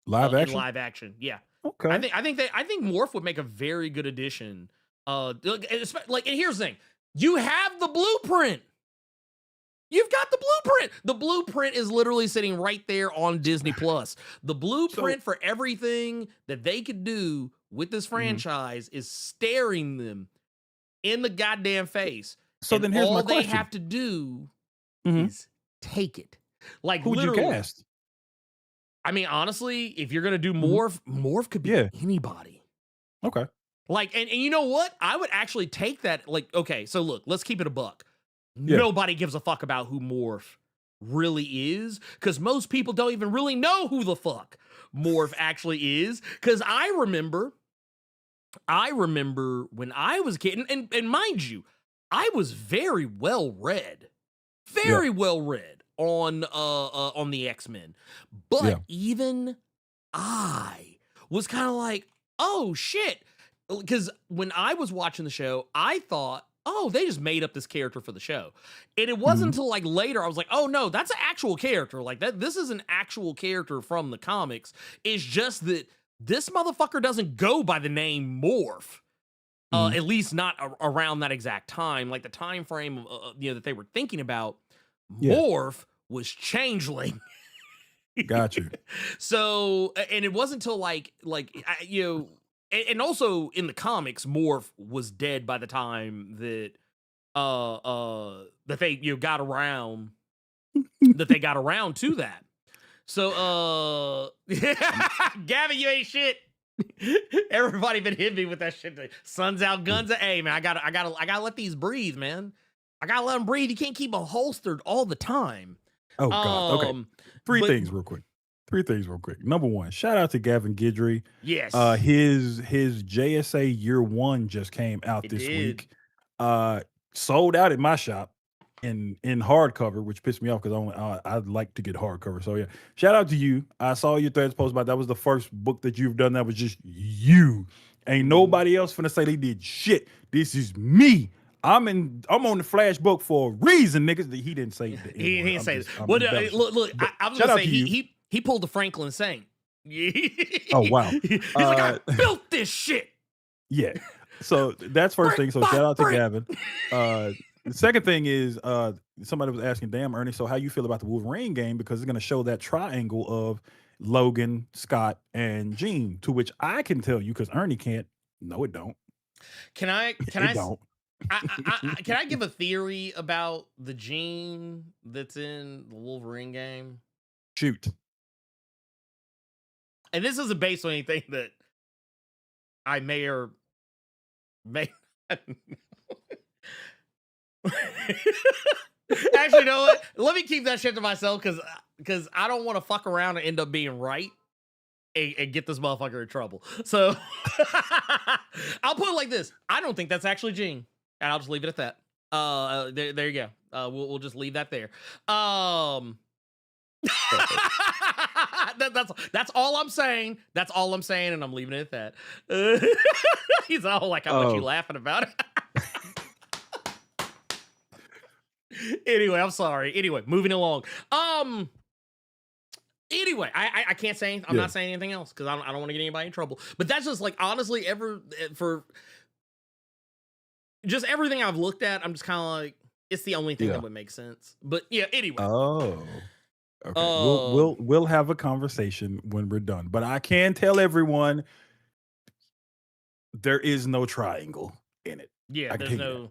Live action. live action. Yeah. Okay. I think Morph would make a very good addition. And here's the thing. You have the blueprint. You've got the blueprint. The blueprint is literally sitting right there on Disney Plus. The blueprint for everything that they could do with this franchise is staring them in the goddamn face. So and then here's my all they question. have to do Mhm. is take it. Like, Who'd you literally. cast? I mean, honestly, if you're gonna do Morph could be anybody. Okay. Like, and you know what? I would actually take that. Like, okay, so look, let's keep it a buck. Yeah. Nobody gives a fuck about who Morph really is, because most people don't even really know who the fuck Morph actually is. Because I remember when I was a kid, and mind you, I was very well read on the X-Men, but even I was kind of like, oh shit, because when I was watching the show, I thought, oh, they just made up this character for the show. And it wasn't until like later I was like, oh no, that's an actual character. Like that, this is an actual character from the comics. It's just that this motherfucker doesn't go by the name Morph. At least not around that exact time. Like the time frame that they were thinking about, Morph was Changeling. Got you. So, and it wasn't until and also in the comics, Morph was dead by the time that that they got around to that. So Gavin, you ain't shit. Everybody been hitting me with that shit. Sun's out, guns out. Hey man, I gotta let these breathe, man. I gotta let them breathe. You can't keep them holstered all the time. Oh God. Okay. Three things real quick. Number one, shout out to Gavin Guidry. Yes. His JSA year one just came out this week. Sold out at my shop in hardcover, which pissed me off because I'd like to get hardcover. So yeah, shout out to you. I saw your threads post about that was the first book that you've done that was just you. Ain't nobody else finna say they did shit. This is me. I'm on the Flash book for a reason, niggas. He didn't say that. He didn't say that. Well, look, I was gonna say he pulled the Franklin Saint. Oh wow. He's like, I built this shit. Yeah. So that's first thing. So shout out to Gavin. The second thing is somebody was asking, damn, Ernie, so how you feel about the Wolverine game? Because it's going to show that triangle of Logan, Scott, and Jean, to which I can tell you, because Ernie can't. No, it don't. Can I give a theory about the Jean that's in the Wolverine game? Shoot. And this isn't based on anything that I may or may not. Actually, you know what? Let me keep that shit to myself because I don't want to fuck around and end up being right and get this motherfucker in trouble. So I'll put it like this: I don't think that's actually Jean, and I'll just leave it at that. There you go. We'll just leave that there. That's all I'm saying. That's all I'm saying, and I'm leaving it at that. He's all like, "How much you laughing about it?" Anyway, I'm sorry. Anyway, moving along. Anyway, I can't say. I'm not saying anything else because I don't want to get anybody in trouble. But that's just like honestly, for just everything I've looked at, I'm just kind of like, it's the only thing that would make sense. But yeah, anyway. Oh. Okay. We'll have a conversation when we're done. But I can tell everyone there is no triangle in it. Yeah, there's no.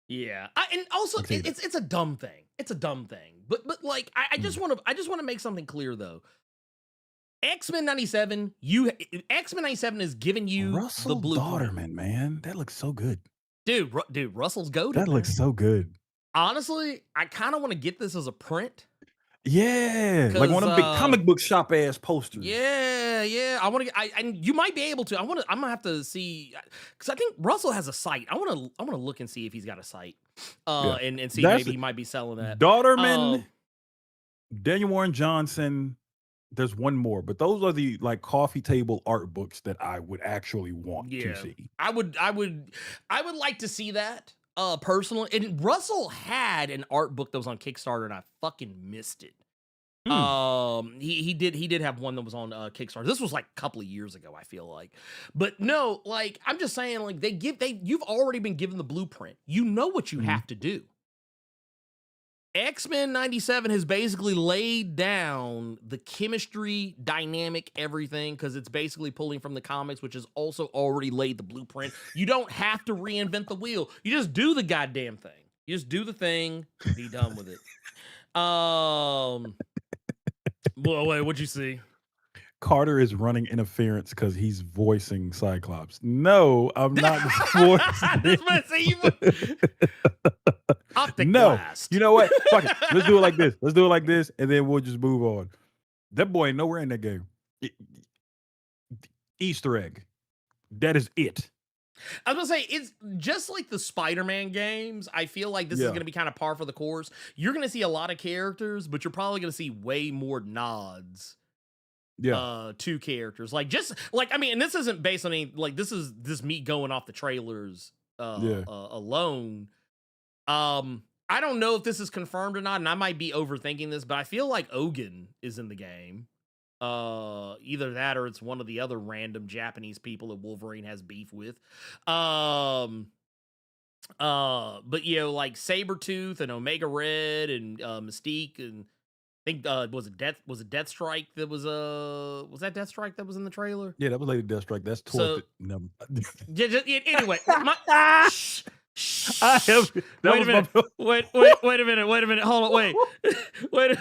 Yeah, and also it's a dumb thing. It's a dumb thing. But like I just want to make something clear though. X-Men 97, X-Men 97 is giving you Russell the blueprint. Dauterman, man, that looks so good. Dude, Russell's goated. That looks so good. Honestly, I kind of want to get this as a print. Yeah, like one of them big comic book shop ass posters. Yeah. I want to. And you might be able to. I'm gonna have to see because I think Russell has a site. I want to look and see if he's got a site. And see maybe he might be selling that. Dauterman, Daniel Warren Johnson. There's one more, but those are the like coffee table art books that I would actually want to see. I would like to see that. Personally, and Russell had an art book that was on Kickstarter, and I fucking missed it. He did have one that was on Kickstarter. This was like a couple of years ago, I feel like. But no, like I'm just saying, like you've already been given the blueprint. You know what you have to do. X-Men 97 has basically laid down the chemistry, dynamic, everything, because it's basically pulling from the comics, which has also already laid the blueprint. You don't have to reinvent the wheel. You just do the goddamn thing. You just do the thing, be done with it. Well, wait, what'd you see? Carter is running interference because he's voicing Cyclops. No, I'm not voicing. No, you know what? Fuck it. Let's do it like this. Let's do it like this, and then we'll just move on. That boy ain't nowhere in that game. Easter egg. That is it. I was gonna say, it's just like the Spider-Man games. I feel like this is gonna be kind of par for the course. You're gonna see a lot of characters, but you're probably gonna see way more nods. To characters. Like just like I mean, and this isn't based on any like this is me going off the trailers alone. I don't know if this is confirmed or not, and I might be overthinking this, but I feel like Ogun is in the game. Either that or it's one of the other random Japanese people that Wolverine has beef with. But you know, like Sabretooth and Omega Red and Mystique and I think was it Deathstrike that was that Deathstrike that was in the trailer? Yeah, that was Lady Deathstrike. That's Torque. Anyway, I have. Wait a minute. Hold on. Wait.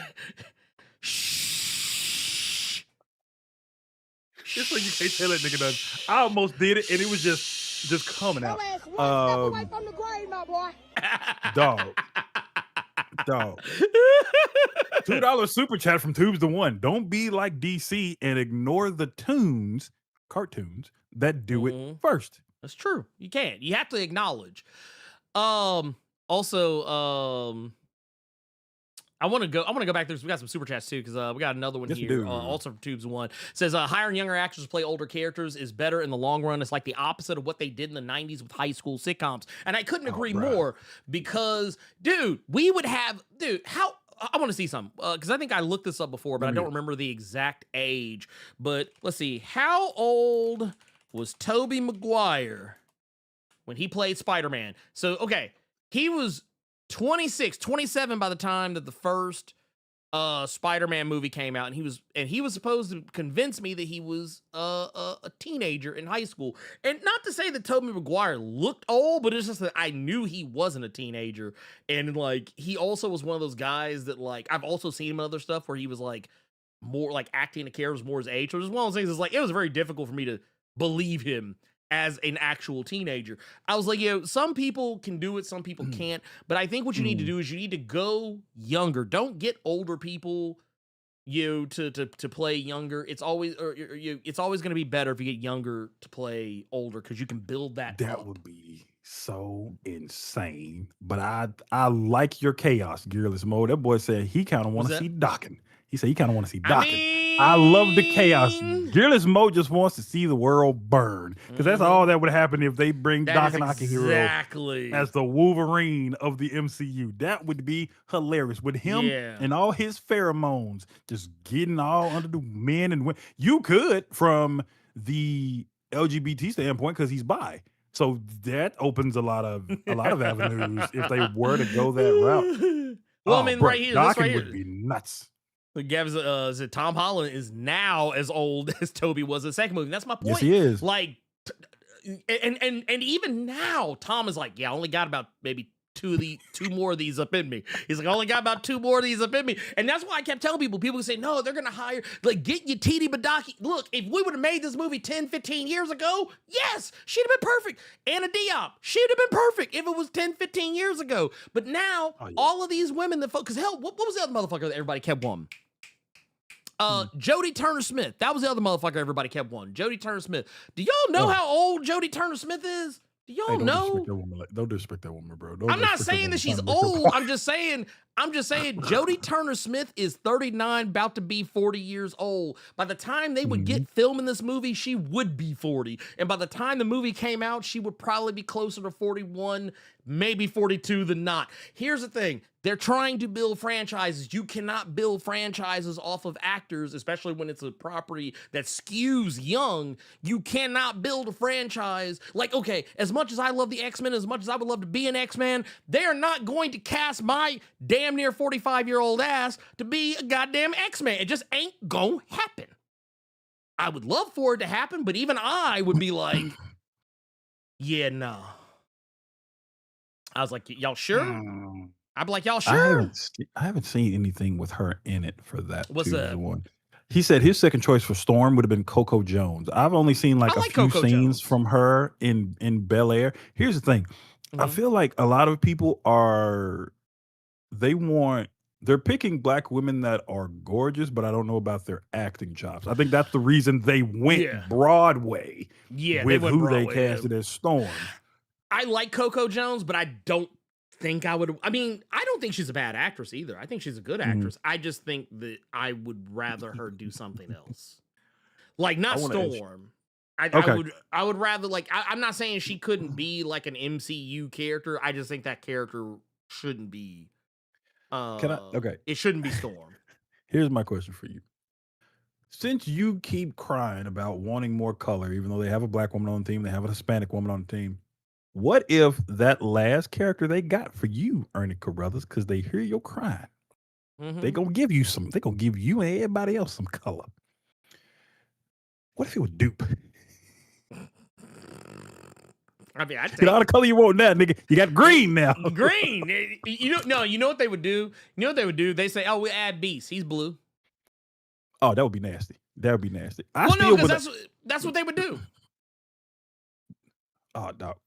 Shh. It's like you can't tell that nigga nothing. I almost did it, and it was just coming out. Away from the grave, my boy. Dog. $2 super chat from Tubes the One. Don't be like DC and ignore the cartoons that do it first. That's true. You can't. You have to acknowledge. Also, I want to go back there. We got some super chats too, because we got another one here. Also from Tubes One says hiring younger actors to play older characters is better in the long run. It's like the opposite of what they did in the 90s with high school sitcoms. And I couldn't agree more because, dude, how I want to see some because I think I looked this up before, but I don't remember the exact age. But let's see, how old was Tobey Maguire when he played Spider-Man? So okay, he was 26, 27 by the time that the first Spider-Man movie came out, and he was supposed to convince me that he was a teenager in high school. And not to say that Tobey Maguire looked old, but it's just that I knew he wasn't a teenager. And like he also was one of those guys that like I've also seen him in other stuff where he was like more like acting the characters more his age. So just one of those things is like it was very difficult for me to believe him as an actual teenager. I was like, some people can do it, some people can't. But I think what you need to do is you need to go younger. Don't get older people, to play younger. It's always going to be better if you get younger to play older because you can build that. That would be so insane. But I like your chaos, Gearless Mode. That boy said he kind of want to see Docking. He said he kind of want to see Docking. I love the chaos. Fearless Mo just wants to see the world burn because that's all that would happen if they bring Doc and Akihiro as the Wolverine of the MCU. That would be hilarious with him and all his pheromones just getting all under the men and women. You could from the LGBT standpoint because he's bi. So that opens a lot of avenues if they were to go that route. Well, I mean, right here, this right here would be nuts. But Gav's Tom Holland is now as old as Toby was in the second movie. That's my point. Yes, he is. Like, and even now, Tom is like, yeah, I only got about maybe two more of these up in me. He's like, I only got about 2 more of these up in me. And that's why I kept telling people say, no, they're going to hire, like, get you Titi Badaki. Look, if we would have made this movie 10, 15 years ago, yes, she'd have been perfect. Anna Diop, she'd have been perfect if it was 10, 15 years ago. But now, all of these women that, because hell, what was the other motherfucker that everybody kept wanting? Jodie Turner-Smith. That was the other motherfucker everybody kept wanting. Jodie Turner-Smith. Do y'all know how old Jodie Turner-Smith is? Do y'all know? Don't disrespect that woman, bro. I'm not saying that she's old. I'm just saying Jodie Turner-Smith is 39, about to be 40 years old. By the time they would get filming this movie, she would be 40. And by the time the movie came out, she would probably be closer to 41, maybe 42 than not. Here's the thing. They're trying to build franchises. You cannot build franchises off of actors, especially when it's a property that skews young. You cannot build a franchise. Like, okay, as much as I love the X-Men, as much as I would love to be an X-Man, they are not going to cast my damn near 45-year-old ass to be a goddamn X-Man. It just ain't gonna happen. I would love for it to happen, but even I would be like, yeah, no. I was like, y'all sure? I'd be like, y'all sure? I haven't seen anything with her in it for that. What's that? One. He said his second choice for Storm would have been Coco Jones. I've only seen like a few Coco scenes Jones. from her in Bel Air. Here's the thing. I feel like a lot of people they're picking black women that are gorgeous, but I don't know about their acting chops. I think that's the reason they went Broadway with who they casted as Storm. I like Coco Jones, but I don't think I would. I mean, I don't think she's a bad actress either. I think she's a good actress. I just think that I would rather her do something else, like not Storm. I would rather like. I'm not saying she couldn't be like an MCU character. I just think that character shouldn't be. It shouldn't be Storm. Here's my question for you. Since you keep crying about wanting more color, even though they have a black woman on the team, they have a Hispanic woman on the team. What if that last character they got for you, Ernie Carruthers, because they hear your crying, they gonna give you some. They gonna give you and everybody else some color. What if it was Dupe? I mean, I get all the color you want now, nigga. You got green now. Green. You know what they would do? You know what they would do? They say, "Oh, we add Beast. He's blue." Oh, that would be nasty. That would be nasty. No, because that's what they would do. Oh, dog.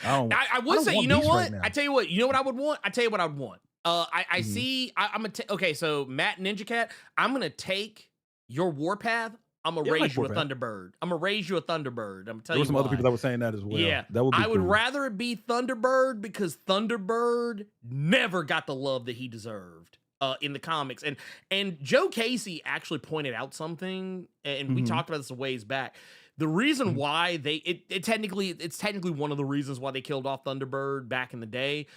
I would say, you know what? I tell you what. You know what I would want? I tell you what I would want. I see. I'm gonna okay. So Matt Ninja Cat, I'm gonna take your Warpath. I'm gonna raise you a Thunderbird. I'm gonna raise you a Thunderbird. I'm telling you. There were some other people that were saying that as well. Yeah, that would be I would cool. rather it be Thunderbird because Thunderbird never got the love that he deserved in the comics. And Joe Casey actually pointed out something, and we talked about this a ways back. The reason why it's technically one of the reasons why they killed off Thunderbird back in the day.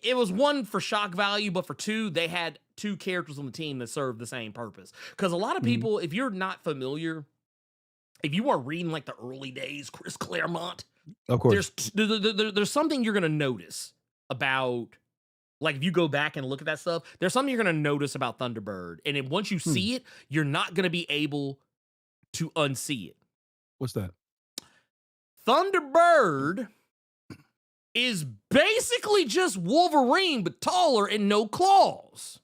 It was one for shock value, but for two, they had two characters on the team that served the same purpose. Because a lot of people, if you're not familiar, if you are reading like the early days, Chris Claremont, of course, there's something you're gonna notice about. Like if you go back and look at that stuff, there's something you're gonna notice about Thunderbird, and then once you see it, you're not gonna be able to unsee it. What's that? Thunderbird is basically just Wolverine, but taller and no claws.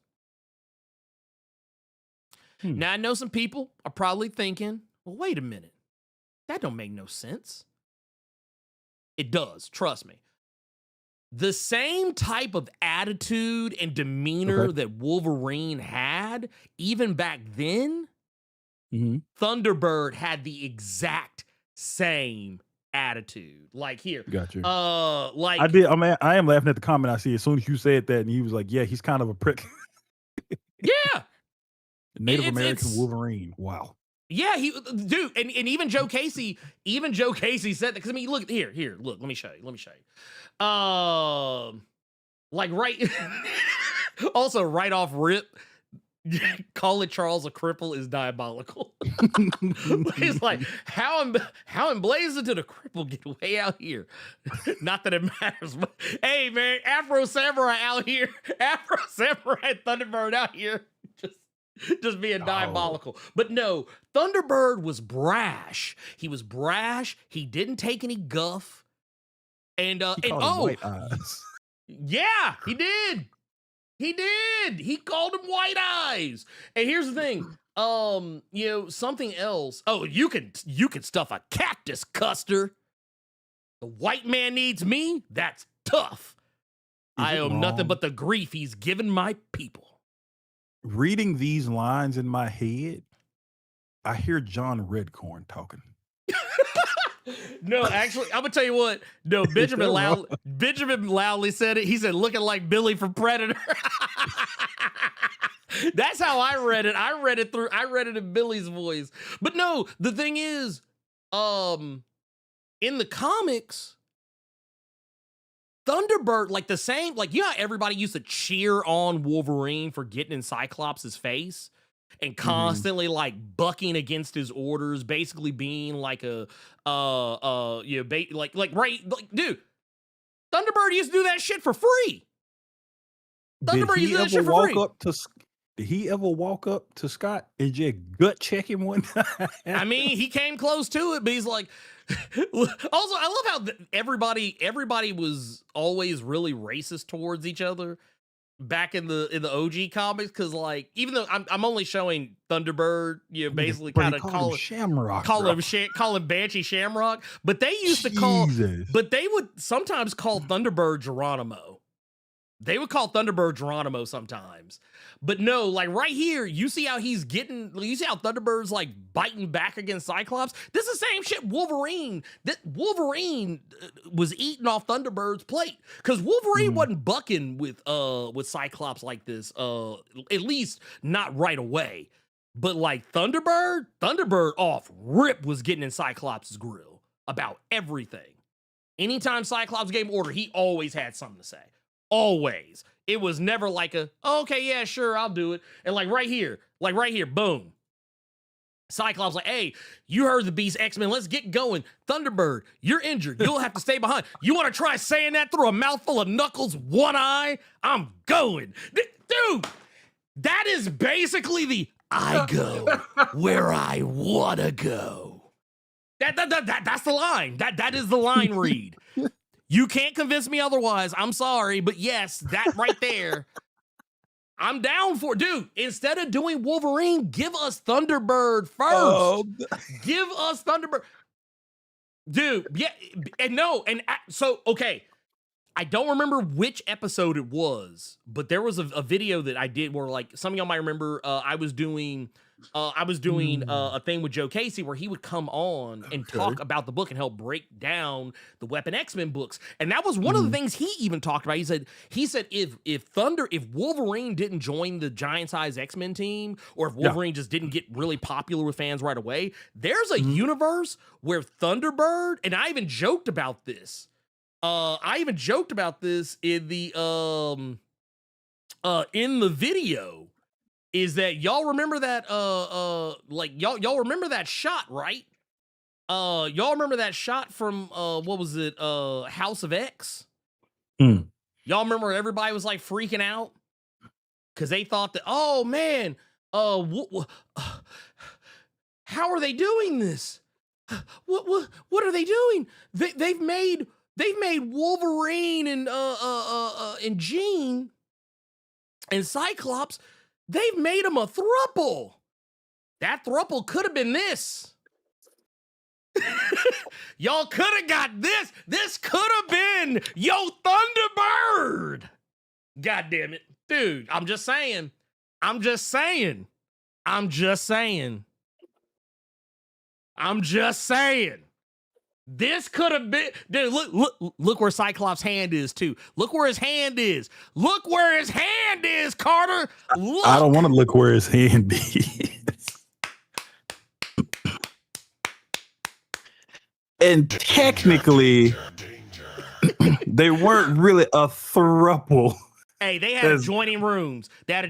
Now, I know some people are probably thinking, well, wait a minute. That don't make no sense. It does, trust me. The same type of attitude and demeanor that Wolverine had, even back then, Thunderbird had the exact same attitude. Like here. Got you. Like I am laughing at the comment I see as soon as you said that, and he was like, yeah, he's kind of a prick. Yeah. Native It's- American it's- Wolverine. Wow. Yeah, dude, and even Joe Casey said that, because I mean, look here, look, let me show you. Like right, also right off rip, calling Charles a cripple is diabolical. It's like, how emblazoned did a cripple get way out here? Not that it matters, but hey man, Afro Samurai out here, Afro Samurai Thunderbird out here, just being diabolical. But no, Thunderbird was brash. He was brash. He didn't take any guff. And White eyes. yeah, he did. He called him white eyes. And here's the thing. Something else. Oh, you can stuff a cactus, Custer. The white man needs me. That's tough. I owe nothing but the grief he's given my people. Reading these lines in my head, I hear John Redcorn talking. No, actually, I'm gonna tell you what. No, Benjamin loudly said it. He said, "Looking like Billy from Predator." That's how I read it. I read it in Billy's voice. But no, the thing is, in the comics, Thunderbird, like the same, like, you know how everybody used to cheer on Wolverine for getting in Cyclops' face and constantly like bucking against his orders, basically being like dude, Thunderbird used to do that shit for free. Thunderbird used to do that shit for free. Did he ever walk up to Scott and just gut check him one time? I mean, he came close to it, but he's like, also, I love how everybody was always really racist towards each other back in the OG comics, because like, even though I'm only showing Thunderbird, basically kind of call him Banshee Shamrock, but they used to they would sometimes call Thunderbird Geronimo. They would call Thunderbird Geronimo sometimes. But no, like right here, you see how Thunderbird's like biting back against Cyclops? This is the same shit Wolverine was eating off Thunderbird's plate. Because Wolverine wasn't bucking with Cyclops like this, at least not right away. But like Thunderbird off rip was getting in Cyclops' grill about everything. Anytime Cyclops gave him order, he always had something to say. Always. It was never like okay, yeah, sure, I'll do it. And like right here, boom. Cyclops like, hey, you heard the Beast, X-Men, let's get going. Thunderbird, you're injured. You'll have to stay behind. You want to try saying that through a mouthful of knuckles, one eye? I'm going. Dude, that is basically the I go where I want to go. That's the line. That is the line read. You can't convince me otherwise. I'm sorry, but yes, that right there, I'm down for. Dude, instead of doing Wolverine, give us Thunderbird first. Give us Thunderbird. Dude, yeah, so, okay, I don't remember which episode it was, but there was a video that I did where, like, some of y'all might remember, I was doing a thing with Joe Casey where he would come on and talk about the book and help break down the Weapon X-Men books. And that was one of the things he even talked about. He said if Wolverine didn't join the giant size X-Men team, or if Wolverine just didn't get really popular with fans right away, there's a universe where Thunderbird, and I even joked about this. In the video, is that y'all remember that y'all remember that shot, right? Y'all remember that shot from what was it, House of X? Y'all remember everybody was like freaking out because they thought that, oh man, how are they doing this? What are they doing? They've made Wolverine and Jean and Cyclops. They've made him a throuple. That throuple could have been this. Y'all could have got this. This could have been Thunderbird. God damn it. Dude, I'm just saying. This could have been, dude. Look where Cyclops' hand is too. Look where his hand is. Look where his hand is, Carter. Look. I don't want to look where his hand is. And technically, they weren't really a throuple. Hey, they had adjoining rooms. Don't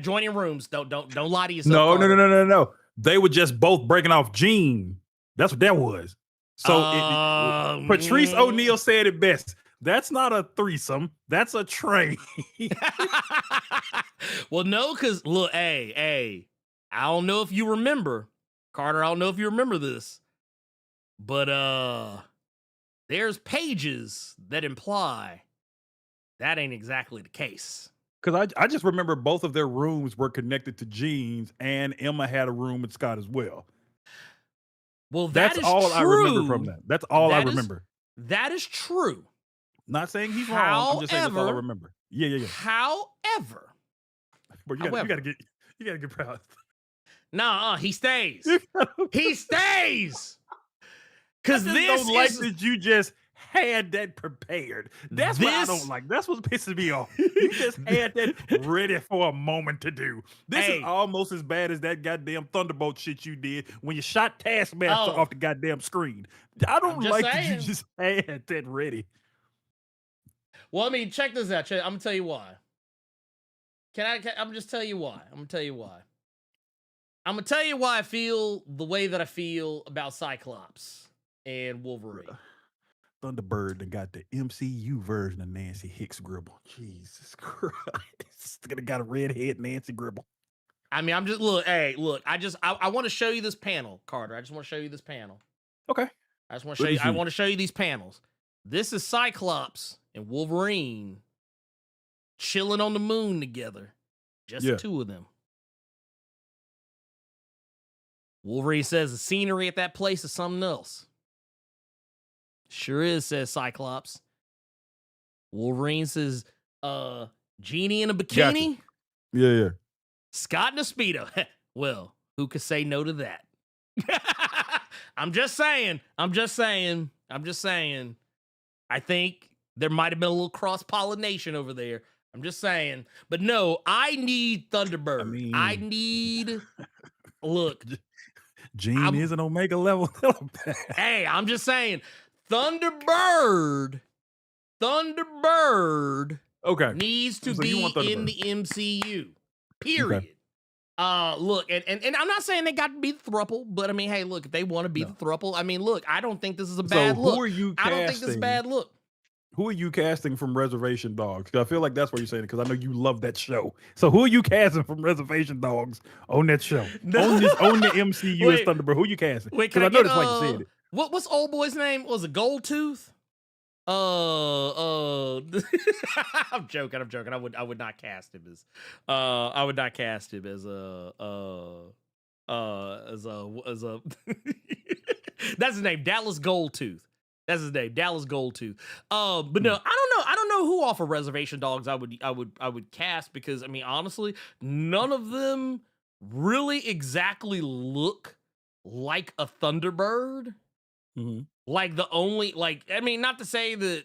lie to yourself. No. They were just both breaking off Gene. That's what that was. So Patrice O'Neal said it best. That's not a threesome. That's a trade. Well, no, because look, hey, I don't know if you remember, Carter. I don't know if you remember this, but there's pages that imply that ain't exactly the case. Because I just remember both of their rooms were connected to Gene's, and Emma had a room with Scott as well. Well, that's all I remember from that. That's all I remember. That is true. Not saying he's wrong. I'm just saying that's all I remember. Yeah. However, but you gotta get proud. Nah, he stays. He stays. Because this don't like that you just had that prepared. That's what I don't like. That's what pisses me off. You just had that ready for a moment to do. This is almost as bad as that goddamn Thunderbolt shit you did when you shot Taskmaster off the goddamn screen. I don't like that you just had that ready. Well, I mean, check this out. I'm gonna tell you why. I'm just tell you why. I'm gonna tell you why. I'm gonna tell you why I feel the way that I feel about Cyclops and Wolverine. Thunderbird that got the MCU version of Nancy Hicks Gribble. Jesus Christ. Got a redhead Nancy Gribble. I mean, I'm just I want to show you this panel, Carter. I just want to show you this panel. Okay. I just want to show you. I want to show you these panels. This is Cyclops and Wolverine chilling on the moon together. Just the two of them. Wolverine says the scenery at that place is something else. Sure is, says Cyclops. Wolverine says, Genie in a bikini? Gotcha. Yeah. Scott in a Speedo. Well, who could say no to that? I'm just saying. I think there might have been a little cross-pollination over there. I'm just saying. But no, I need Thunderbird. I need... Look. Gene is an Omega level. Hey, I'm just saying. Thunderbird needs to be in the MCU. Period. Okay. Look, and I'm not saying they got to be the throuple, but I mean, hey, look, if they want to be the throuple, I mean, look, I don't think this is a bad look. Who are you casting? I don't think this is a bad look. Who are you casting from Reservation Dogs? Because I feel like that's what you're saying, because I know you love that show. So who are you casting from Reservation Dogs on that show? On the MCU as Thunderbird? Who are you casting? Because I know that's why you said it. What's old boy's name? Was it Goldtooth? I'm joking. I would not cast him as that's his name, Dallas Goldtooth. That's his name, Dallas Goldtooth. But no, I don't know who off of Reservation Dogs I would cast, because I mean, honestly, none of them really exactly look like a Thunderbird. Mm-hmm. Like the only, like, I mean, not to say that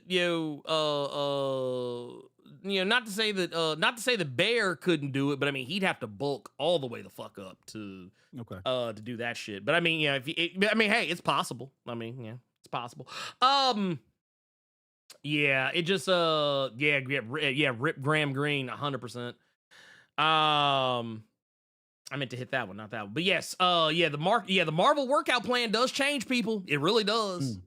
not to say that Bear couldn't do it, but I mean, he'd have to bulk all the way the fuck up to do that shit. But I mean, yeah, hey, it's possible. I mean, yeah, it's possible. Yeah, it just Rip Graham Greene 100%. I meant to hit that one, not that one. But yes, the Marvel workout plan does change people. It really does.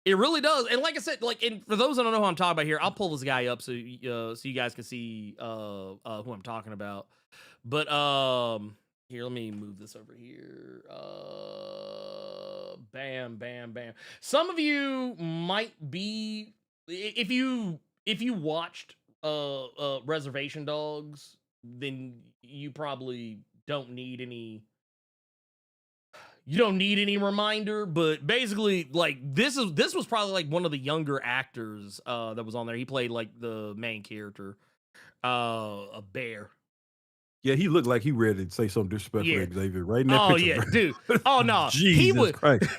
It really does. And like I said, and for those that don't know who I'm talking about here, I'll pull this guy up so you guys can see who I'm talking about. But here, let me move this over here. Bam. Some of you might be, if you watched Reservation Dogs, then you probably don't need any reminder. But basically, like, this was probably like one of the younger actors that was on there. He played like the main character, a bear. Yeah, he looked like he ready to say something disrespectful Yeah. to Xavier right in that Oh picture. yeah, bro. dude. Oh no, he Jesus would. Christ.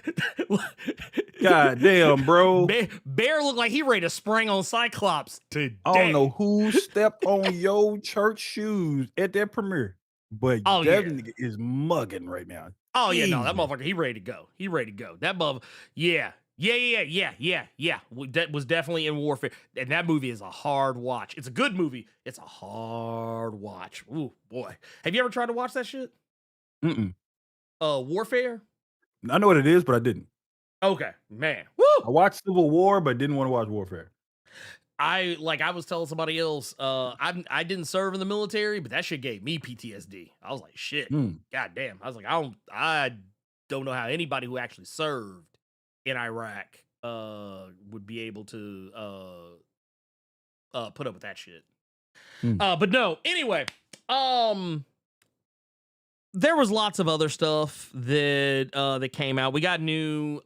God damn, bro. Bear looked like he ready to spring on Cyclops today. I don't know who stepped on your church shoes at that premiere, but Oh, that yeah. nigga is mugging right now. Oh yeah, no, that Jesus. motherfucker, he ready to go. He ready to go. That mother, yeah. That was definitely in warfare, and that movie is a hard watch. It's a good movie. It's a hard watch. Ooh boy, have you ever tried to watch that shit? Mm-mm. Warfare. I know what it is, but I didn't. Okay, man. I Woo! watched Civil War, but didn't want to watch Warfare. I was telling somebody else, I didn't serve in the military, but that shit gave me PTSD. I was like, shit, god damn. I was like, I don't know how anybody who actually served in Iraq would be able to put up with that shit. But no, anyway, there was lots of other stuff that came out. We got new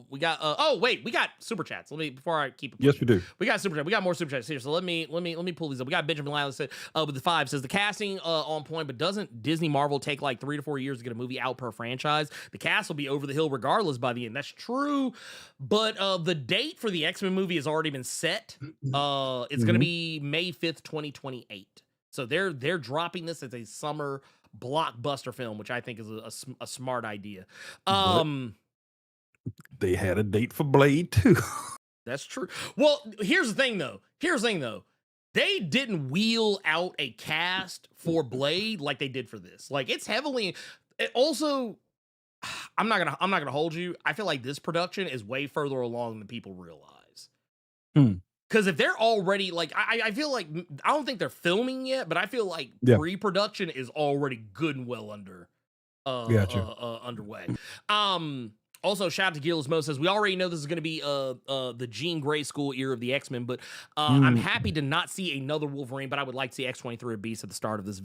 we got super chats. Let me before I keep it Yes, pushing. we do. We got super chat. We got more super chats here. So let me pull these up. We got Benjamin Lyons said with the 5 says the casting on point, but doesn't Disney Marvel take like 3 to 4 years to get a movie out per franchise? The cast will be over the hill regardless by the end. That's true, but the date for the X-Men movie has already been set. It's gonna be May 5th, 2028. So they're dropping this as a summer blockbuster film, which I think is a smart idea. They had a date for Blade too. That's true. Well, here's the thing though. They didn't wheel out a cast for Blade like they did for this. Like it's heavily. Also, I'm not gonna hold you. I feel like this production is way further along than people realize. Because if they're already like, I feel like I don't think they're filming yet, but I feel like pre-production is already good and well underway. Also, shout out to Gilles Mo says we already know this is going to be the Jean Grey school era of the X-Men, but I'm happy to not see another Wolverine. But I would like to see X-23 and Beast at the start of this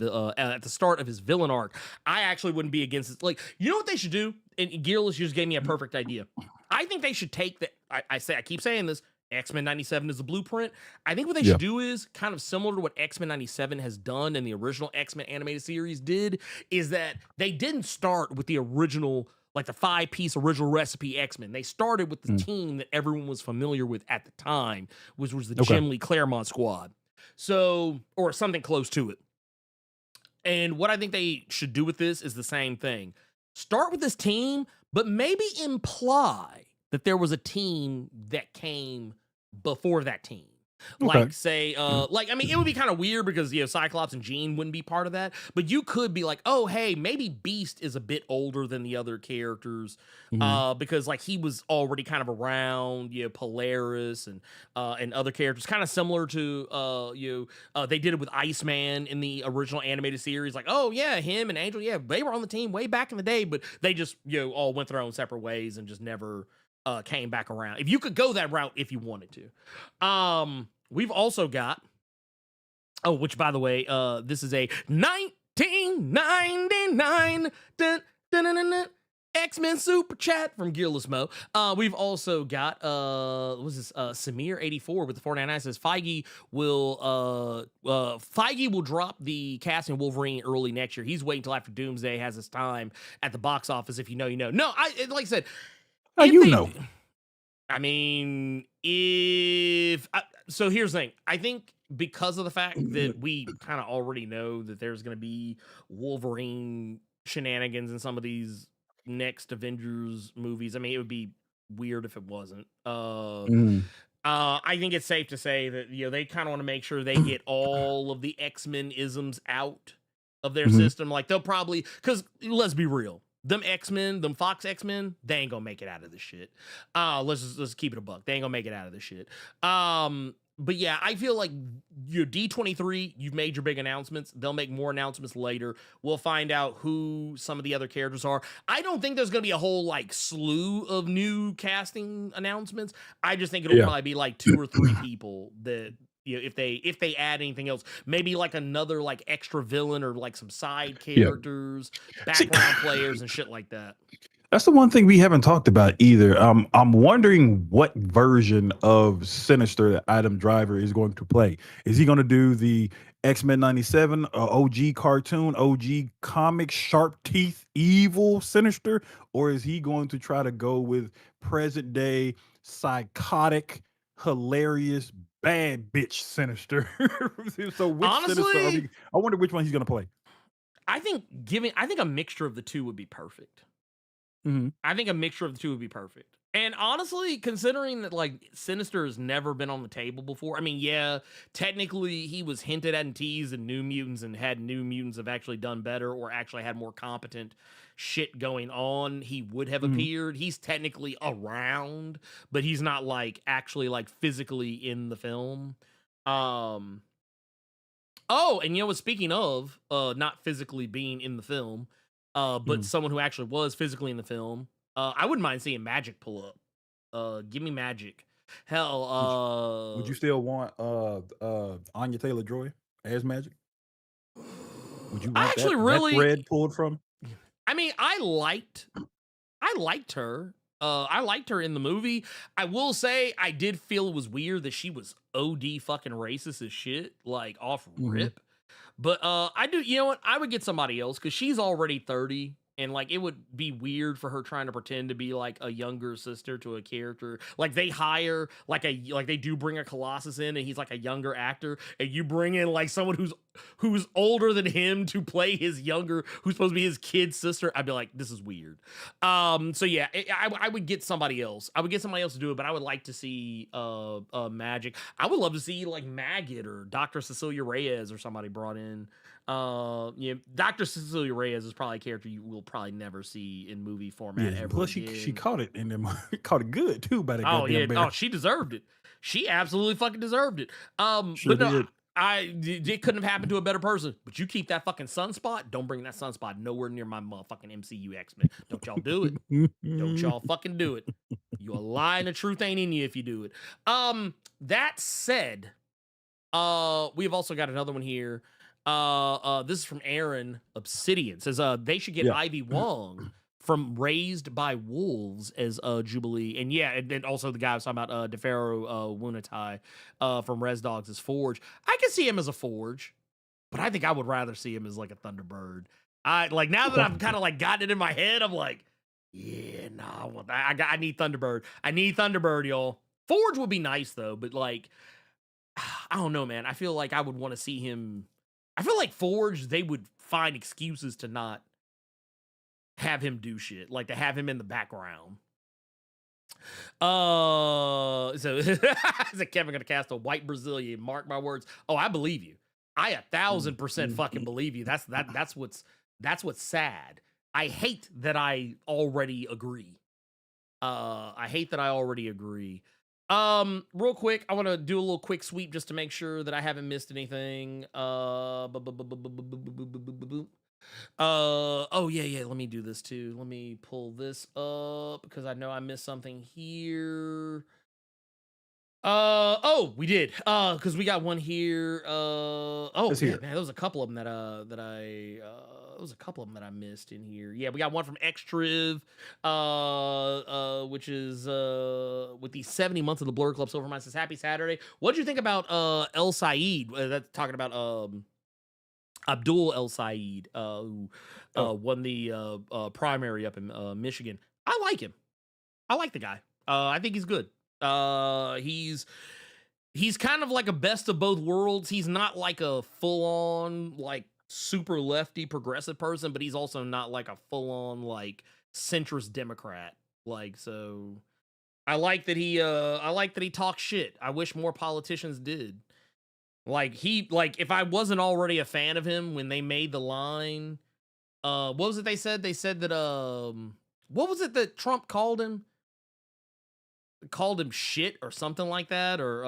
his villain arc. I actually wouldn't be against it. Like, you know what they should do? And Gilles just gave me a perfect idea. I think they should take the. I keep saying this. X-Men 97 is the blueprint. I think what they should do is kind of similar to what X-Men 97 has done and the original X-Men animated series did, is that they didn't start with the original, like the 5-piece original recipe X-Men. They started with the team that everyone was familiar with at the time, which was the Jim Lee Claremont squad. So, or something close to it. And what I think they should do with this is the same thing. Start with this team, but maybe imply that there was a team that came before that team. Like say, like, I mean, it would be kind of weird because, you know, Cyclops and Jean wouldn't be part of that, but you could be like, oh, hey, maybe Beast is a bit older than the other characters, because like he was already kind of around, you know, Polaris and other characters, kind of similar to, they did it with Iceman in the original animated series. Like, oh yeah, him and Angel, yeah, they were on the team way back in the day, but they just, you know, all went their own separate ways and just never came back around. If you could go that route if you wanted to. We've also got, which by the way, this is a 1999 X-Men super chat from Gearless Mo. We've also got Samir 84 with the 499 says Feige will drop the cast in Wolverine early next year. He's waiting until after Doomsday has his time at the box office. If you know, you know. No, like I said, I mean, so here's the thing. I think because of the fact that we kind of already know that there's going to be Wolverine shenanigans in some of these next Avengers movies. I mean, it would be weird if it wasn't. I think it's safe to say that, you know, they kind of want to make sure they get all of the X-Men isms out of their system. Like they'll probably, because let's be real. Them X-Men, them Fox X-Men, they ain't gonna make it out of this shit. Let's keep it a buck. They ain't gonna make it out of this shit. But yeah, I feel like your D23, you've made your big announcements. They'll make more announcements later. We'll find out who some of the other characters are. I don't think there's gonna be a whole like slew of new casting announcements. I just think it'll probably be like 2 or 3 people that, you know, if they add anything else, maybe like another like extra villain or like some side characters, background players and shit like that. That's the one thing we haven't talked about either. I'm wondering what version of Sinister that Adam Driver is going to play. Is he going to do the X-Men 97 OG cartoon, OG comic, sharp teeth, evil Sinister, or is he going to try to go with present day, psychotic, hilarious, bad bitch Sinister? So which Sinister are Honestly, we? I wonder which one he's going to play. I think a mixture of the two would be perfect. Mhm. I think a mixture of the two would be perfect. And honestly, considering that like Sinister has never been on the table before, I mean, yeah, technically he was hinted at and teased in New Mutants, and had New Mutants have actually done better or actually had more competent shit going on, he would have Mhm. appeared. He's technically around, but he's not like actually like physically in the film. Oh, and you know what? Speaking of not physically being in the film, but Mhm. someone who actually was physically in the film, I wouldn't mind seeing Magic pull up. Give me Magic. Hell, Would you still want Anya Taylor-Joy as Magic? Would you I want actually that really, thread pulled from? I mean, I liked her. I liked her in the movie. I will say I did feel it was weird that she was OD fucking racist as shit, like off Mhm. rip. But I do, you know what? I would get somebody else because she's already 30, and like it would be weird for her trying to pretend to be like a younger sister to a character. Like they hire like they do bring a Colossus in, and he's like a younger actor, and you bring in like someone who's older than him to play his younger, who's supposed to be his kid's sister. I'd be like, this is weird. So yeah, I would get somebody else. I would get somebody else to do it, but I would like to see Magic. I would love to see like Maggot or Dr. Cecilia Reyes or somebody brought in. Yeah, Dr. Cecilia Reyes is probably a character you will probably never see in movie format Yeah, ever plus again. she caught it and then caught it good too by the Oh yeah, goddamn bear. oh she deserved it. She absolutely fucking deserved it. Sure But no, did. it couldn't have happened to a better person. But you keep that fucking sunspot. Don't bring that sunspot nowhere near my motherfucking MCU X-Men. Don't y'all do it. Don't y'all fucking do it. You a lie and the truth ain't in you if you do it. That said, we've also got another one here. This is from Aaron Obsidian. Says they should get Yeah. Ivy Wong from Raised by Wolves as Jubilee. And yeah, and also the guy I was talking about, DeFaro Wunatai from Res Dogs as Forge. I can see him as a Forge, but I think I would rather see him as like a Thunderbird. I like now that I've kind of like gotten it in my head, I'm like, yeah, nah, I need Thunderbird. I need Thunderbird, y'all. Forge would be nice though, but like, I don't know, man. I feel like I would want to see him. I feel like Forge, they would find excuses to not have him do shit, like to have him in the background. So is Kevin gonna cast a white Brazilian? Mark my words. Oh, I believe you. I 1,000% fucking believe you. That's what's sad. I hate that I already agree. Real quick, I want to do a little quick sweep just to make sure that I haven't missed anything. Oh yeah, let me do this too. Let me pull this up because I know I missed something here. Oh, we did. Because we got one here. Oh It's yeah, here. man, there was a couple of them that I missed in here. Yeah, we got one from Xtriv, which is with the 70 months of the Blerd Club. Silvermine says, "Happy Saturday." What did you think about El Said? That's talking about Abdul El Said, who won the primary up in Michigan. I like him. I like the guy. I think he's good. He's kind of like a best of both worlds. He's not like a full-on like super lefty progressive person, but he's also not like a full-on like centrist Democrat. Like, so I like that he talks shit. I wish more politicians did. Like if I wasn't already a fan of him when they made the line, what was it they said? They said that what was it that Trump called him? Called him shit or something like that, or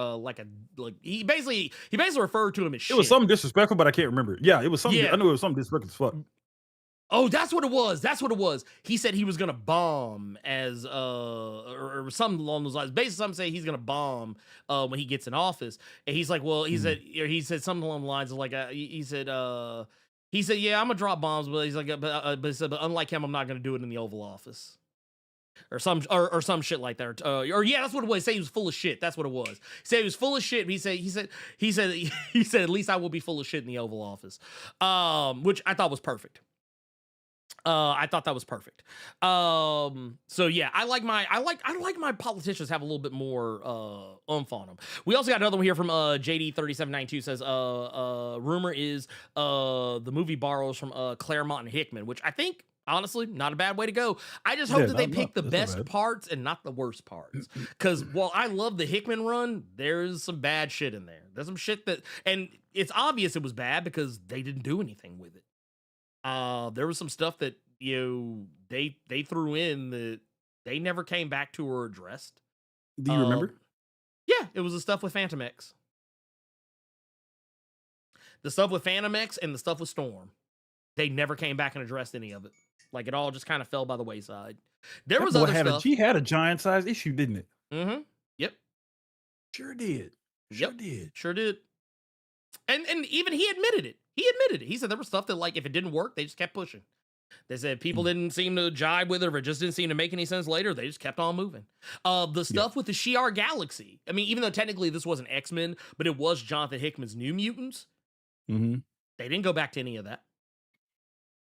he basically referred to him as shit. It was something disrespectful, but I can't remember. Yeah, it was something. Yeah. I knew it was something disrespectful as fuck. Oh, that's what it was. He said he was gonna bomb as or something along those lines. Basically, some say he's gonna bomb when he gets in office. And he's like, well, he said something along the lines of like he said, yeah, I'm gonna drop bombs, but he's like, but unlike him, I'm not gonna do it in the Oval Office. or some shit like that. Or yeah, that's what it was. Say he was full of shit. That's what it was. He said he was full of shit. He said at least I will be full of shit in the Oval Office, which I thought was perfect. I thought that was perfect. So yeah, I like my politicians have a little bit more oomph on them. We also got another one here from JD3792 says rumor is the movie borrows from Claremont and Hickman, which I think honestly not a bad way to go. I just hope that they pick the best parts and not the worst parts. Because while I love the Hickman run, there's some bad shit in there. There's some shit that, and it's obvious it was bad because they didn't do anything with it. There was some stuff that, you know, they threw in that they never came back to or addressed. Do you remember? Yeah, it was the stuff with Phantom X. The stuff with Phantom X and the stuff with Storm. They never came back and addressed any of it. Like, it all just kind of fell by the wayside. There was other stuff. She had a giant size issue, didn't it? Mm-hmm. Yep. Sure did. Sure did. And even he admitted it. He said there was stuff that, like, if it didn't work, they just kept pushing. They said people didn't seem to jive with it, or it just didn't seem to make any sense later. They just kept on moving. The stuff with the Shi'ar Galaxy. I mean, even though technically this wasn't X-Men, but it was Jonathan Hickman's New Mutants. Mm-hmm. They didn't go back to any of that.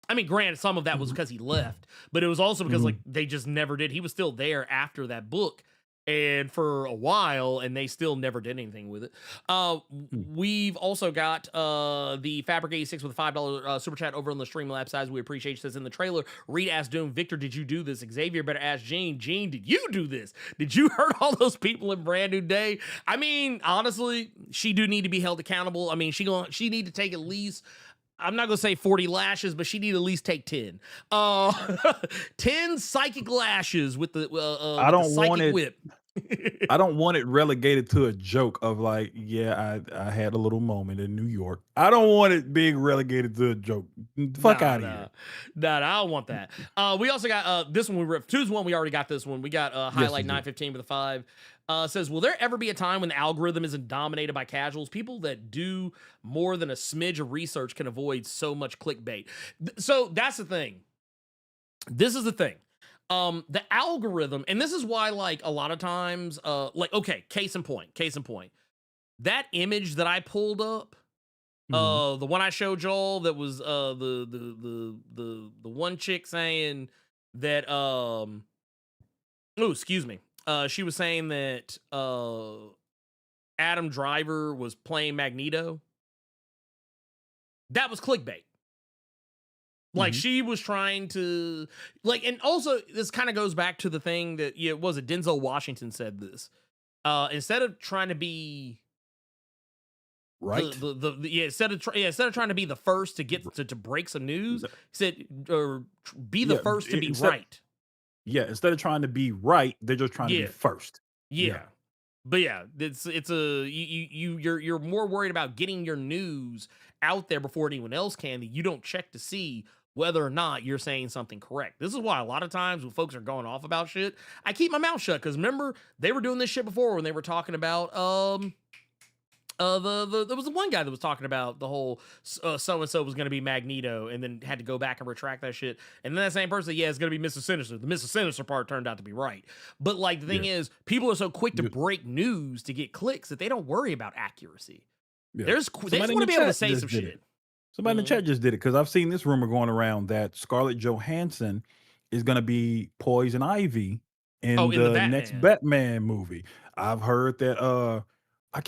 I mean, granted, some of that was because he left, but it was also because like they just never did. He was still there after that book and for a while, and they still never did anything with it. We've also got the Fabric 86 with a $5 super chat over on the Streamlabs side. We appreciate you. Says in the trailer, Reed asked Doom, Victor, did you do this? Xavier better ask Gene, did you do this? Did you hurt all those people in Brand New Day? I mean, honestly, she do need to be held accountable. I mean, she need to take at least, I'm not going to say 40 lashes, but she need to at least take 10. 10 psychic lashes with the I don't psychic want it. whip. I don't want it relegated to a joke of like, yeah, I had a little moment in New York. I don't want it being relegated to a joke. Fuck out of here. Nah, I don't want that. We also got this one. Two's one. We already got this one. We got highlight 915 with a 5. Says, will there ever be a time when the algorithm isn't dominated by casuals? People that do more than a smidge of research can avoid so much clickbait. So that's the thing. This is the thing. The algorithm, and this is why, like, a lot of times, like, okay, case in point, that image that I pulled up, the one I showed Joel, that was the one chick saying that, excuse me. She was saying that Adam Driver was playing Magneto. That was clickbait. Like, she was trying to, like, and also this kind of goes back to the thing that, Denzel Washington said this. Instead of trying to be right, instead of trying to be the first to get to break some news, he said, or be the first to be right. Yeah, instead of trying to be right, they're just trying to be first. Yeah. But yeah, you're more worried about getting your news out there before anyone else can, that you don't check to see whether or not you're saying something correct. This is why a lot of times when folks are going off about shit, I keep my mouth shut, because remember, they were doing this shit before when they were talking about there was the one guy that was talking about the whole so-and-so was going to be Magneto, and then had to go back and retract that shit. And then that same person, it's going to be Mr. Sinister. The Mr. Sinister part turned out to be right. But, like, the thing is, people are so quick to break news to get clicks that they don't worry about accuracy. They just want to be able to say some shit. Somebody in the chat just did it, because I've seen this rumor going around that Scarlett Johansson is going to be Poison Ivy in the next Batman movie. I've heard that I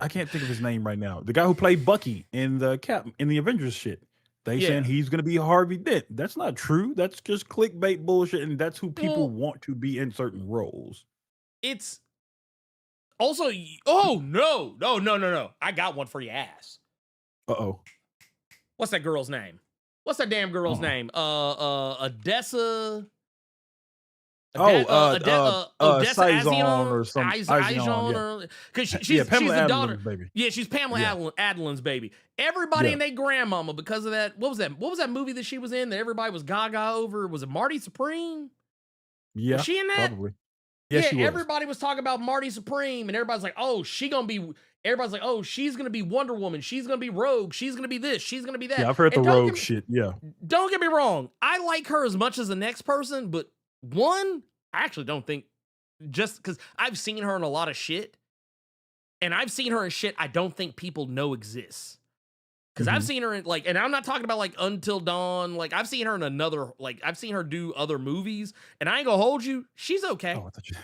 can't think of his name right now. The guy who played Bucky in the Avengers shit. They saying he's gonna be Harvey Dent. That's not true. That's just clickbait bullshit, and that's who people want to be in certain roles. It's also no. I got one for your ass. What's that girl's name? What's that damn girl's name? Odessa. Odessa Azion or some because she's the daughter, baby. Yeah, she's Pamela Adlin's baby. Everybody and their grandmama, because of that. What was that movie that she was in that everybody was gaga over? Was it Marty Supreme? Yeah, was she in that? Probably. Yeah, everybody was talking about Marty Supreme, and everybody's like, "Oh, she's gonna be Wonder Woman. She's gonna be Rogue. She's gonna be this. She's gonna be that." Yeah, I've heard the Rogue shit. Yeah. Don't get me wrong. I like her as much as the next person, but one, I actually don't think, just because I've seen her in a lot of shit, and I've seen her in shit I don't think people know exists. Because I've seen her in, like, and I'm not talking about, like, Until Dawn. Like, I've seen her in I've seen her do other movies, and I ain't gonna hold you, she's okay. Oh, I thought you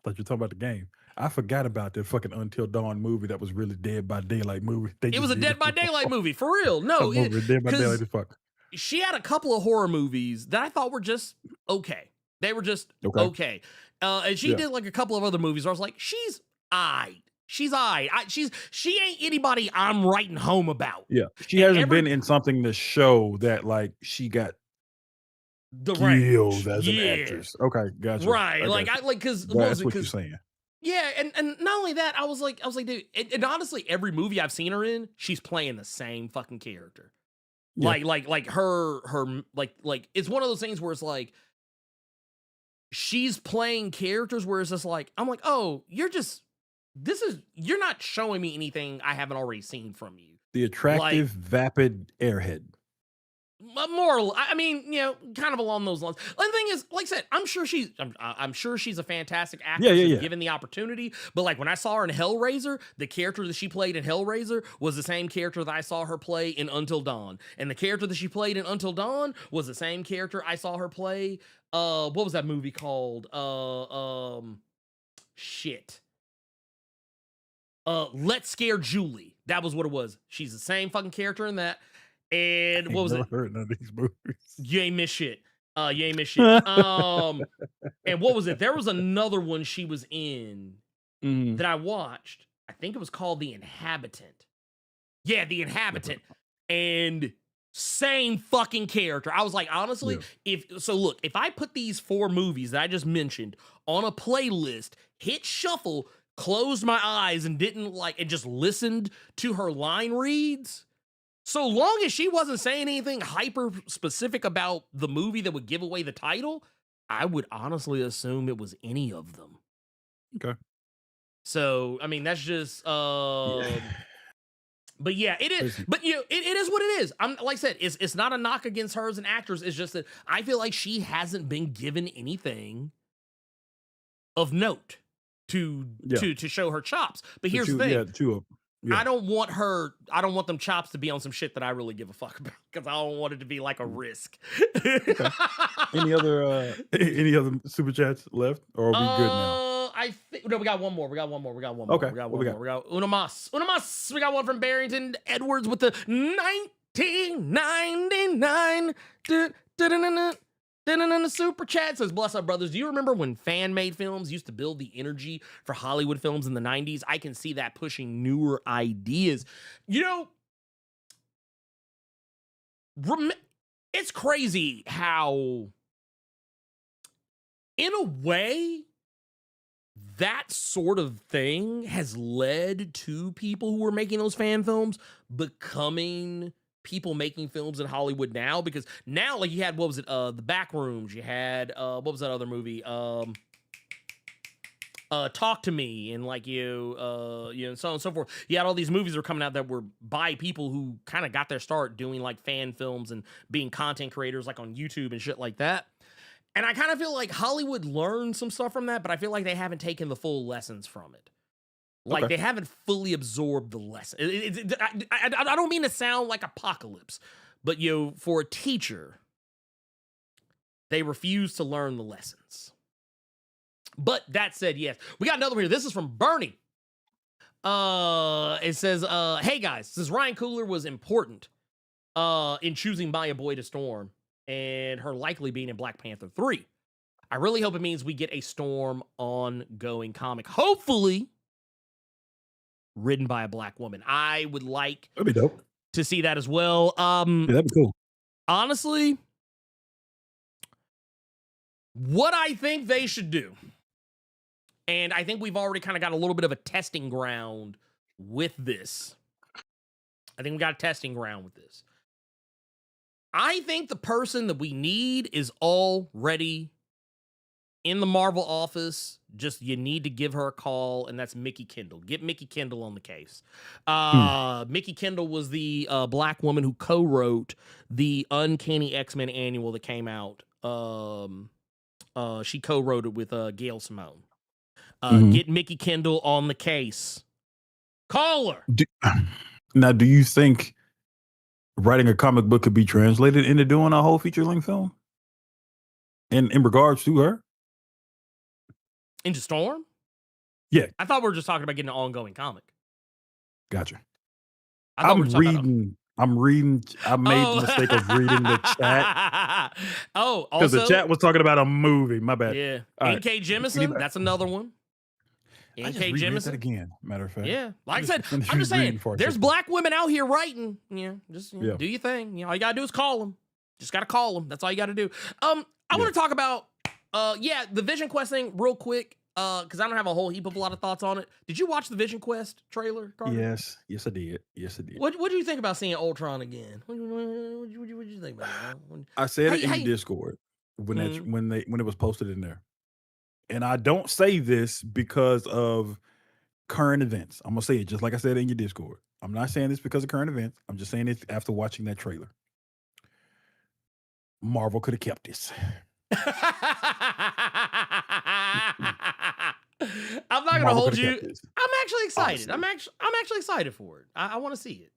were talking about the game. I forgot about that fucking Until Dawn movie that was really Dead by Daylight movie. It was a Dead by Daylight movie, for real. No, Dead by Daylight as fuck. she had a couple of horror movies that I thought were just okay. They were just okay. And she did, like, a couple of other movies where I was like, she's aight. She's aight. She ain't anybody I'm writing home about. Yeah, she hasn't been in something to show that, like, she got the skills range. as an actress. Okay, gotcha. Right, because that's what you're saying. Yeah, and not only that, I was like, dude, and honestly, every movie I've seen her in, she's playing the same fucking character. Yeah. Like her like it's one of those things where it's like she's playing characters where it's just like, I'm like, oh, you're not showing me anything I haven't already seen from you. The attractive, vapid airhead. More, I mean, kind of along those lines. And the thing is, like I said, I'm sure she's a fantastic actress given the opportunity. But like when I saw her in Hellraiser, the character that she played in Hellraiser was the same character that I saw her play in Until Dawn, and the character that she played in Until Dawn was the same character I saw her play. What was that movie called? Let's Scare Julie. That was what it was. She's the same fucking character in that. And what was it? Heard none of these movies. You ain't miss shit. And what was it? There was another one she was in that I watched. I think it was called The Inhabitant. Yeah, The Inhabitant. And same fucking character. I was like, honestly, if I put these 4 movies that I just mentioned on a playlist, hit shuffle, closed my eyes and and just listened to her line reads, so long as she wasn't saying anything hyper specific about the movie that would give away the title, I would honestly assume it was any of them. Okay. So, I mean, that's just, but yeah, it is. But it is what it is. I'm like I said, it's not a knock against her as an actress. It's just that I feel like she hasn't been given anything of note to show her chops. But here's the thing. Yeah, 2 of them. Yeah. I don't want them chops to be on some shit that I really give a fuck about, because I don't want it to be like a risk. Okay. Any other super chats left, or are we good now? I think we got one more. Okay. What we got? We got Una Mas. We got one from Barrington Edwards with the 1999. The super chat says, "Bless up, brothers. Do you remember when fan-made films used to build the energy for Hollywood films in the 90s? I can see that pushing newer ideas." It's crazy how, in a way, that sort of thing has led to people who were making those fan films becoming people making films in Hollywood now. Because now, like, you had, what was it, The Backrooms, you had what was that other movie, Talk to Me, and like and so on and so forth. You had all these movies that were coming out that were by people who kind of got their start doing like fan films and being content creators like on YouTube and shit like that. And I kind of feel like Hollywood learned some stuff from that, but I feel like they haven't taken the full lessons from it. Like, they haven't fully absorbed the lesson. I don't mean to sound like apocalypse, but for a teacher, they refuse to learn the lessons. But that said, yes, we got another one here. This is from Bernie. It says, "Hey guys, since Ryan Coogler was important in choosing Maya Boy to Storm and her likely being in Black Panther 3, I really hope it means we get a Storm ongoing comic. Hopefully written by a black woman. I would like that'd be dope to see that as well. That'd be cool. Honestly, what I think they should do, and I think we've already kind of got a little bit of a testing ground with this. I think the person that we need is already in the Marvel office. Just, you need to give her a call, and that's Mickey Kendall. Get Mickey Kendall on the case. Mickey Kendall was the black woman who co-wrote the Uncanny X-Men annual that came out She co-wrote it with Gail Simone. Mhm. Get Mickey Kendall on the case. Call her. Now, do you think writing a comic book could be translated into doing a whole feature-length film? In regards to her? Into Storm? Yeah. I thought we were just talking about getting an ongoing comic. Gotcha. I thought we were talking about... I'm reading. I made the mistake of reading the chat. Oh, because also the chat was talking about a movie. My bad. Yeah. All N.K. right. Jemisin, that's another one. I just N.K. reread Jemisin that again. Matter of fact. Yeah, like I said, Finish I'm just reading saying, before I there's take black women out here writing. Yeah, just Yeah. do your thing. You know, all you gotta do is call them. Just gotta call them. That's all you gotta do. I want to talk about, the Vision Quest thing real quick, because I don't have a whole heap of a lot of thoughts on it. Did you watch the Vision Quest trailer, Carter? Yes, I did. Yes, I did. What do you think about seeing Ultron again? What do you think about it? I said it in the Discord when it was posted in there, and I don't say this because of current events. I'm gonna say it just like I said in your Discord. I'm not saying this because of current events. I'm just saying it after watching that trailer. Marvel could have kept this. I'm not gonna hold you. I'm actually Honestly. excited. I'm actually excited for it. I want to see it.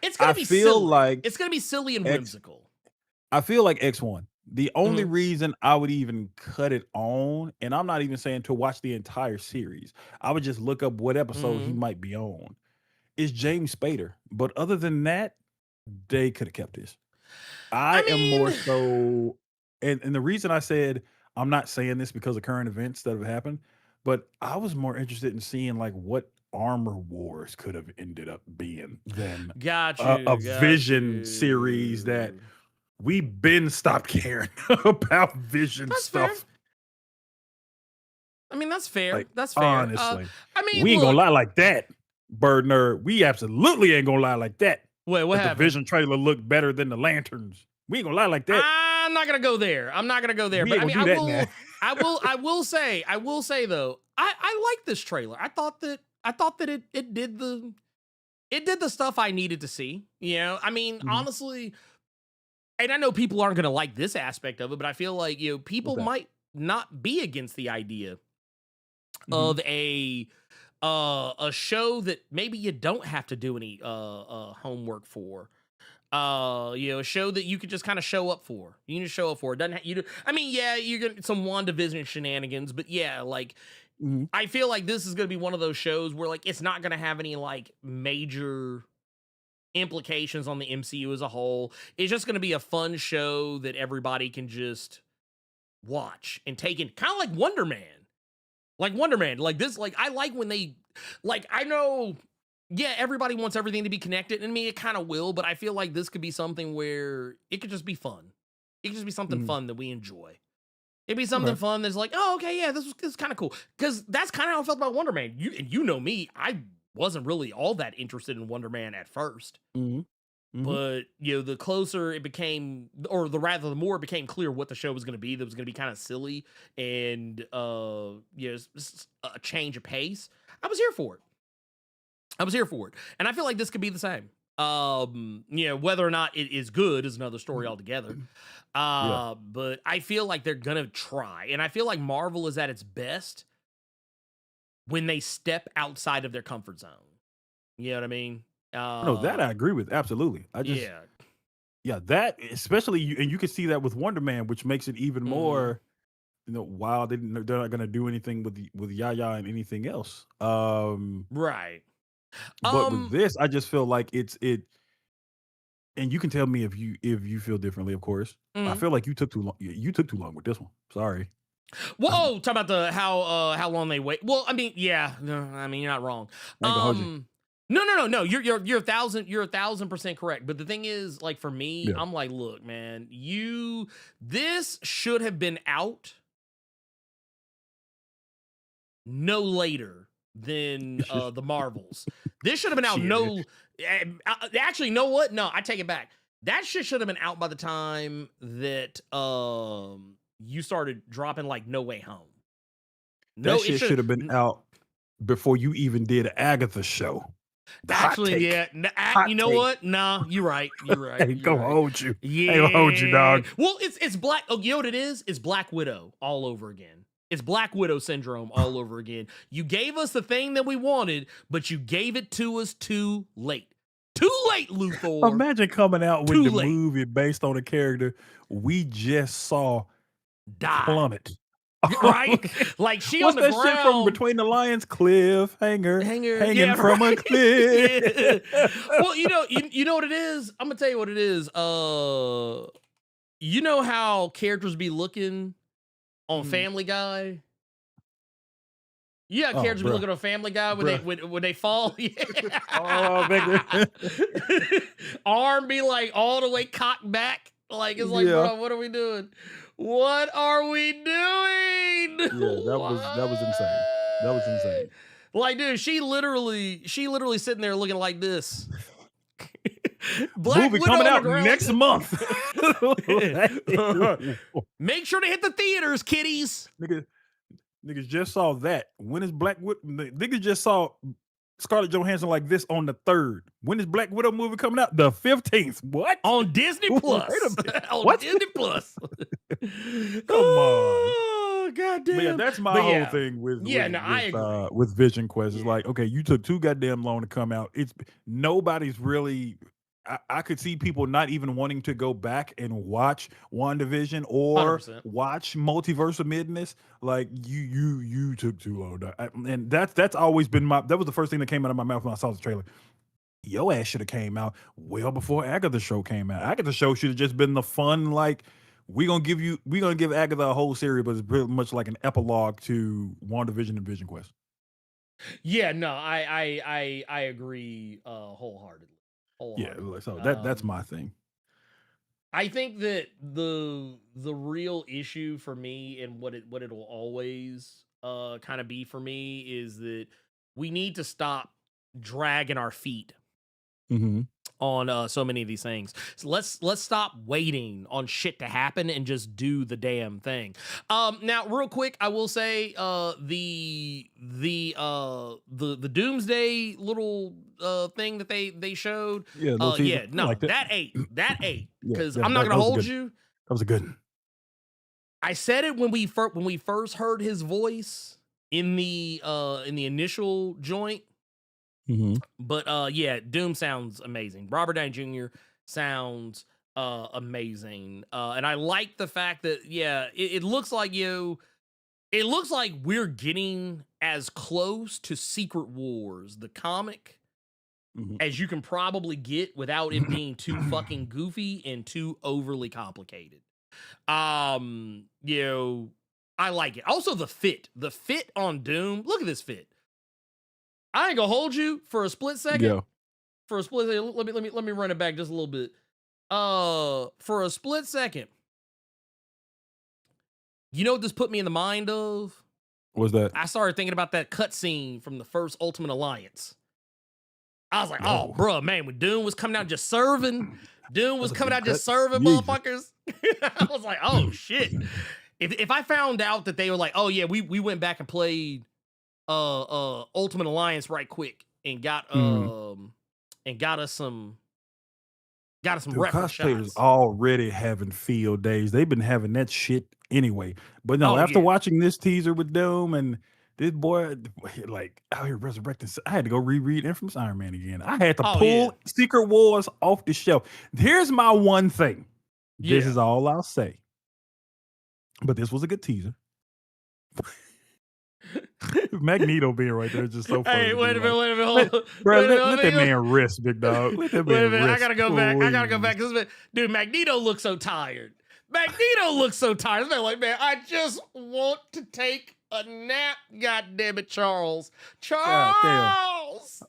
It's gonna be feel silly. like It's gonna be silly and whimsical. I feel like X1. The only reason I would even cut it on, and I'm not even saying to watch the entire series, I would just look up what episode he might be on, is James Spader. But other than that, they could have kept this. I am more so, and the reason I said I'm not saying this because of current events that have happened, but I was more interested in seeing like what Armor Wars could have ended up being than a Vision series that we've been stopped caring about Vision stuff. Fair. I mean, that's fair. Like, that's fair. honestly, I mean, we ain't gonna lie like that, Bird Nerd. We absolutely ain't gonna lie like that. Wait, what happened? The Vision trailer looked better than the Lanterns. We ain't gonna lie like that. I'm not gonna go there. But I mean, I will say though, I like this trailer. I thought that it did the stuff I needed to see. You know, I mean, honestly, and I know people aren't gonna like this aspect of it, but I feel like, you know, people might not be against the idea of a show that maybe you don't have to do any homework for. You know, a show that you could just kind of show up for. You can just show up for. It doesn't I mean, yeah, you get some WandaVision shenanigans, but yeah, like I feel like this is gonna be one of those shows where like it's not gonna have any like major implications on the MCU as a whole. It's just gonna be a fun show that everybody can just watch and take in, kind of like Wonder Man. Like this, like I like when they, like, I know, yeah, everybody wants everything to be connected, and I mean, it kind of will, but I feel like this could be something where it could just be fun. It could just be something fun that we enjoy. It'd be something fun that's like, oh, okay, yeah, this is kind of cool. Because that's kind of how I felt about Wonder Man. You know me, I wasn't really all that interested in Wonder Man at first. But, you know, the closer it became, or the more it became clear what the show was going to be, that was going to be kind of silly and, you know, a change of pace, I was here for it. And I feel like this could be the same. You know, whether or not it is good is another story altogether. But I feel like they're going to try. And I feel like Marvel is at its best when they step outside of their comfort zone. You know what I mean? No, that I agree with. Absolutely. That especially you can see that with Wonder Man, which makes it even more, you know, wow, they're not going to do anything with Yaya and anything else. Right. But with this, I just feel like it, and you can tell me if you feel differently, of course. I feel like you took too long. You took too long with this one. Sorry. Whoa, talk about how long they wait. Well, I mean, yeah, no, I mean, you're not wrong. No. You're 1,000% correct. But the thing is, like, for me, I'm like, look, man, this should have been out no later than the Marvels. This should have been out actually, you know what? No, I take it back. That shit should have been out by the time that you started dropping like No Way Home. That shit should have been out before you even did Agatha's show. Actually, take. yeah. Hot You know take. what? Nah, you're right. You're right. Hey, you're go right. hold you. Yeah. Hey, hold you, dog. Well, it's Black. Oh, you know what it is? It's Black Widow all over again. It's Black Widow syndrome all over again. You gave us the thing that we wanted, but you gave it to us too late. Too late, Luthor. Imagine coming out with Too the late. movie based on a character we just saw Die. plummet. Right? Like she What's on the that ground. shit from Between the Lions? Cliffhanger. Hanging yeah, from a right. cliff. Yeah. Well, you know what it is? I'm gonna tell you what it is. You know how characters be looking on Family Guy? Yeah, characters be looking on Family Guy when they fall. Yeah. Oh, man. Arm be like all the way cocked back. Like it's like, bro, what are we doing? What are we doing? Yeah, that was insane. That was insane. Like, dude, she literally sitting there looking like this. Black Movie Widow coming on out the ground. next month. Make sure to hit the theaters, kiddies. Niggas just saw that. When is Black Widow? Niggas just saw Scarlett Johansson like this on the 3rd. When is Black Widow movie coming out? The 15th. What? On Disney Plus. Wait a minute. On What? Disney Plus. Come on. Oh, goddamn. But yeah, that's my whole thing with I agree. With Vision Quest. It's like, okay, you took too goddamn long to come out. It's nobody's really. I could see people not even wanting to go back and watch WandaVision or 100%. watch Multiverse of Madness. Like you took too long, and that's always been that was the first thing that came out of my mouth when I saw the trailer. Your ass should have came out well before Agatha show came out. Agatha show should have just been the fun, like, we're gonna give Agatha a whole series, but it's pretty much like an epilogue to WandaVision and Vision Quest. Yeah, no, I agree wholeheartedly. Yeah, so that's my thing. I think that the real issue for me and what it'll always kind of be for me is that we need to stop dragging our feet on so many of these things. So let's stop waiting on shit to happen and just do the damn thing. Now, real quick, I will say the Doomsday little thing that they showed. That ate because I'm not gonna hold you. That was a good one. I said it when we first heard his voice in the initial joint. But yeah, Doom sounds amazing. Robert Downey Jr. sounds amazing. And I like the fact that it looks like we're getting as close to Secret Wars, the comic, as you can probably get without it being too fucking goofy and too overly complicated. I like it. Also the fit on Doom. Look at this fit. I ain't gonna hold you for a split second. Yeah. For a split second, let me run it back just a little bit. For a split second, you know what this put me in the mind of? What's that? I started thinking about that cutscene from the first Ultimate Alliance. I was like, oh, bro, man, when Doom was coming out just serving, motherfuckers. I was like, oh shit. If I found out that they were like, oh yeah, we went back and played Ultimate Alliance right quick and got us some reference cosplayers shots. already having field days. They've been having that shit anyway. But no, after watching this teaser with Doom and this boy like out here resurrecting, I had to go reread Infamous Iron Man again. I had to pull Secret Wars off the shelf. Here's my one thing. This is all I'll say. But this was a good teaser. Magneto being right there is just so funny. Hey, wait a minute, hold on. Bro, let that man rest, big dog. Let that man Wait a minute, rest, I gotta go back. please. Dude, Magneto looks so tired. This man like, man, I just want to take a nap, goddamn it, Charles. Charles!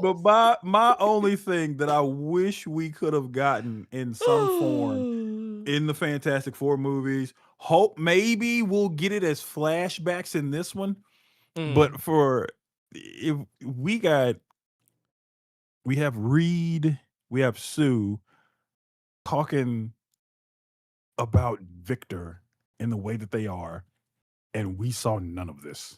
But my only thing that I wish we could have gotten in some form in the Fantastic Four movies, hope maybe we'll get it as flashbacks in this one. But if we have Reed, we have Sue talking about Victor in the way that they are, and we saw none of this.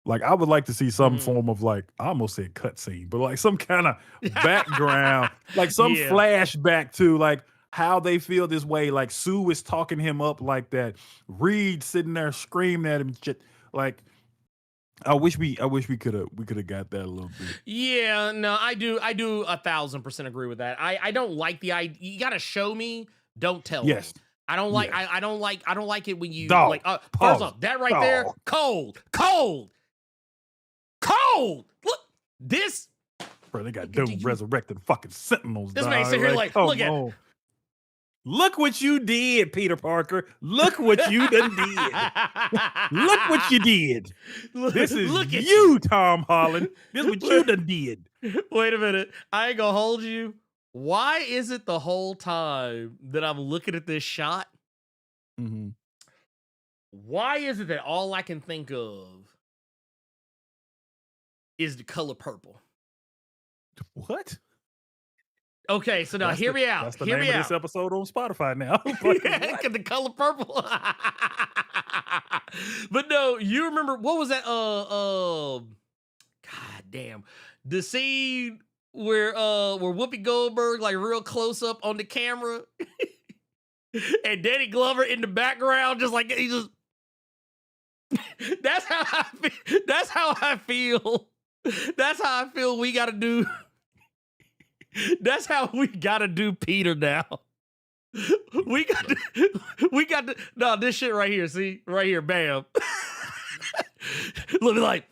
Like I would like to see some form of like I almost said cutscene, but like some kind of background, like some flashback to like how they feel this way. Like Sue is talking him up like that. Reed sitting there screaming at him, shit. Like I wish we could have got that a little bit. Yeah, no, I do 1,000% agree with that. I don't like the idea. You gotta show me, don't tell me. I don't like I don't like it when you like first off, that right there, cold. Look, this bro, they got Doom resurrecting fucking sentinels. This man sit here like look at it. Look what you did, Peter Parker. Look what you done did. Look what you did. This is you, Tom Holland. This is what you done did. Wait a minute. I ain't gonna hold you. Why is it the whole time that I'm looking at this shot? Mm-hmm. Why is it that all I can think of is the color purple? What? Okay, so now hear me out. That's the name of this episode on Spotify now. Yeah, the color purple. But no, you remember what was that? God damn, the scene where Whoopi Goldberg like real close up on the camera, and Danny Glover in the background, just like he just. That's how I feel. That's how I feel. That's how I feel. We gotta do. That's how we gotta do Peter now. We got to no, this shit right here, see? Right here, bam. Look like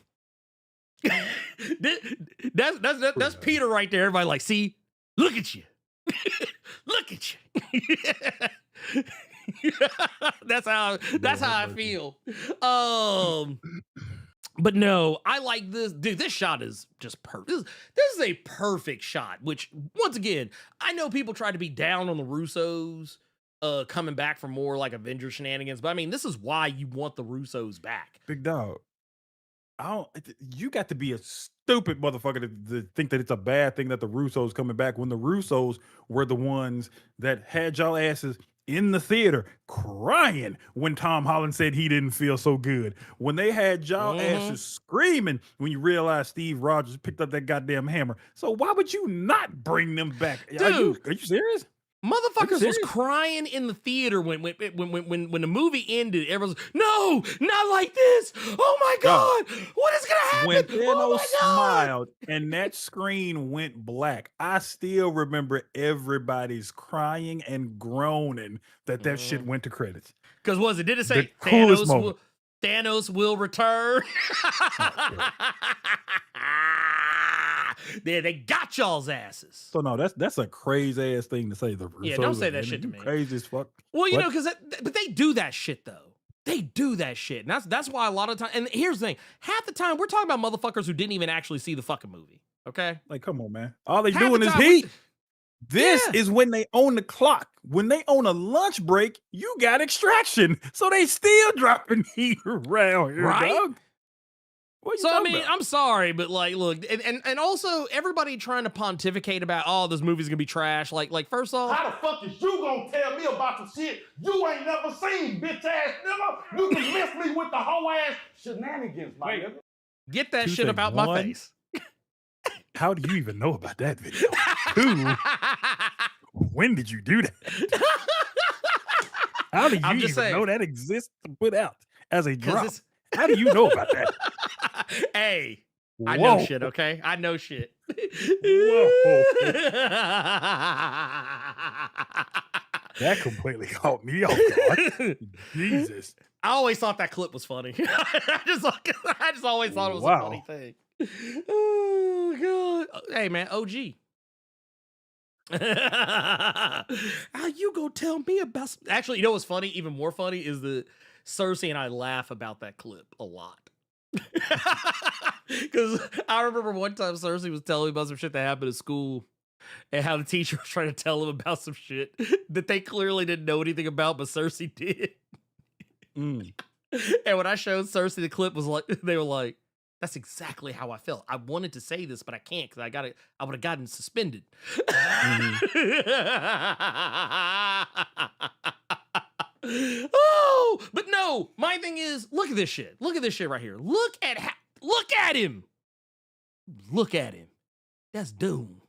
that's Peter right there. Everybody like, see, look at you. Look at you. That's how I feel. But no, I like this. Dude, this shot is just perfect. This is a perfect shot, which, once again, I know people try to be down on the Russos coming back for more like Avengers shenanigans, but I mean, this is why you want the Russos back. Big dog. You got to be a stupid motherfucker to think that it's a bad thing that the Russos coming back when the Russos were the ones that had y'all asses in the theater crying when Tom Holland said he didn't feel so good. When they had y'all asses screaming when you realized Steve Rogers picked up that goddamn hammer. So why would you not bring them back? Dude, are you serious? Motherfuckers was crying in the theater when the movie ended. Everyone's no, not like this. Oh my God, what is gonna happen? When Thanos smiled and that screen went black, I still remember everybody's crying and groaning that shit went to credits. Because did it say Thanos will return? They got y'all's asses. So no, that's a crazy ass thing to say. Yeah, don't say that shit to me. Crazy as fuck. Well, you know, but they do that shit though. They do that shit, and that's why a lot of time. And here's the thing: half the time we're talking about motherfuckers who didn't even actually see the fucking movie. Okay, like come on, man. All they doing is heat. This is when they own the clock. When they own a lunch break, you got Extraction. So they still dropping heat around here, right? Dog. So I mean, I'm sorry, but like, look, and also everybody trying to pontificate about, oh, this movie's gonna be trash. Like first off, how the fuck is you gonna tell me about some shit you ain't never seen, bitch ass nigga? You can miss me with the whole ass shenanigans, my nigga. Get that shit up out my face. How do you even know about that video? Two, when did you do that? How do you even know that exists to put out as a drop? How do you know about that? Hey, I know shit, okay? I know shit. Whoa. That completely caught me off guard. Jesus. I always thought that clip was funny. I just always thought it was a funny thing. Oh, God. Hey, man, OG. How you gonna tell me about... Actually, you know what's funny? Even more funny is that Cersei and I laugh about that clip a lot. Because I remember one time Cersei was telling me about some shit that happened at school and how the teacher was trying to tell him about some shit that they clearly didn't know anything about, but Cersei did. And when I showed Cersei the clip, they were like, that's exactly how I felt. I wanted to say this, but I can't because I would have gotten suspended. Oh, but no, my thing is, look at this shit. Look at this shit right here. Look Look at him. Look at him. That's Doom.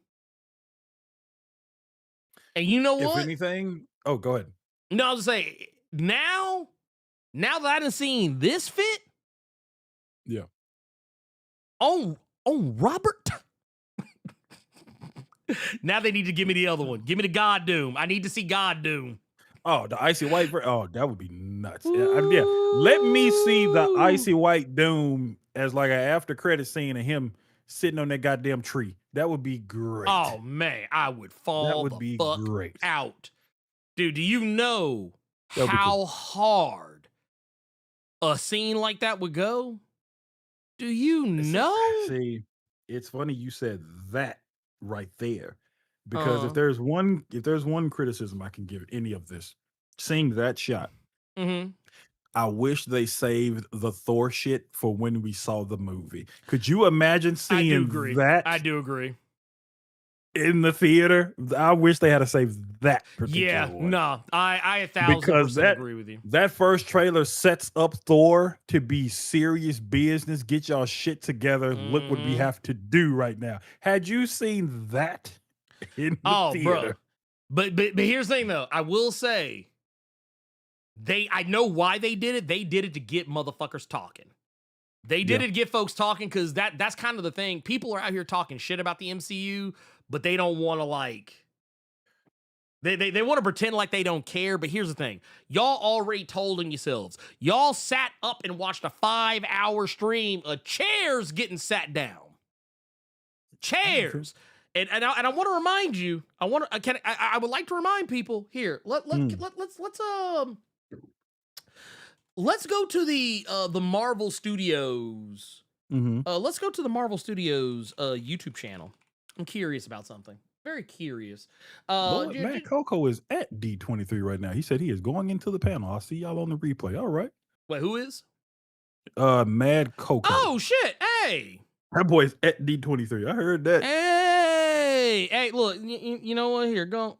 And you know what? If anything, oh, go ahead. No, I was saying, now that I done seen this fit, Yeah. on Robert. Now they need to give me the other one. Give me the God Doom. I need to see God Doom. Oh, the icy white. Oh, that would be nuts. Yeah. Let me see the icy white Doom as like an after credit scene of him sitting on that goddamn tree. That would be great. Oh man, I would fall That would the be fuck great. out. Dude, do you know That would be how cool. hard a scene like that would go? Do you know? See, it's funny you said that right there. Because Uh-huh. if there's one criticism I can give any of this, seeing that shot, Mm-hmm. I wish they saved the Thor shit for when we saw the movie. Could you imagine I do seeing agree. that I do agree. in the theater? I wish they had to save that particular Yeah, one. no, I 1,000% Because agree with you. that first trailer sets up Thor to be serious business. Get y'all shit together. Look what we Mhm. have to do right now. Had you seen that in the Oh, theater? bro. But here's the thing though. I will say I know why they did it. They did it to get motherfuckers talking. They did it to get folks talking because that's kind of the thing. People are out here talking shit about the MCU, but they don't want to like they want to pretend like they don't care. But here's the thing. Y'all already told on yourselves. Y'all sat up and watched a 5-hour stream of chairs getting sat down. Chairs. And I want to remind you. I would like to remind people here. Let's go to the Marvel Studios. Let's go to the Marvel Studios YouTube channel. I'm curious about something. Very curious. Matt Coco is at D23 right now. He said he is going into the panel. I'll see y'all on the replay. All right. Wait, who is? Mad Coco. Oh shit! Hey, That boy's at D23. I heard that. hey! Look, you know what? Here, go.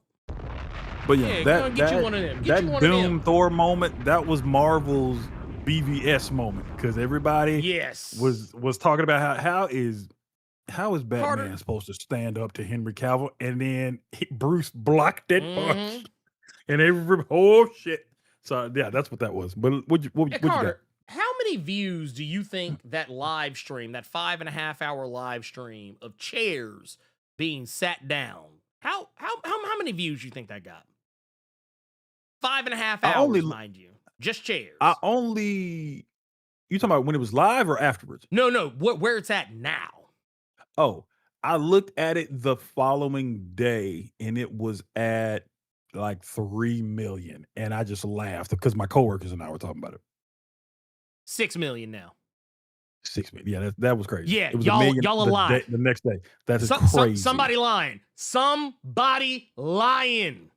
But Yeah, go get you one of them. Get you one of Doom them. Thor moment, that was Marvel's BVS moment because everybody Yes. was talking about how is Batman Carter. supposed to stand up to Henry Cavill, and then Bruce blocked that punch, and oh shit. So yeah, that's what that was. But what you got? Carter, how many views do you think that live stream, that 5.5-hour live stream of chairs being sat down, how many views you think that got? 5.5 hours, mind you. Just chairs. You talking about when it was live or afterwards? No, where it's at now. Oh, I looked at it the following day and it was at like 3 million. And I just laughed because my coworkers and I were talking about it. 6 million now. 6 million. Yeah, that was crazy. Yeah, it was y'all a million are lying. the next day. That's crazy. Somebody lying. Somebody lying.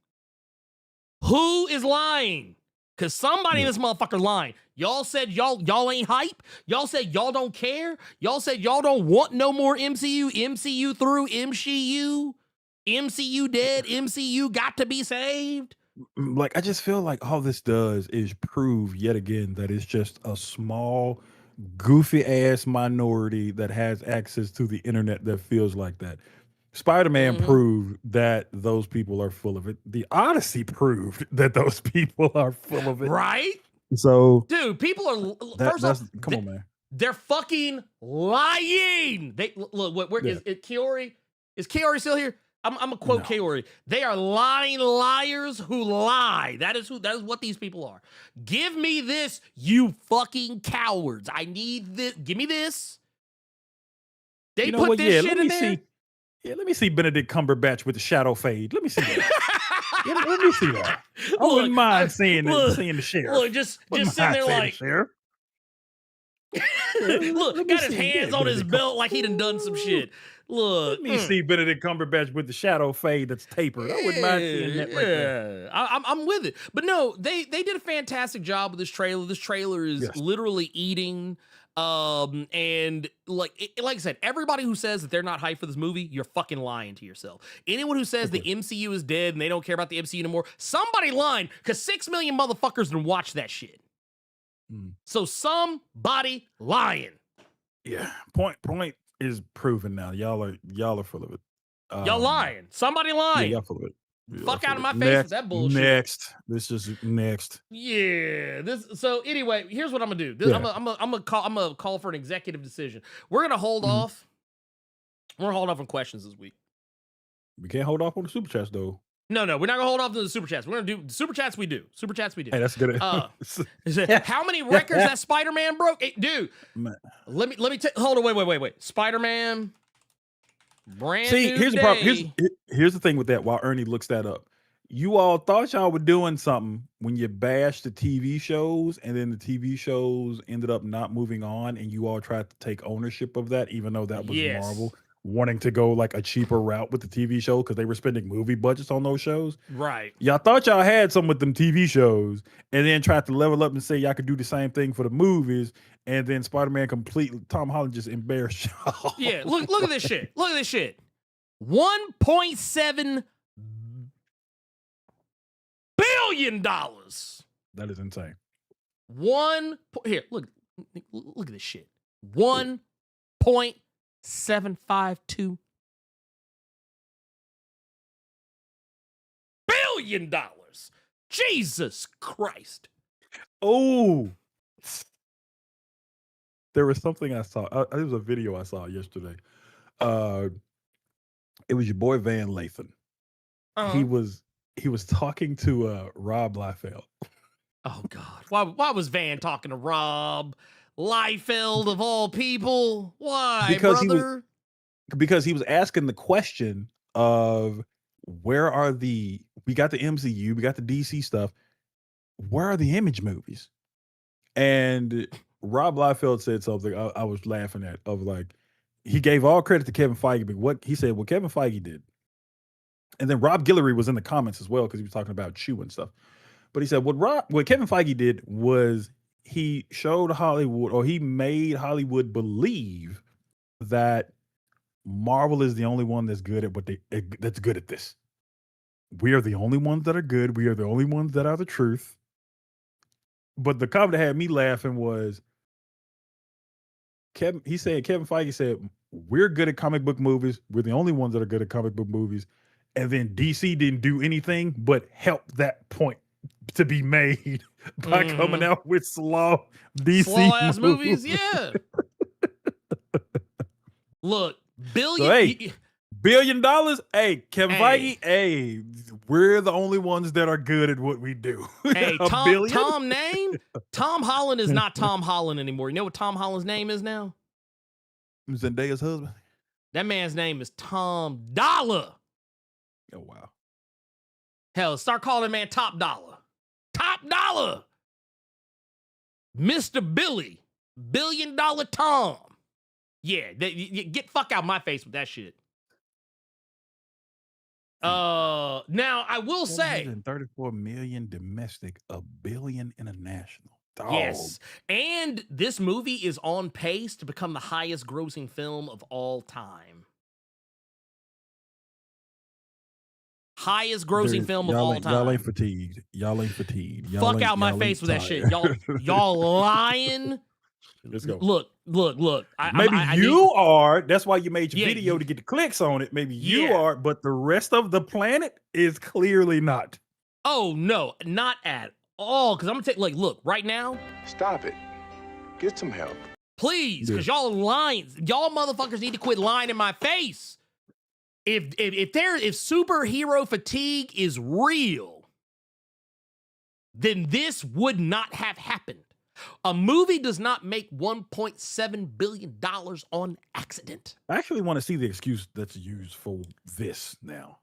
Who is lying? Because somebody in this motherfucker lying. Y'all said y'all ain't hype. Y'all said y'all don't care. Y'all said y'all don't want no more MCU. MCU through MCU. MCU dead. MCU got to be saved. Like, I just feel like all this does is prove yet again that it's just a small, goofy ass minority that has access to the internet that feels like that. Spider-Man proved that those people are full of it. The Odyssey proved that those people are full of it. Right? So, dude, people are first off, come on, man. They're fucking lying. They look. Where is Kiori? Is Kiori still here? I'm gonna quote Kiori. They are lying liars who lie. That is what these people are. Give me this, you fucking cowards. I need this. Give me this. They put this shit in there. Yeah, let me see Benedict Cumberbatch with the shadow fade. Let me see that. let me see that. I wouldn't mind seeing the sheriff. Look, just sitting there like, sheriff. look, got his hands on his belt like he done some shit. Look, let me see Benedict Cumberbatch with the shadow fade that's tapered. I wouldn't mind seeing that right there. I'm with it. But no, they did a fantastic job with this trailer. This trailer is literally eating. And like I said, everybody who says that they're not hyped for this movie, you're fucking lying to yourself. Anyone who says the MCU is dead and they don't care about the MCU anymore, somebody lying, because 6 million motherfuckers done watch that shit. So somebody lying. Yeah, point is proven now. Y'all are full of it. Y'all lying. Somebody Yeah, lying. y'all full of it. Y'all Fuck full out of it. my face with that bullshit. Next. This is next. Yeah. So anyway, here's what I'm gonna do. Yeah. I'm gonna call for an executive decision. We're gonna hold off. We're gonna hold off on questions this week. We can't hold off on the super chats though. No, we're not gonna hold off to the super chats. We're gonna do super chats. We do super chats. We do. Hey, that's good. How many records that Spider-Man broke? Hey, dude, Man. let me hold on. Wait. Spider-Man. Brand new Here's the day. problem. Here's the thing with that. While Ernie looks that up, you all thought y'all were doing something when you bashed the TV shows, and then the TV shows ended up not moving on, and you all tried to take ownership of that, even though that was Yes. Marvel wanting to go like a cheaper route with the TV show because they were spending movie budgets on those shows. Right. Y'all thought y'all had some with them TV shows, and then tried to level up and say y'all could do the same thing for the movies, and then Spider-Man Tom Holland just embarrassed y'all. Yeah. Look at this shit. Look at this shit. $1.7 billion. That is insane. Here, look at this shit. $1.752 billion. Jesus Christ. Oh, there was something I saw. There was a video I saw yesterday. It was your boy Van Lathan. He was talking to Rob Liefeld. Oh God, why was Van talking to Rob Liefeld of all people? Why, brother? Because he was asking the question of we got the MCU, we got the DC stuff. Where are the Image movies? And Rob Liefeld said something I was laughing at, of like, he gave all credit to Kevin Feige, but what Kevin Feige did. And then Rob Guillory was in the comments as well, because he was talking about Chew and stuff. But he said what Kevin Feige did was he showed Hollywood, or he made Hollywood believe that Marvel is the only one that's good at that's good at this. We are the only ones that are good. We are the only ones that are the truth. But the comment that had me laughing was Kevin Feige said, we're good at comic book movies. We're the only ones that are good at comic book movies. And then DC didn't do anything but help that point to be made by coming out with slow DC movies. Yeah. Look, billion. So, hey, $1 billion. Hey, Kevin Feige. Hey, we're the only ones that are good at what we do. Hey, Tom Holland is not Tom Holland anymore. You know what Tom Holland's name is now? Zendaya's husband. That man's name is Tom Dollar. Oh wow. Hell, start calling that man Top Dollar. Top Dollar. Mr. Billy. $1 billion Tom. Yeah, get fuck out my face with that shit. Now I will say 34 million domestic, $1 billion international. Dog. Yes. And this movie is on pace to become the highest grossing film of all time. Highest grossing film of all time. Y'all ain't fatigued. Fuck out my face with that shit. Y'all lying. Let's go. Look. Maybe you are. That's why you made your video to get the clicks on it. Maybe you are, but the rest of the planet is clearly not. Oh no, not at all. Because I'm gonna take look right now. Stop it. Get some help, please. Because y'all lying. Y'all motherfuckers need to quit lying in my face. If superhero fatigue is real, then this would not have happened. A movie does not make $1.7 billion on accident. I actually want to see the excuse that's used for this now.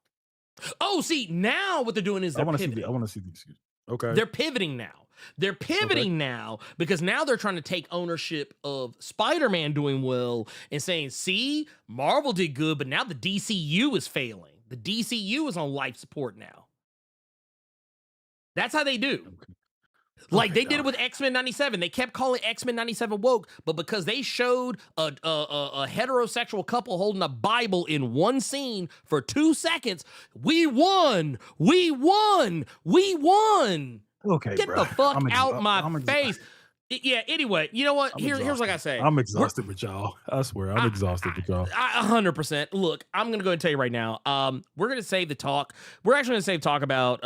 Oh, see, now what they're doing is I want to see the excuse. Okay. They're pivoting now. They're pivoting now because now they're trying to take ownership of Spider-Man doing well and saying, see, Marvel did good, but now the DCU is failing. The DCU is on life support now. That's how they do. Okay. Like they did it with X-Men 97. They kept calling X-Men 97 woke, but because they showed a heterosexual couple holding a Bible in one scene for 2 seconds, we won. Okay, Get the fuck out my face. Yeah. Anyway, you know what? Here's what I say. I'm exhausted with y'all. I swear, I'm exhausted with y'all. 100%. Look, I'm gonna go and tell you right now. We're gonna save the talk. We're actually gonna save talk about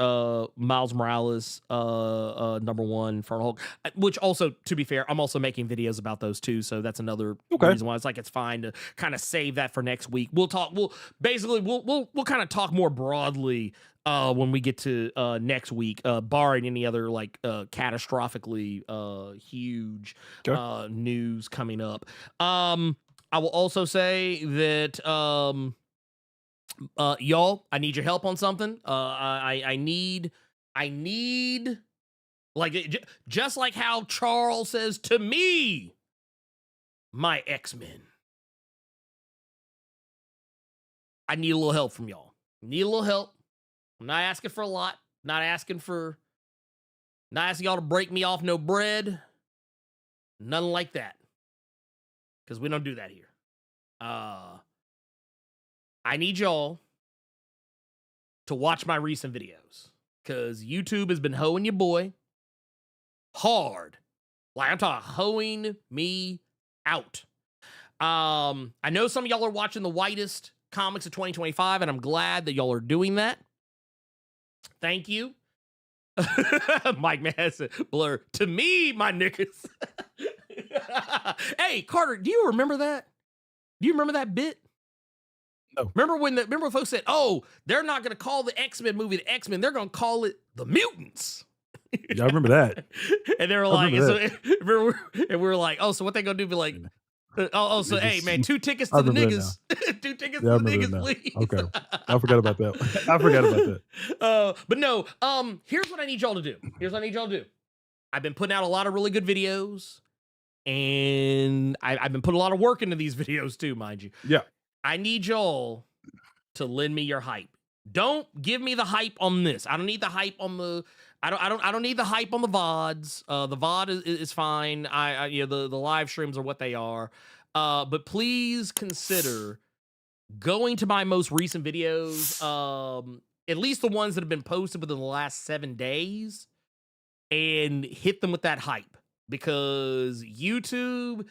Miles Morales, #1 Infernal Hulk, which also, to be fair, I'm also making videos about those too. So that's another reason why it's fine to kind of save that for next week. We'll talk. We'll kind of talk more broadly when we get to next week, barring any other catastrophically huge news coming up. I will also say that y'all, I need your help on something. I need just like how Charles says to me, my X-Men. I need a little help from y'all. Need a little help. I'm not asking for a lot. Not asking y'all to break me off no bread. Nothing like that. Because we don't do that here. I need y'all to watch my recent videos. Because YouTube has been hoeing your boy hard. Like, I'm talking hoeing me out. I know some of y'all are watching the whitest comics of 2025, and I'm glad that y'all are doing that. Thank you. Mike Madsen, Blerd. To me, my niggas. Hey, Carter, do you remember that? Do you remember that bit? No. Remember when folks said, "Oh, they're not going to call the X-Men movie the X-Men. They're going to call it the Mutants." Yeah, I remember that. And they were like, we were like, "Oh, so what they going to do? Be like, so hey, man, 2 tickets to the niggas, 2 tickets to the niggas, please." Okay, I forgot about that. But no, here's what I need y'all to do. I've been putting out a lot of really good videos, and I've been putting a lot of work into these videos too, mind you. Yeah. I need y'all to lend me your hype. Don't give me the hype on this. I don't need the hype on the. I don't need the hype on the VODs. The VOD is fine. The live streams are what they are. But please consider going to my most recent videos, at least the ones that have been posted within the last 7 days, and hit them with that hype, because YouTube.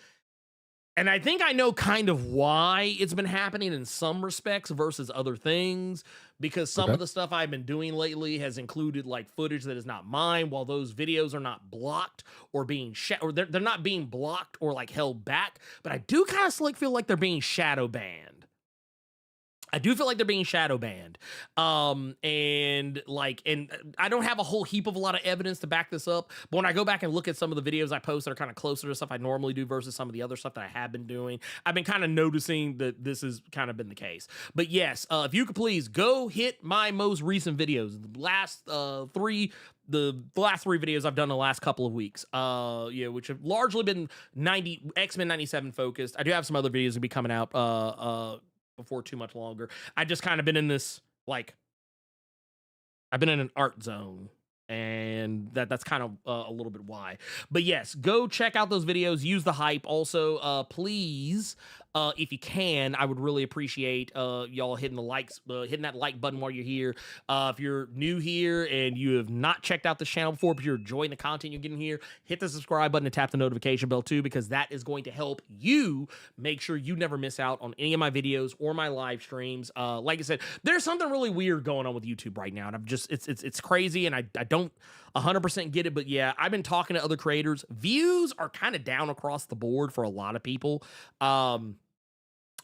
And I think I know kind of why it's been happening in some respects versus other things, because some of the stuff I've been doing lately has included footage that is not mine, while those videos are not blocked or being or they're not being blocked or held back, but I do kind of feel like they're being shadow banned. And I don't have a whole heap of a lot of evidence to back this up, but when I go back and look at some of the videos I post that are kind of closer to stuff I normally do versus some of the other stuff that I have been doing, I've been kind of noticing that this has kind of been the case. But yes, if you could please go hit my most recent videos, the last 3 videos I've done in the last couple of weeks, which have largely been X-Men 97 focused. I do have some other videos to be coming out before too much longer. I just kind of been in this, I've been in an art zone, and that's kind of a little bit why. But yes, go check out those videos. Use the hype. Also, please, if you can, I would really appreciate y'all hitting that like button while you're here. If you're new here and you have not checked out this channel before, but you're enjoying the content you're getting here, hit the subscribe button and tap the notification bell too, because that is going to help you make sure you never miss out on any of my videos or my live streams. Like I said, there's something really weird going on with YouTube right now, and I'm just it's crazy, and I don't 100% get it. But yeah, I've been talking to other creators. Views are kind of down across the board for a lot of people.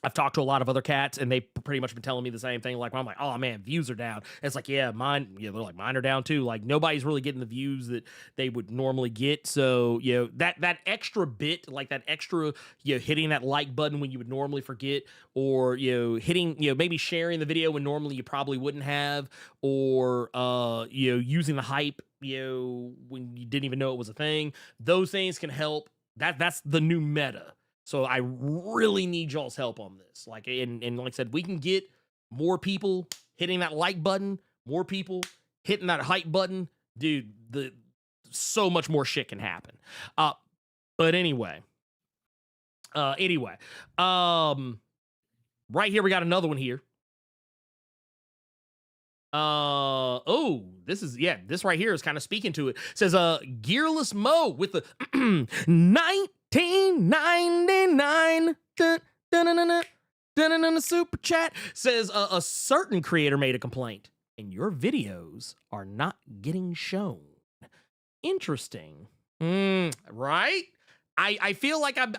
I've talked to a lot of other cats, and they pretty much been telling me the same thing. I'm like, oh man, views are down. And it's like, yeah, mine. Yeah, they're like, mine are down too. Nobody's really getting the views that they would normally get. So that extra bit, that extra, hitting that like button when you would normally forget, or hitting, maybe sharing the video when normally you probably wouldn't have, or using the hype, when you didn't even know it was a thing. Those things can help. That's the new meta. So I really need y'all's help on this. And like I said, we can get more people hitting that like button, more people hitting that hype button. Dude, so much more shit can happen. But anyway, right here, we got another one here. Oh, this right here is kind of speaking to it. Says Gearless Mo with the 1999 super chat says a certain creator made a complaint and your videos are not getting shown. Interesting. Right? I feel like I've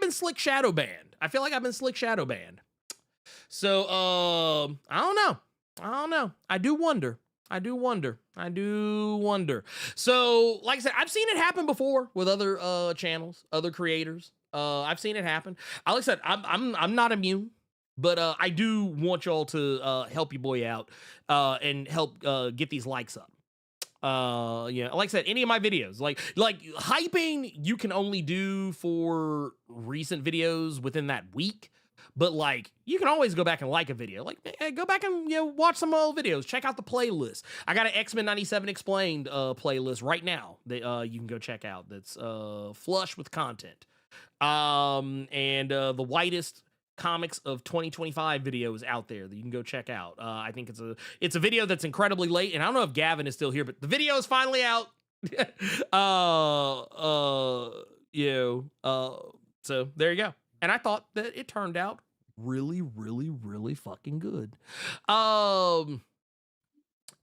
been slick shadow banned. So I don't know. I do wonder. So, like I said, I've seen it happen before with other channels, other creators. I've seen it happen. Like I said, I'm not immune, but I do want y'all to help your boy out and help get these likes up. Yeah, like I said, any of my videos, like hyping, you can only do for recent videos within that week. But like, you can always go back and like a video. Like, go back and watch some old videos. Check out the playlist. I got an X-Men 97 Explained playlist right now that you can go check out. That's flush with content. And the whitest comics of 2025 videos out there that you can go check out. I think it's a video that's incredibly late, and I don't know if Gavin is still here, but the video is finally out. So there you go. And I thought that it turned out really, really, really fucking good. And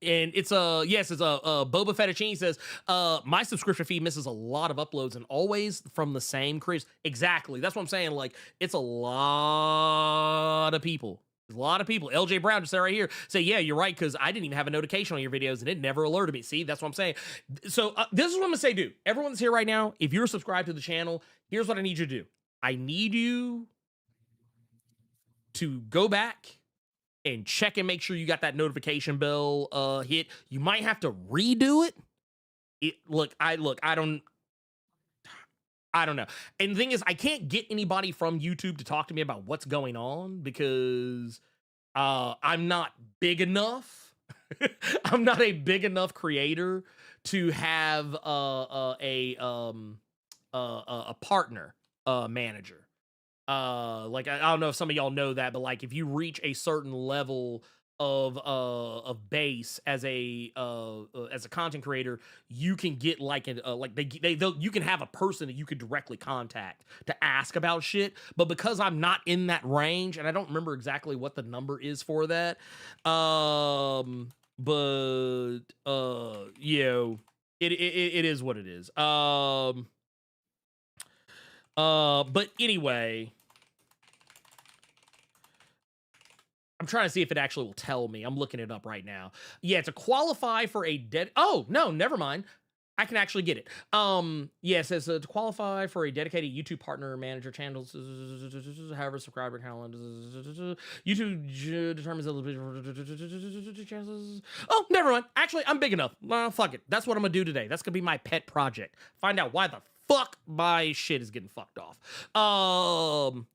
it's Boba Fettuccine says, my subscription feed misses a lot of uploads and always from the same creators. Exactly. That's what I'm saying. Like, it's a lot of people. There's a lot of people. LJ Brown just said right here, say, yeah, you're right, because I didn't even have a notification on your videos and it never alerted me. See, that's what I'm saying. So this is what I'm gonna say, dude. Everyone's here right now. If you're subscribed to the channel, here's what I need you to do. I need you to go back and check and make sure you got that notification bell hit. You might have to redo it. I don't know. And the thing is, I can't get anybody from YouTube to talk to me about what's going on because I'm not big enough. I'm not a big enough creator to have a partner manager. Like I don't know if some of y'all know that, but like if you reach a certain level of base as a content creator, you can get like you can have a person that you could directly contact to ask about shit. But because I'm not in that range, and I don't remember exactly what the number is for that, it is what it is. But anyway, I'm trying to see if it actually will tell me. I'm looking it up right now. Yeah, to qualify for a oh, no, never mind. I can actually get it. Yeah, it says to qualify for a dedicated YouTube partner manager channels, however, subscriber count, YouTube determines eligibility channels. Oh, never mind. Actually, I'm big enough. Fuck it. That's what I'm gonna do today. That's gonna be my pet project. Find out why the fuck my shit is getting fucked off.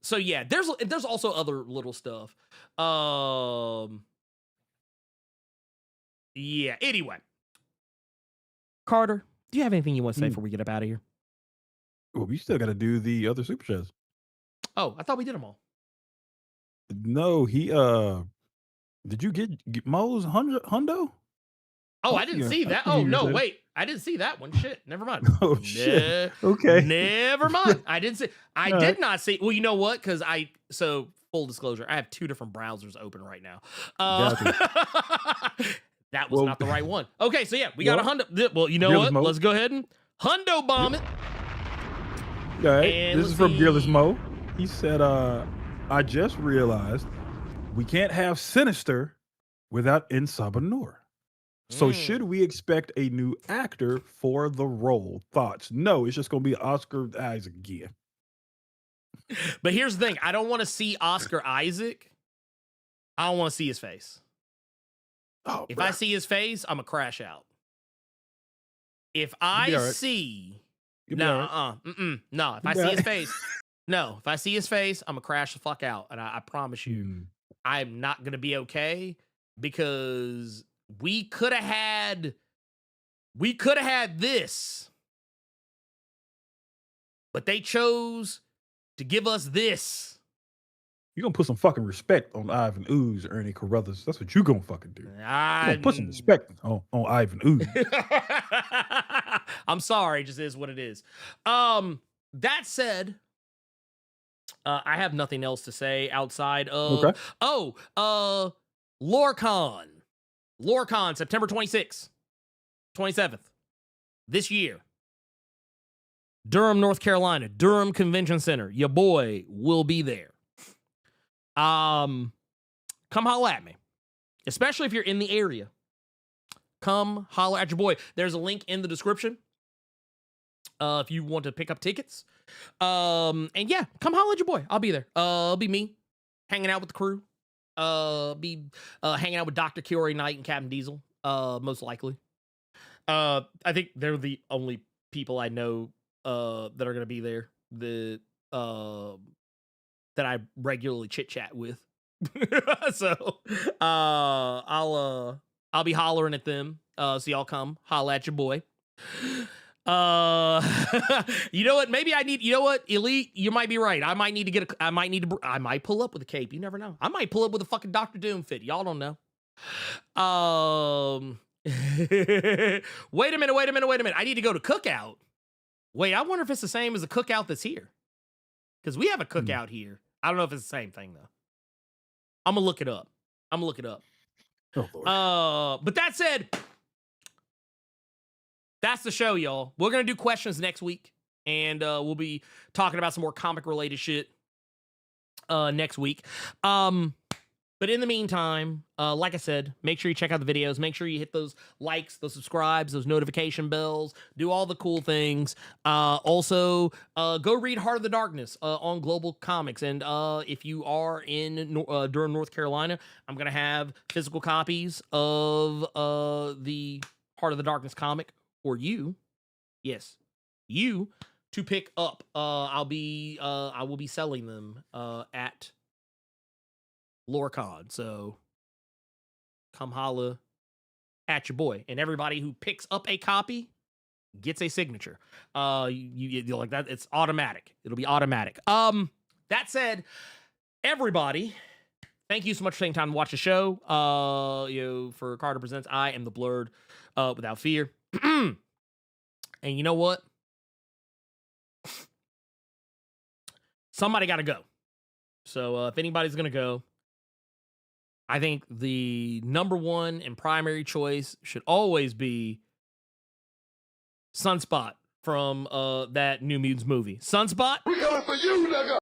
So yeah, there's also other little stuff. Yeah, anyway. Carter, do you have anything you want to say before we get up out of here? Well, we still got to do the other super chats. Oh, I thought we did them all. No, he did you get Mo's hundo? Oh, I didn't see that. Oh no, wait, I didn't see that one. Shit, never mind. Oh shit. Okay. Never mind. I didn't see. I did not see. Well, you know what? Because so full disclosure, I have two different browsers open right now. That was not the right one. Okay, so yeah, we got a hundo. Well, you know what? Let's go ahead and hundo bomb it. All right. This is from Gearless Mo. He said, I just realized we can't have Sinister without Insabanur. So should we expect a new actor for the role? Thoughts? No, it's just going to be Oscar Isaac again. But here's the thing. I don't want to see Oscar Isaac. I don't want to see his face. Oh, if I see his face, I'm going to crash out. If I see... No, if I see his face... No, if I see his face, I'm going to crash the fuck out. And I promise you, I'm not going to be okay because... We could have had this, but they chose to give us this. You gonna put some fucking respect on Ivan Ooze, Ernie Carruthers. That's what you gonna fucking do. You gonna put some respect on Ivan Ooze. I'm sorry, it just is what it is. That said, I have nothing else to say outside of LoreCon. LoreCon, September 26th, 27th, this year. Durham, North Carolina, Durham Convention Center. Your boy will be there. Come holla at me, especially if you're in the area. Come holla at your boy. There's a link in the description if you want to pick up tickets. And yeah, come holla at your boy. I'll be there. It'll be me hanging out with the crew. Be hanging out with Dr. Kiori Knight and Captain Diesel. Most likely. I think they're the only people I know that are gonna be there. That I regularly chit chat with. So I'll be hollering at them. So y'all come holla at your boy. You know what? Maybe I need. You know what, Elite? You might be right. I might pull up with a cape. You never know. I might pull up with a fucking Dr. Doom fit. Y'all don't know. Wait a minute. I need to go to Cookout. Wait, I wonder if it's the same as the Cookout that's here. Because we have a Cookout here. I don't know if it's the same thing though. I'm gonna look it up. Oh, Lord. But that said, that's the show, y'all. We're gonna do questions next week, and we'll be talking about some more comic related shit next week. But in the meantime, like I said, make sure you check out the videos. Make sure you hit those likes, those subscribes, those notification bells. Do all the cool things. Also, go read Heart of the Darkness on Global Comics. And if you are in Durham, North Carolina, I'm going to have physical copies of the Heart of the Darkness comic for you. Yes, you to pick up. I will be selling them at LoreCon, so come holla at your boy, and everybody who picks up a copy gets a signature. You like that? It's automatic. It'll be automatic. That said, everybody, thank you so much for taking time to watch the show. For Carter Presents, I am the Blerd without fear. And you know what? Somebody got to go. So if anybody's gonna go, I think the number one and primary choice should always be Sunspot from that New Mutants movie. Sunspot? We coming for you, nigga!